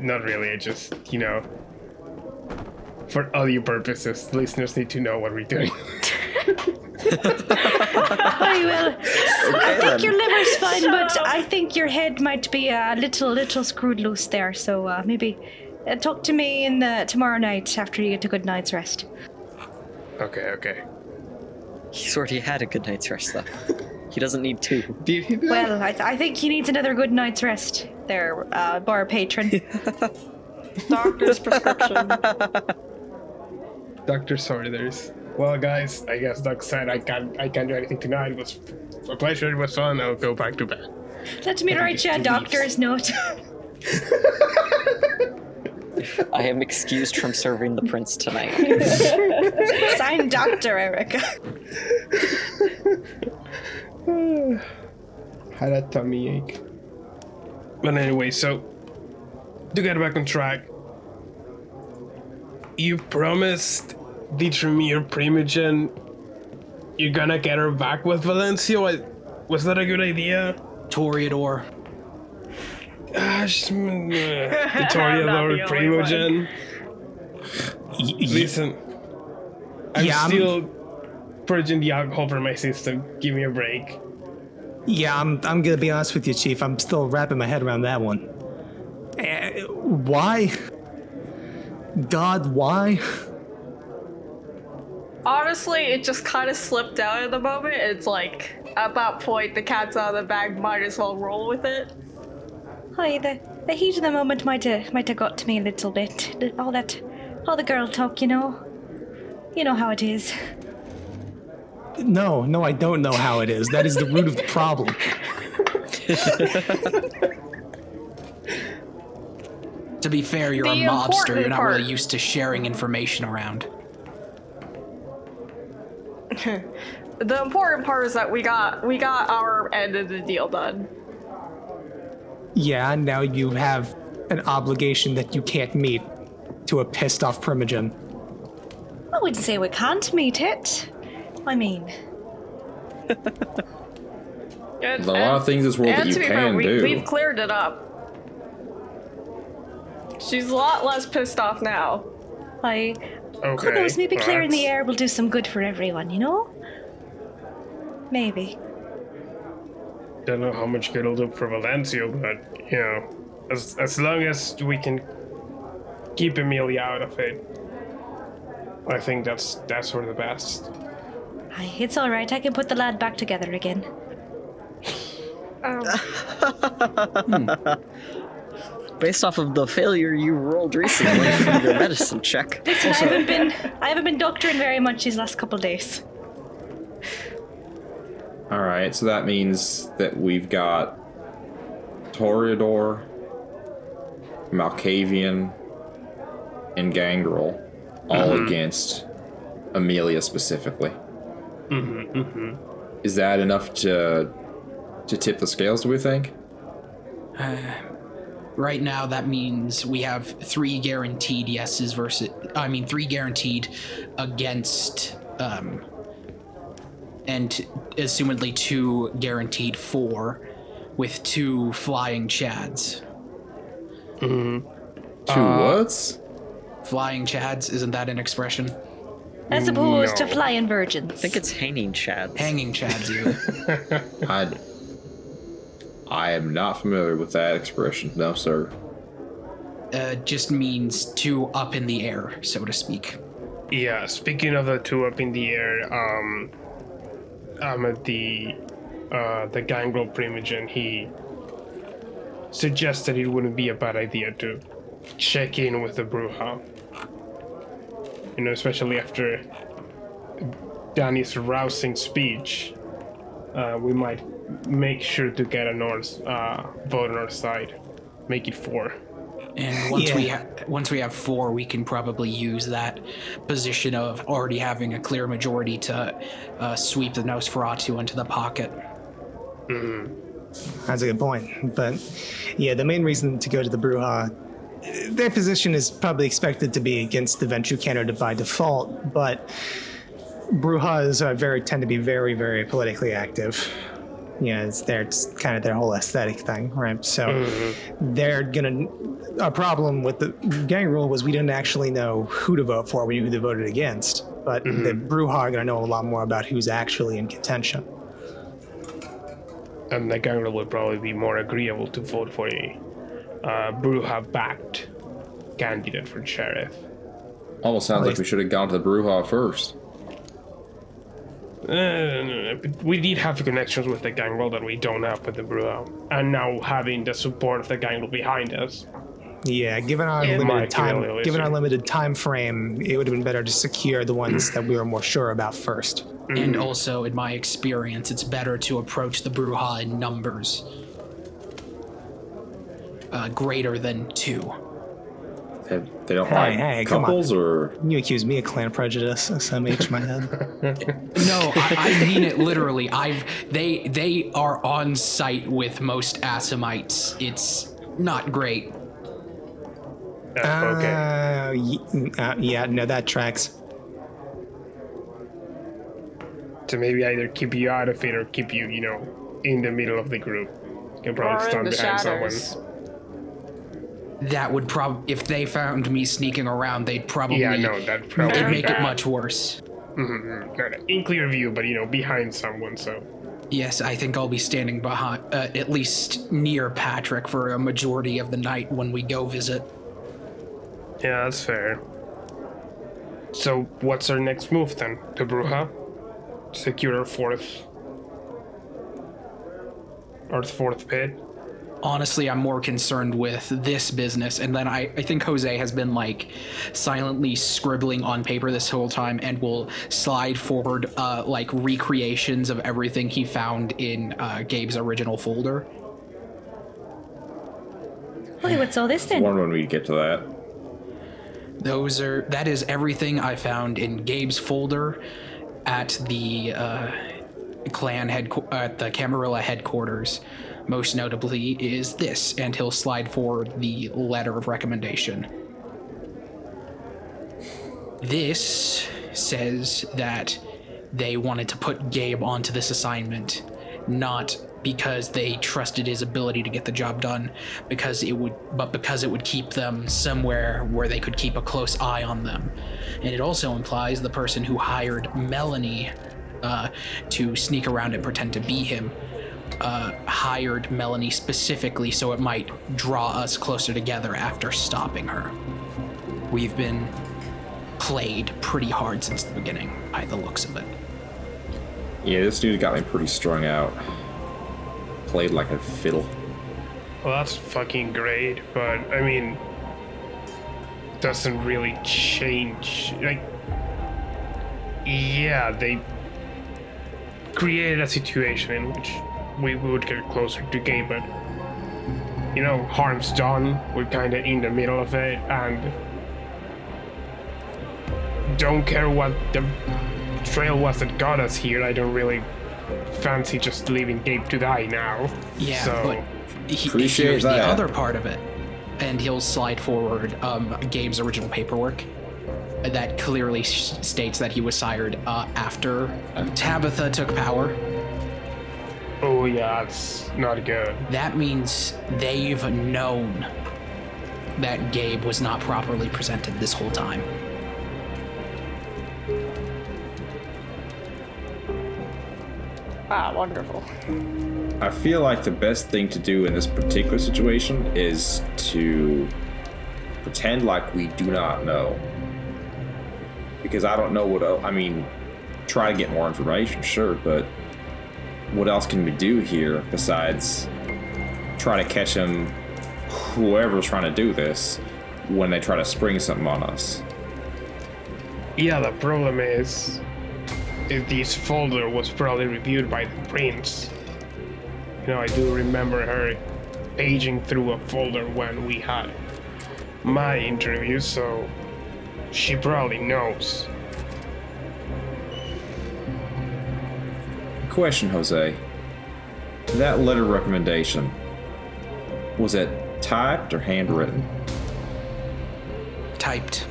not really. I just, for audio purposes, the listeners need to know what we're doing. Very well. I think your liver's fine, but I think your head might be a little screwed loose there. So maybe talk to me tomorrow night after you get a good night's rest. Okay. He's already had a good night's rest, though. He doesn't need two. Well, I think he needs another good night's rest there, bar patron. Doctor's prescription. Doctor's orders. Well, guys, I guess Doug said I can't do anything tonight. It was a pleasure. It was fun. I'll go back to bed. Let me write you a doctor's note. I am excused from serving the prince tonight. Signed Dr. Erica. Had a tummy ache. But anyway, so to get back on track, you promised the Tremere Primogen you're gonna get her back with Valencia. Was that a good idea? Toreador. The Toreador Primogen. Listen, I'm still purging the alcohol from my system. Give me a break. Yeah, I'm gonna be honest with you, Chief. I'm still wrapping my head around that one. Why? God, why? Honestly, it just kind of slipped out at the moment. It's like, at that point, the cat's out of the bag, might as well roll with it. Hi, the heat of the moment might have got to me a little bit. All the girl talk, you know. You know how it is. No, I don't know how it is. That is the root of the problem. To be fair, you're a The mobster. important You're not part- really used to sharing information around. The important part is that we got our end of the deal done. Yeah, now you have an obligation that you can't meet to a pissed off Primogen. I wouldn't say we can't meet it. I mean, There's a lot of things in this world that and you to be fair, can do. we've cleared it up. She's a lot less pissed off now. who Okay. knows, maybe clearing the that's- air will do some good for everyone, you know? Maybe. Don't know how much good it'll do for Valencia, but you know, as long as we can keep Amelia out of it, I think that's for the best. Aye, it's all right. I can put the lad back together again. Based off of the failure you rolled recently from your medicine check. Listen, I haven't been doctoring very much these last couple days. All right, so that means that we've got Toreador, Malkavian, and Gangrel all against Amelia specifically. Is that enough to tip the scales, do we think? Right now, that means we have 3 guaranteed yeses versus. 3 guaranteed against. And assumedly 2 guaranteed for, with 2 flying chads. 2 whats? Flying chads, isn't that an expression? As opposed to No. flying virgins. I think it's hanging chads. Hanging chads, you. I am not familiar with that expression. No, sir. Just means 2 up in the air, so to speak. Yeah, speaking of the 2 up in the air, the Gangrel Primogen, he suggested it wouldn't be a bad idea to check in with the Bruja. You know, especially after Danny's rousing speech, we might make sure to get a vote on our side. Make it 4. And once we have 4, we can probably use that position of already having a clear majority to sweep the Nosferatu into the pocket. That's a good point. But yeah, the main reason to go to the Bruja, their position is probably expected to be against the Ventrue candidate by default, but Brujas tend to be very, very politically active. Yeah, it's kind of their whole aesthetic thing, right? So our problem with the gang rule was we didn't actually know who to vote for, we knew who they voted against. But the Bruja are going to know a lot more about who's actually in contention. And the Gangrel would probably be more agreeable to vote for a Bruja-backed candidate for sheriff. Almost sounds like we should have gone to the Bruja first. We did have connections with the Gangrel that we don't have with the Bruja, and now having the support of the Gangrel behind us. Yeah, given our limited time frame, it would have been better to secure the ones that we were more sure about first. And also, in my experience, it's better to approach the Bruja in numbers greater than 2. They don't like couples, or you accuse me of clan prejudice? SMH my head. No, I mean it literally. They are on site with most Assamites. It's not great. Okay. Yeah, no, that tracks. So maybe either keep you out of it or keep you, in the middle of the group. You can probably stand behind someone. That would if they found me sneaking around, they'd probably... Yeah, no, that'd probably it'd make it much worse. Mm-hmm. In clear view, but, behind someone, so... Yes, I think I'll be standing behind, at least near Patrick for a majority of the night when we go visit. Yeah, that's fair. So, what's our next move, then? To Bruja? Secure our fourth pit? Honestly, I'm more concerned with this business, and then I think Jose has been silently scribbling on paper this whole time and will slide forward recreations of everything he found in Gabe's original folder. Okay, what's all this then? One when we get to that. That is everything I found in Gabe's folder at the clan at the Camarilla headquarters. Most notably is this, and he'll slide forward the letter of recommendation. This says that they wanted to put Gabe onto this assignment, not because they trusted his ability to get the job done, because it would keep them somewhere where they could keep a close eye on them. And it also implies the person who hired Melanie to sneak around and pretend to be him hired Melanie specifically so it might draw us closer together after stopping her. We've been played pretty hard since the beginning, by the looks of it. Yeah, this dude got me pretty strung out. Played like a fiddle. Well, that's fucking great, but, doesn't really change. Yeah, they created a situation in which we would get closer to Gabe, but harm's done. We're kind of in the middle of it, and don't care what the trail was that got us here. I don't really fancy just leaving Gabe to die now. Yeah, so but appreciate here's that. the other part of it, and he'll slide forward Gabe's original paperwork that clearly states that he was sired after Tabitha took power. Oh yeah, that's not good. That means they've known that Gabe was not properly presented this whole time. Ah, wonderful. I feel like the best thing to do in this particular situation is to pretend like we do not know. Because I don't know what else. Try to get more information, sure, but what else can we do here besides try to catch him, whoever's trying to do this, when they try to spring something on us? Yeah, the problem is this folder was probably reviewed by the prince. I do remember her paging through a folder when we had my interview, so she probably knows. Question, Jose. That letter of recommendation, was it typed or handwritten? Typed.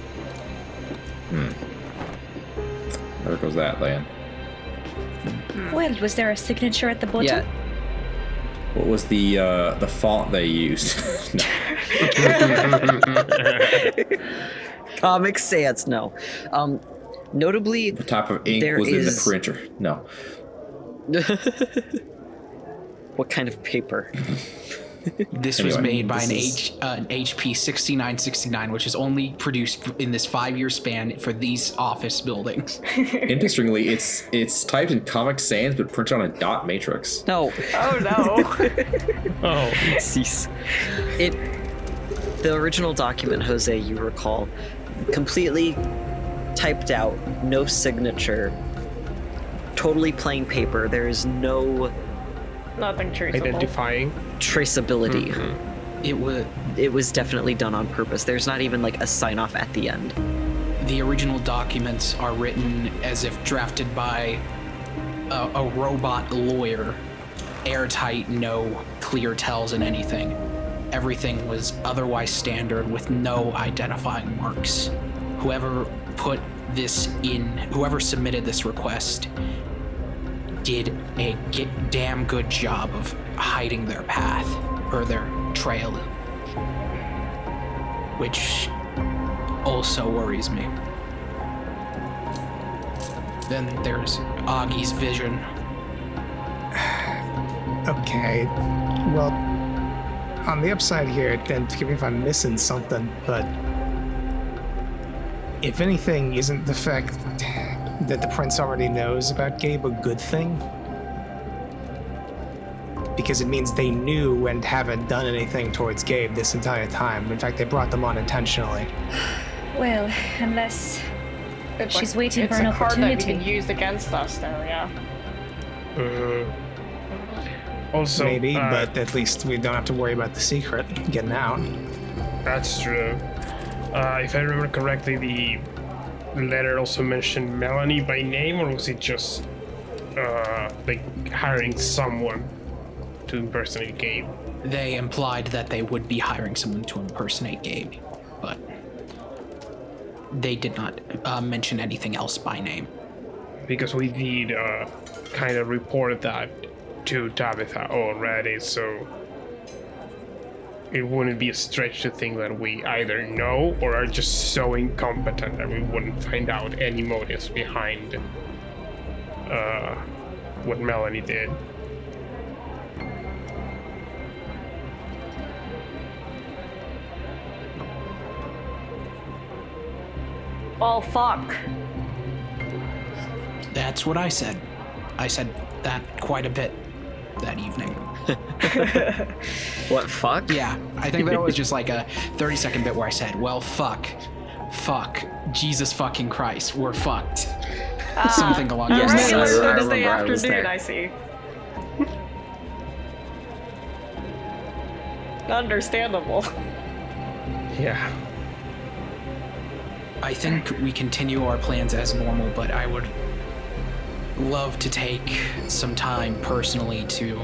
There goes that then. Well, was there a signature at the bottom? Yeah. What was the font they used? Comic Sans, no. Notably, What type of ink was in the printer? No. What kind of paper? This was Anyway, made by an this HP 6969, which is only produced in this 5-year span for these office buildings. Interestingly, it's typed in Comic Sans but printed on a dot matrix. No. Oh no. Oh, Cease. The original document, Jose, you recall, completely typed out, no signature, totally plain paper. There is no Nothing traceable. identifying. traceability. It It was definitely done on purpose. There's not even like a sign off at the end. The original documents are written as if drafted by a robot lawyer. Airtight, no clear tells in anything. Everything was otherwise standard with no identifying marks. Whoever put this in, whoever submitted this request, did a damn good job of hiding their path or their trail, which also worries me. Then there's Augie's vision. Okay. Well, on the upside here, and forgive me if I'm missing something, but if anything, isn't the fact that the prince already knows about Gabe a good thing? Because it means they knew and haven't done anything towards Gabe this entire time. In fact, they brought them on intentionally. Well, unless It's she's waiting for an It's a card that opportunity. we can use against us, though. Yeah. Also, Maybe, but at least we don't have to worry about the secret getting out. that's true. If I remember correctly, the letter also mentioned Melanie by name, or was it just like hiring someone to impersonate Gabe? They implied that they would be hiring someone to impersonate Gabe, but they did not mention anything else by name. Because we did kind of report that to Tabitha already, so it wouldn't be a stretch to think that we either know or are just so incompetent that we wouldn't find out any motives behind what Melanie did. Well, fuck. That's what I said. I said that quite a bit that evening. What, fuck? Yeah, I think there was just like a 30-second bit where I said, well, fuck, Jesus fucking Christ, we're fucked. Something along those Yes, Regular I Thursday remember I was afternoon, there. I see. Understandable. Yeah. I think we continue our plans as normal, but I would love to take some time personally to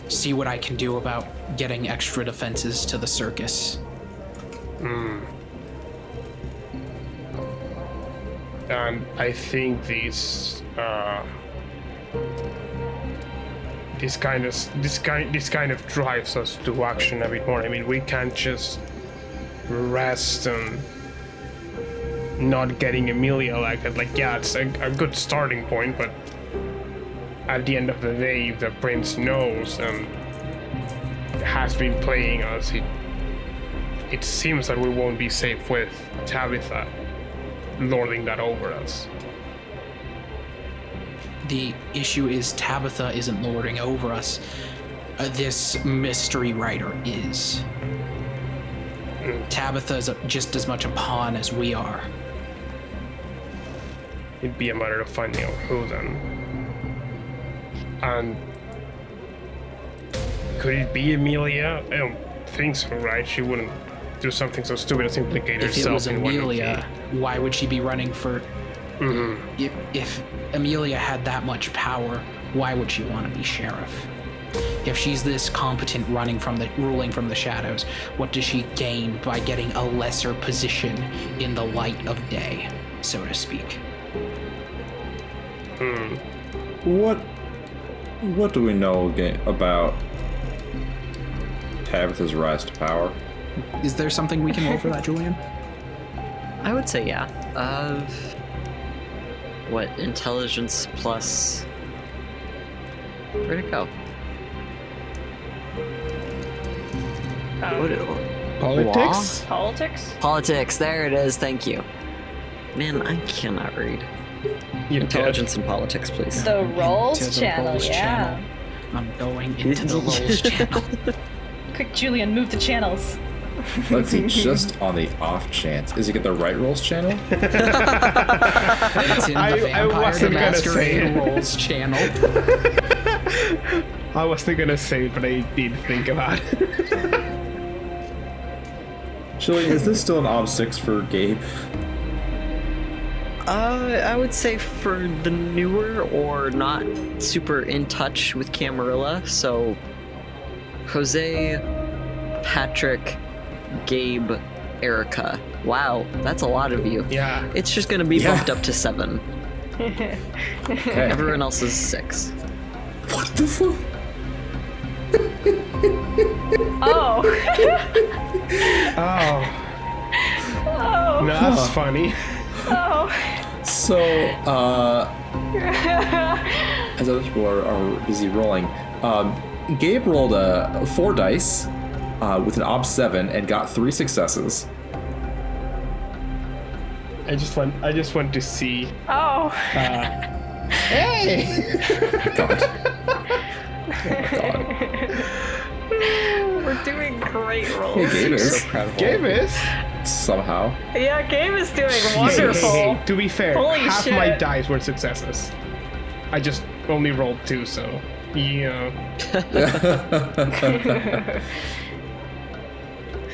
see what I can do about getting extra defenses to the circus. And I think this kind of drives us to action a bit more. I mean, we can't just rest and not getting Emilia elected. Like, yeah, it's a good starting point, but at the end of the day, if the prince knows and has been playing us, it seems that we won't be safe with Tabitha lording that over us. The issue is Tabitha isn't lording over us. This mystery writer is. Tabitha's just as much a pawn as we are. It'd be a matter of finding out who then. And could it be Emilia? I don't think so, right? She wouldn't do something so stupid as implicate If herself it was in one of Amelia, why would she be running for... Mm-hmm. If Amelia had that much power, why would she want to be sheriff? If she's this competent ruling from the shadows, what does she gain by getting a lesser position in the light of day, so to speak? What do we know about Tabitha's rise to power? Is there something we can roll for that, Julian? I would say yeah. What, intelligence plus... Where'd it go? Politics? Politics? Politics. There it is. Thank you. Man, I cannot read. Intelligence and politics, please. The Rolls Into the channel, Rolls yeah. channel. I'm going into the Rolls channel. Quick, Julian, move the channels. Let's see, just on the off chance. Is he get the right rolls channel? It's in the I Vampire the wasn't gonna say Masquerade it. Rolls channel. I wasn't gonna say it, but I did think about it. Chili, is this still an Ob 6 for Gabe? I would say for the newer or not super in touch with Camarilla, so Jose, Patrick, Gabe, Erica. Wow, that's a lot of you. Yeah. It's just gonna be bumped up to 7. Okay. Everyone else is 6. What the fuck? Oh. Oh. Oh. No, that's funny. Oh. So, as other people are busy rolling, Gabe rolled 4 dice with an Ob 7 and got 3 successes. I just want to see. Oh. Hey! God. We're doing great rolls. Hey, Gabe is. So proud of all Gabe of you. is. Somehow. Yeah, Gabe is doing Hey, wonderful. hey, hey, to be fair, Holy half shit. my dice were successes. I just only rolled 2, so yeah.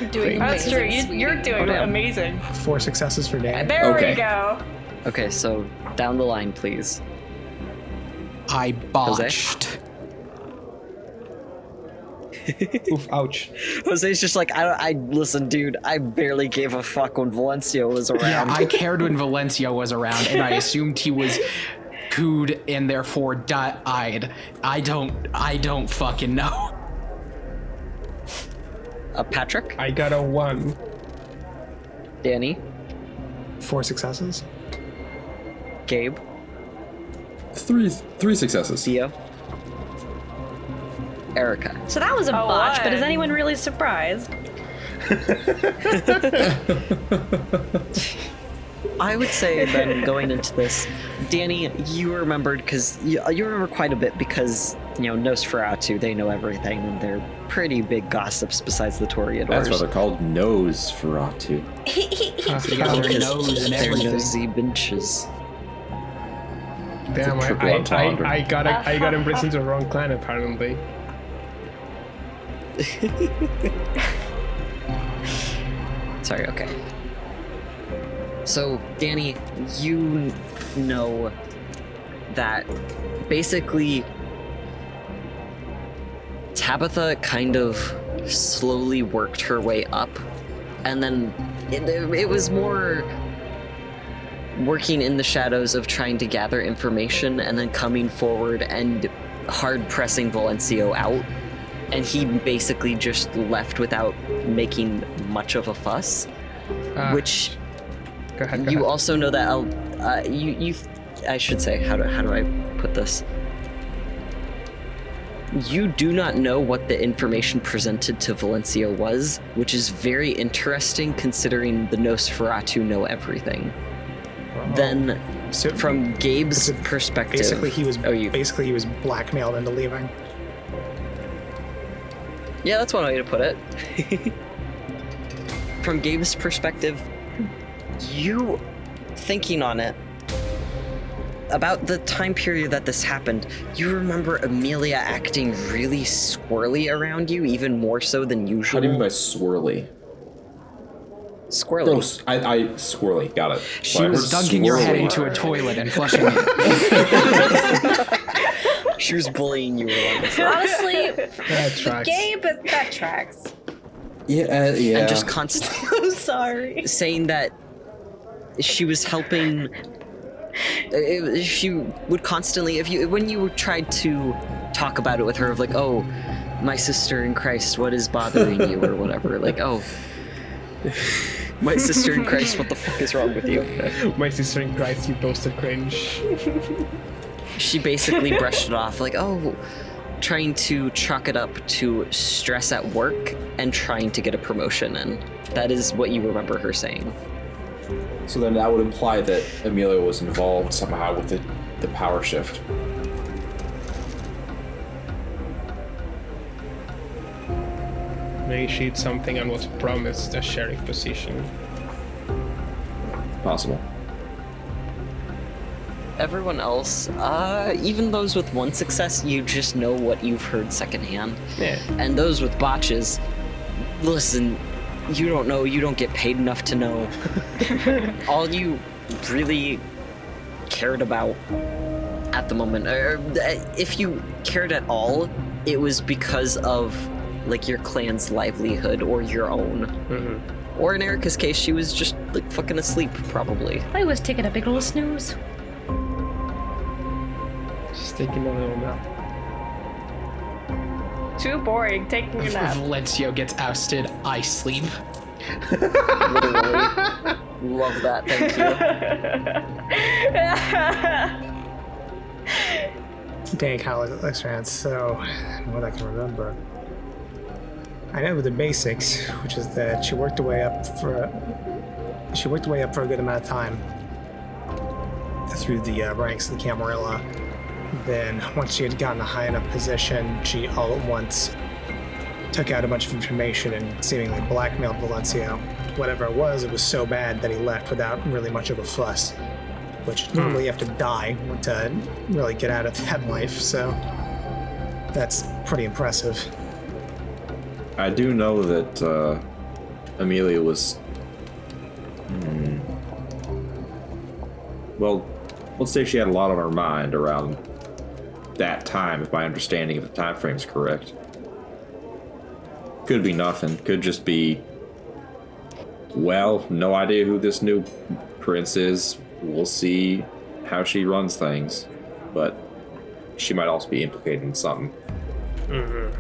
You're doing That's true. amazing, You're doing damn. amazing. 4 successes for Dan. There Okay. we go. Okay, so down the line, please. I botched. Oof, ouch. Jose's just like, I listen, dude, I barely gave a fuck when Valencia was around. Yeah, I cared when Valencia was around, and I assumed he was cooed and therefore died. I don't fucking know. Patrick? I got a 1. Danny? 4 successes. Gabe? 3 successes. Theo? Erica? So that was a botch, but is one. anyone really surprised? I would say then going into this, Danny, you remembered because you remember quite a bit because Nosferatu, they know everything and they're pretty big gossips besides the Toreadors. That's what they're called. Nosferatu. Their nose and They're everything. nosy benches. Damn, triple entendre. I got embraced into the wrong clan apparently. Sorry, okay. So, Danny, you know that basically Tabitha kind of slowly worked her way up, and then it was more working in the shadows of trying to gather information and then coming forward and hard pressing Valencio out. And he basically just left without making much of a fuss, which Go ahead. you also know that I should say, how do I put this? You do not know what the information presented to Valencio was, which is very interesting considering the Nosferatu know everything. Then, So from Gabe's so perspective, basically he was you. he was blackmailed into leaving. Yeah, that's one way to put it. From Gabe's perspective, you thinking on it, about the time period that this happened, you remember Amelia acting really squirrely around you, even more so than How usual. do you mean by swirly? Squirrely. Gross. I squirrely. Got it. She was dunking your head into a toilet and flushing it. She was bullying you relentlessly. Honestly, That tracks. Gabe, that tracks. Yeah, yeah. And just constantly I'm sorry. saying that she was helping. She would constantly, when you tried to talk about it with her, of like, oh, my sister in Christ, what is bothering you, or whatever, like, oh, my sister in Christ, what the fuck is wrong with you? My sister in Christ, you toasted cringe. She basically brushed it off, like, oh, trying to chalk it up to stress at work and trying to get a promotion in. That is what you remember her saying. So then that would imply that Amelia was involved somehow with the power shift. Maybe she did something and was promised a sheriff position. Possible. Everyone else, even those with one success, you just know what you've heard secondhand. Yeah. And those with botches, listen, you don't know, you don't get paid enough to know. All you really cared about at the moment, or if you cared at all, it was because of like your clan's livelihood or your own. Mm-hmm. Or in Erica's case, she was just like fucking asleep, probably. I was taking a big ol' snooze. Just taking a little nap. Too boring. Taking a nap. Valencio gets ousted. I sleep. Literally. Love that, thank you. Dang college experience. So, what I can remember. I know the basics, which is that she worked her way up for a good amount of time through the ranks of the Camarilla. Then, once she had gotten a high enough position, she all at once took out a bunch of information and seemingly blackmailed Valencio. Whatever it was so bad that he left without really much of a fuss. Which normally you have to die to really get out of that life, so that's pretty impressive. I do know that Amelia was... Well, let's say she had a lot on her mind around that time, if my understanding of the time frame is correct. Could be nothing. Could just be, well, no idea who this new prince is. We'll see how she runs things. But she might also be implicated in something. Mm-hmm.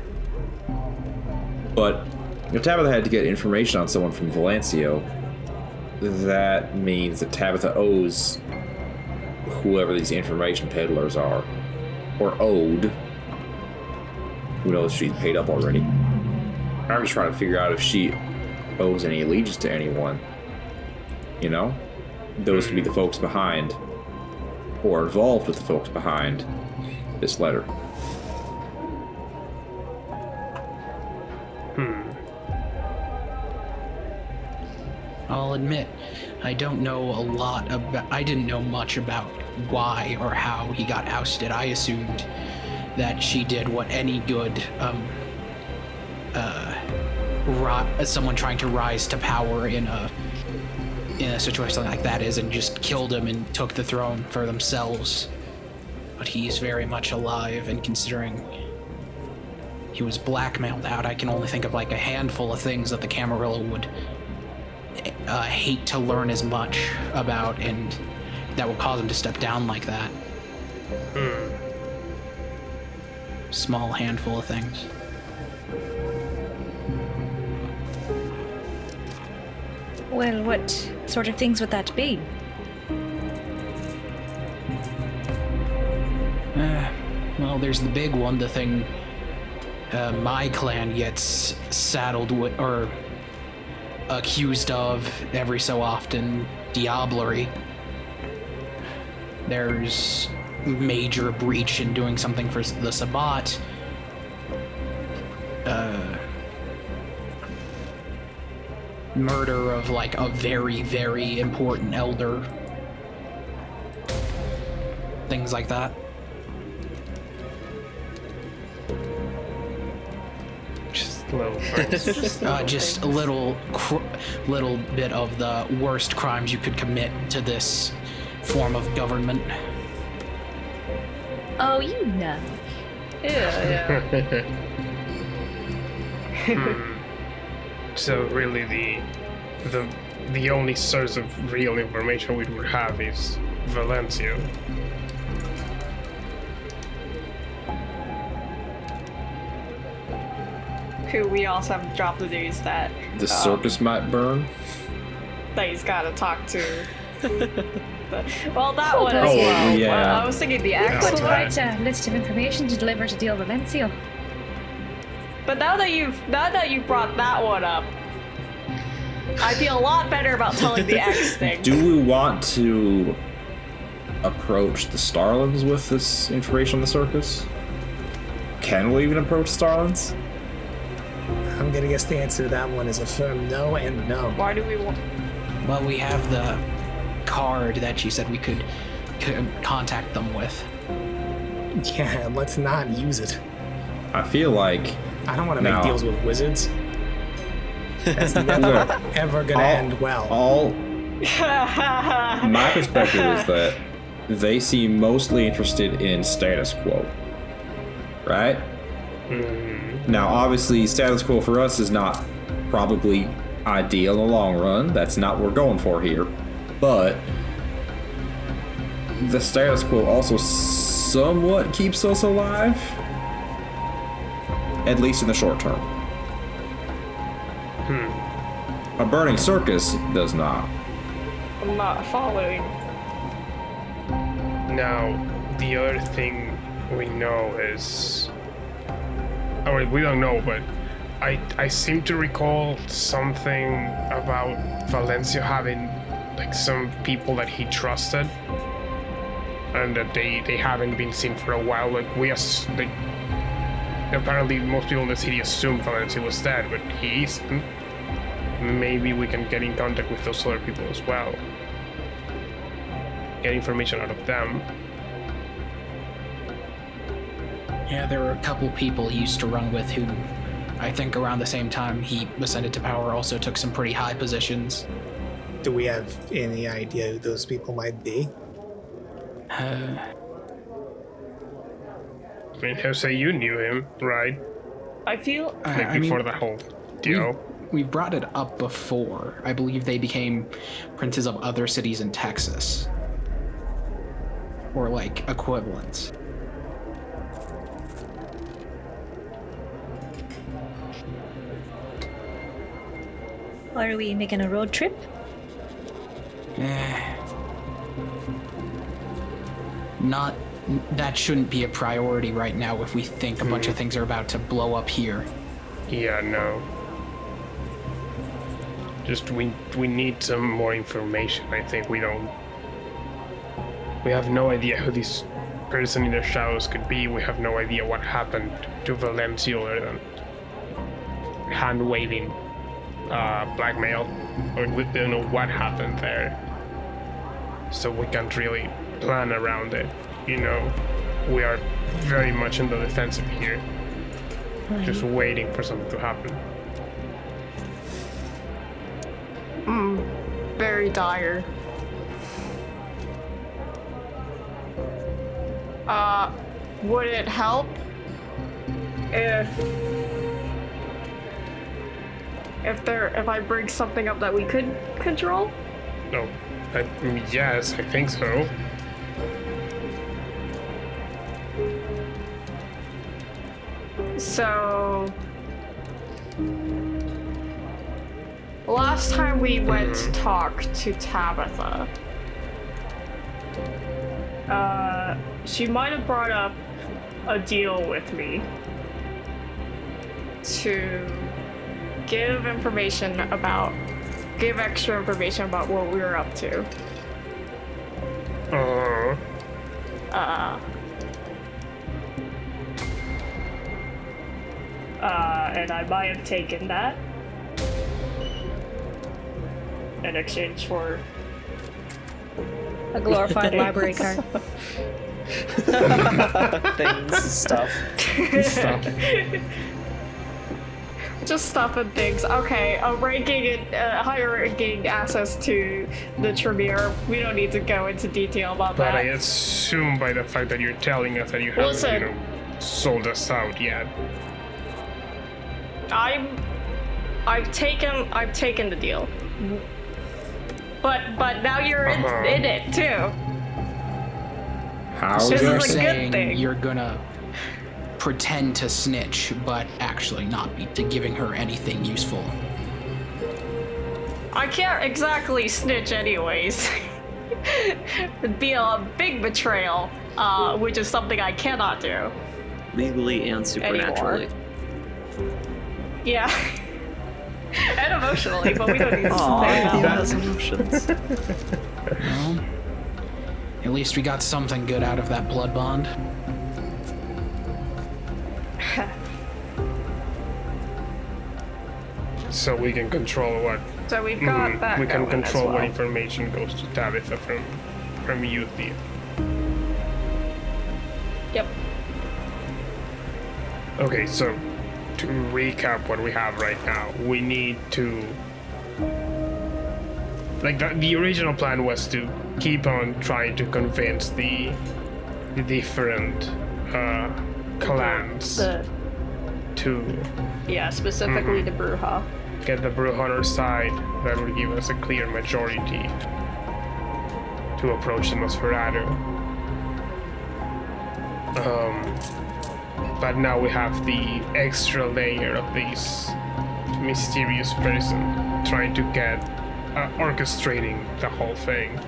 But if Tabitha had to get information on someone from Valencio, that means that Tabitha owes whoever these information peddlers are, or owed. Who knows if she's paid up already. I'm just trying to figure out if she owes any allegiance to anyone. You know? Those could be the folks behind, or involved with the folks behind this letter. I'll admit, I didn't know much about why or how he got ousted. I assumed that she did what any good someone trying to rise to power in a situation like that is, and just killed him and took the throne for themselves. But he's very much alive, and considering he was blackmailed out, I can only think of like a handful of things that the Camarilla would hate to learn as much about, and that will cause him to step down like that. Small handful of things. Well, what sort of things would that be? Well, there's the big one, the thing my clan gets saddled with, or accused of every so often, diablerie. There's major breach in doing something for the Sabbat. Murder of like a very, very important elder. Things like that. Just little things. Just a little bit of the worst crimes you could commit to this form of government. Oh, you know. Yeah. So really the only source of real information we would have is Valencio. Who we also have dropped the news that The circus might burn. that he's got to talk to Well, that one as Oh, well. yeah. But I was thinking the X. Quite a right list of information to deliver to deal with Valencio. But now that you've brought that one up, I feel a lot better about telling the X thing. Do we want to approach the Starlings with this information on the circus? Can we even approach Starlings? I'm gonna guess the answer to that one is a firm no and no. Why do we want? Well, we have the card that she said we could contact them with. Yeah, let's not use it. I feel like I don't want to No. make deals with wizards. That's never ever gonna end well. all my perspective is that they seem mostly interested in status quo, right? Now, obviously, status quo for us is not probably ideal in the long run. That's not what we're going for here. But the status quo also somewhat keeps us alive, at least in the short term. A burning circus does not. I'm not following. Now, the other thing we know is... Or we don't know, but I seem to recall something about Valencio having like some people that he trusted, and that they haven't been seen for a while. Like apparently most people in the city assume Valencio was dead, but he isn't. Maybe we can get in contact with those other people as well. Get information out of them. Yeah, there were a couple people he used to run with who, I think around the same time he ascended to power, also took some pretty high positions. Do we have any idea who those people might be? I mean, Jose, you knew him, right? I feel Like before the whole deal. We've brought it up before. I believe they became princes of other cities in Texas. Or like equivalents. Are we making a road trip? Not. That shouldn't be a priority right now if we think a bunch of things are about to blow up here. Yeah, no. Just we need some more information. I think we have no idea who this person in the shadows could be. We have no idea what happened to Valencio other than hand-waving blackmail, or we don't know what happened there. So we can't really plan around it. You know, we are very much in the defensive here, just waiting for something to happen. very dire. Would it help if I bring something up that we could control? No, yes, I think so. So last time we went to talk to Tabitha, she might have brought up a deal with me to give extra information about what we were up to. And I might have taken that in exchange for A glorified library card. Things, stuff. just stuff and things. Okay, higher ranking access to the Tremere. We don't need to go into detail about But that. I assume by the fact that you're telling us that you haven't, Listen. sold us out yet. I've taken the deal. But now you're in it too. How This is is that? a good Saying thing. you're gonna pretend to snitch, but actually not be giving her anything useful. I can't exactly snitch anyways. It'd be a big betrayal, which is something I cannot do. Legally and supernaturally. Yeah. And emotionally, but we don't need to Aw, say he that. has emotions. Well, at least we got something good out of that blood bond. So we can control what So we've got that we can going as control what well. information goes to Tabitha from you, Thea. Yep. Okay, so to recap what we have right now, we need to the original plan was to keep on trying to convince the different clans to Specifically the Bruja. get the Bruja on our side. That would give us a clear majority to approach the Nosferatu. But now we have the extra layer of this mysterious person trying to get orchestrating the whole thing.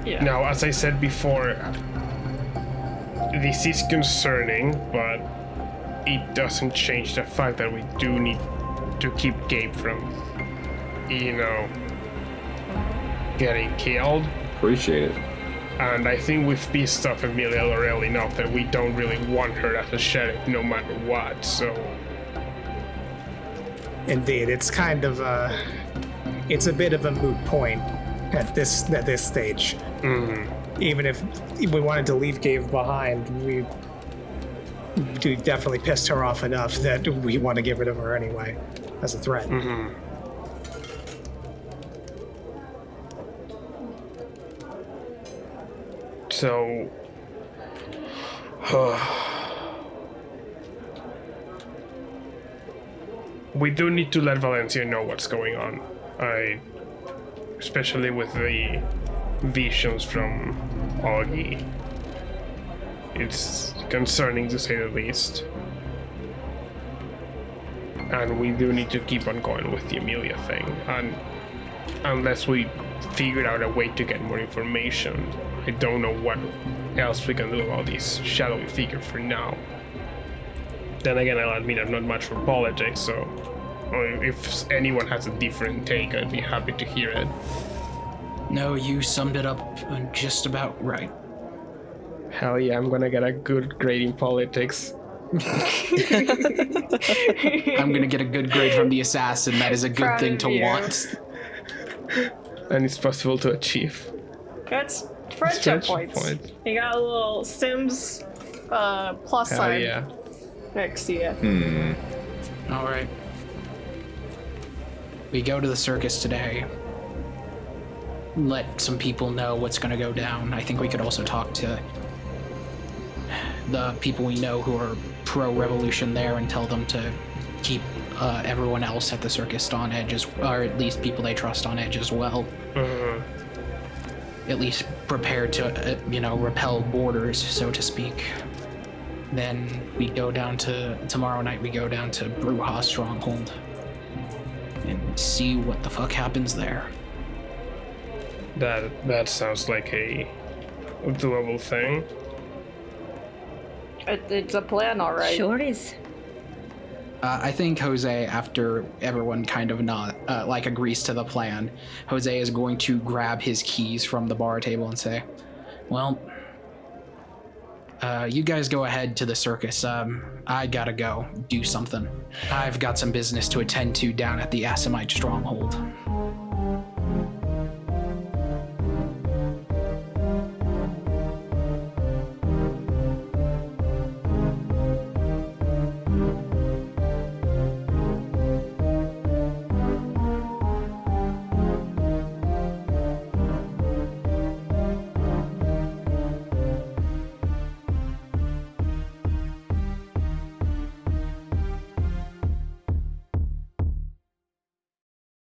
Yeah. Now, as I said before, this is concerning, but it doesn't change the fact that we do need to keep Gabe from, getting killed. Appreciate it. And I think we've pissed off Emilia Laurel enough that we don't really want her as a sheriff no matter what, so... Indeed, it's kind of it's a bit of a moot point at this stage. Even if we wanted to leave Gabe behind, we definitely pissed her off enough that we want to get rid of her anyway as a threat. So... we do need to let Valencia know what's going on. Especially with the visions from Augie. It's concerning to say the least. And we do need to keep on going with the Emilia thing. And unless we figure out a way to get more information, I don't know what else we can do about this shadowy figure for now. Then again, I'll admit I'm not much for politics, so if anyone has a different take, I'd be happy to hear it. No, you summed it up just about right. Hell yeah, I'm gonna get a good grade in politics. I'm gonna get a good grade from the assassin. That is a good Proud thing of to you. want. And it's possible to achieve. That's friendship Friendship points. points. You got a little Sims plus Hell sign yeah. next to you. All right. We go to the circus today. Let some people know what's going to go down. I think we could also talk to the people we know who are pro-revolution there and tell them to keep everyone else at the circus on edge, or at least people they trust on edge as well. At least prepared to, repel borders, so to speak. Then we go down to, tomorrow night we go down to Bruja Stronghold and see what the fuck happens there. That sounds like a doable thing. It's a plan, all right. Sure is. I think Jose, after everyone kind of agrees to the plan, Jose is going to grab his keys from the bar table and say, well, you guys go ahead to the circus. I gotta go do something. I've got some business to attend to down at the Assamite stronghold.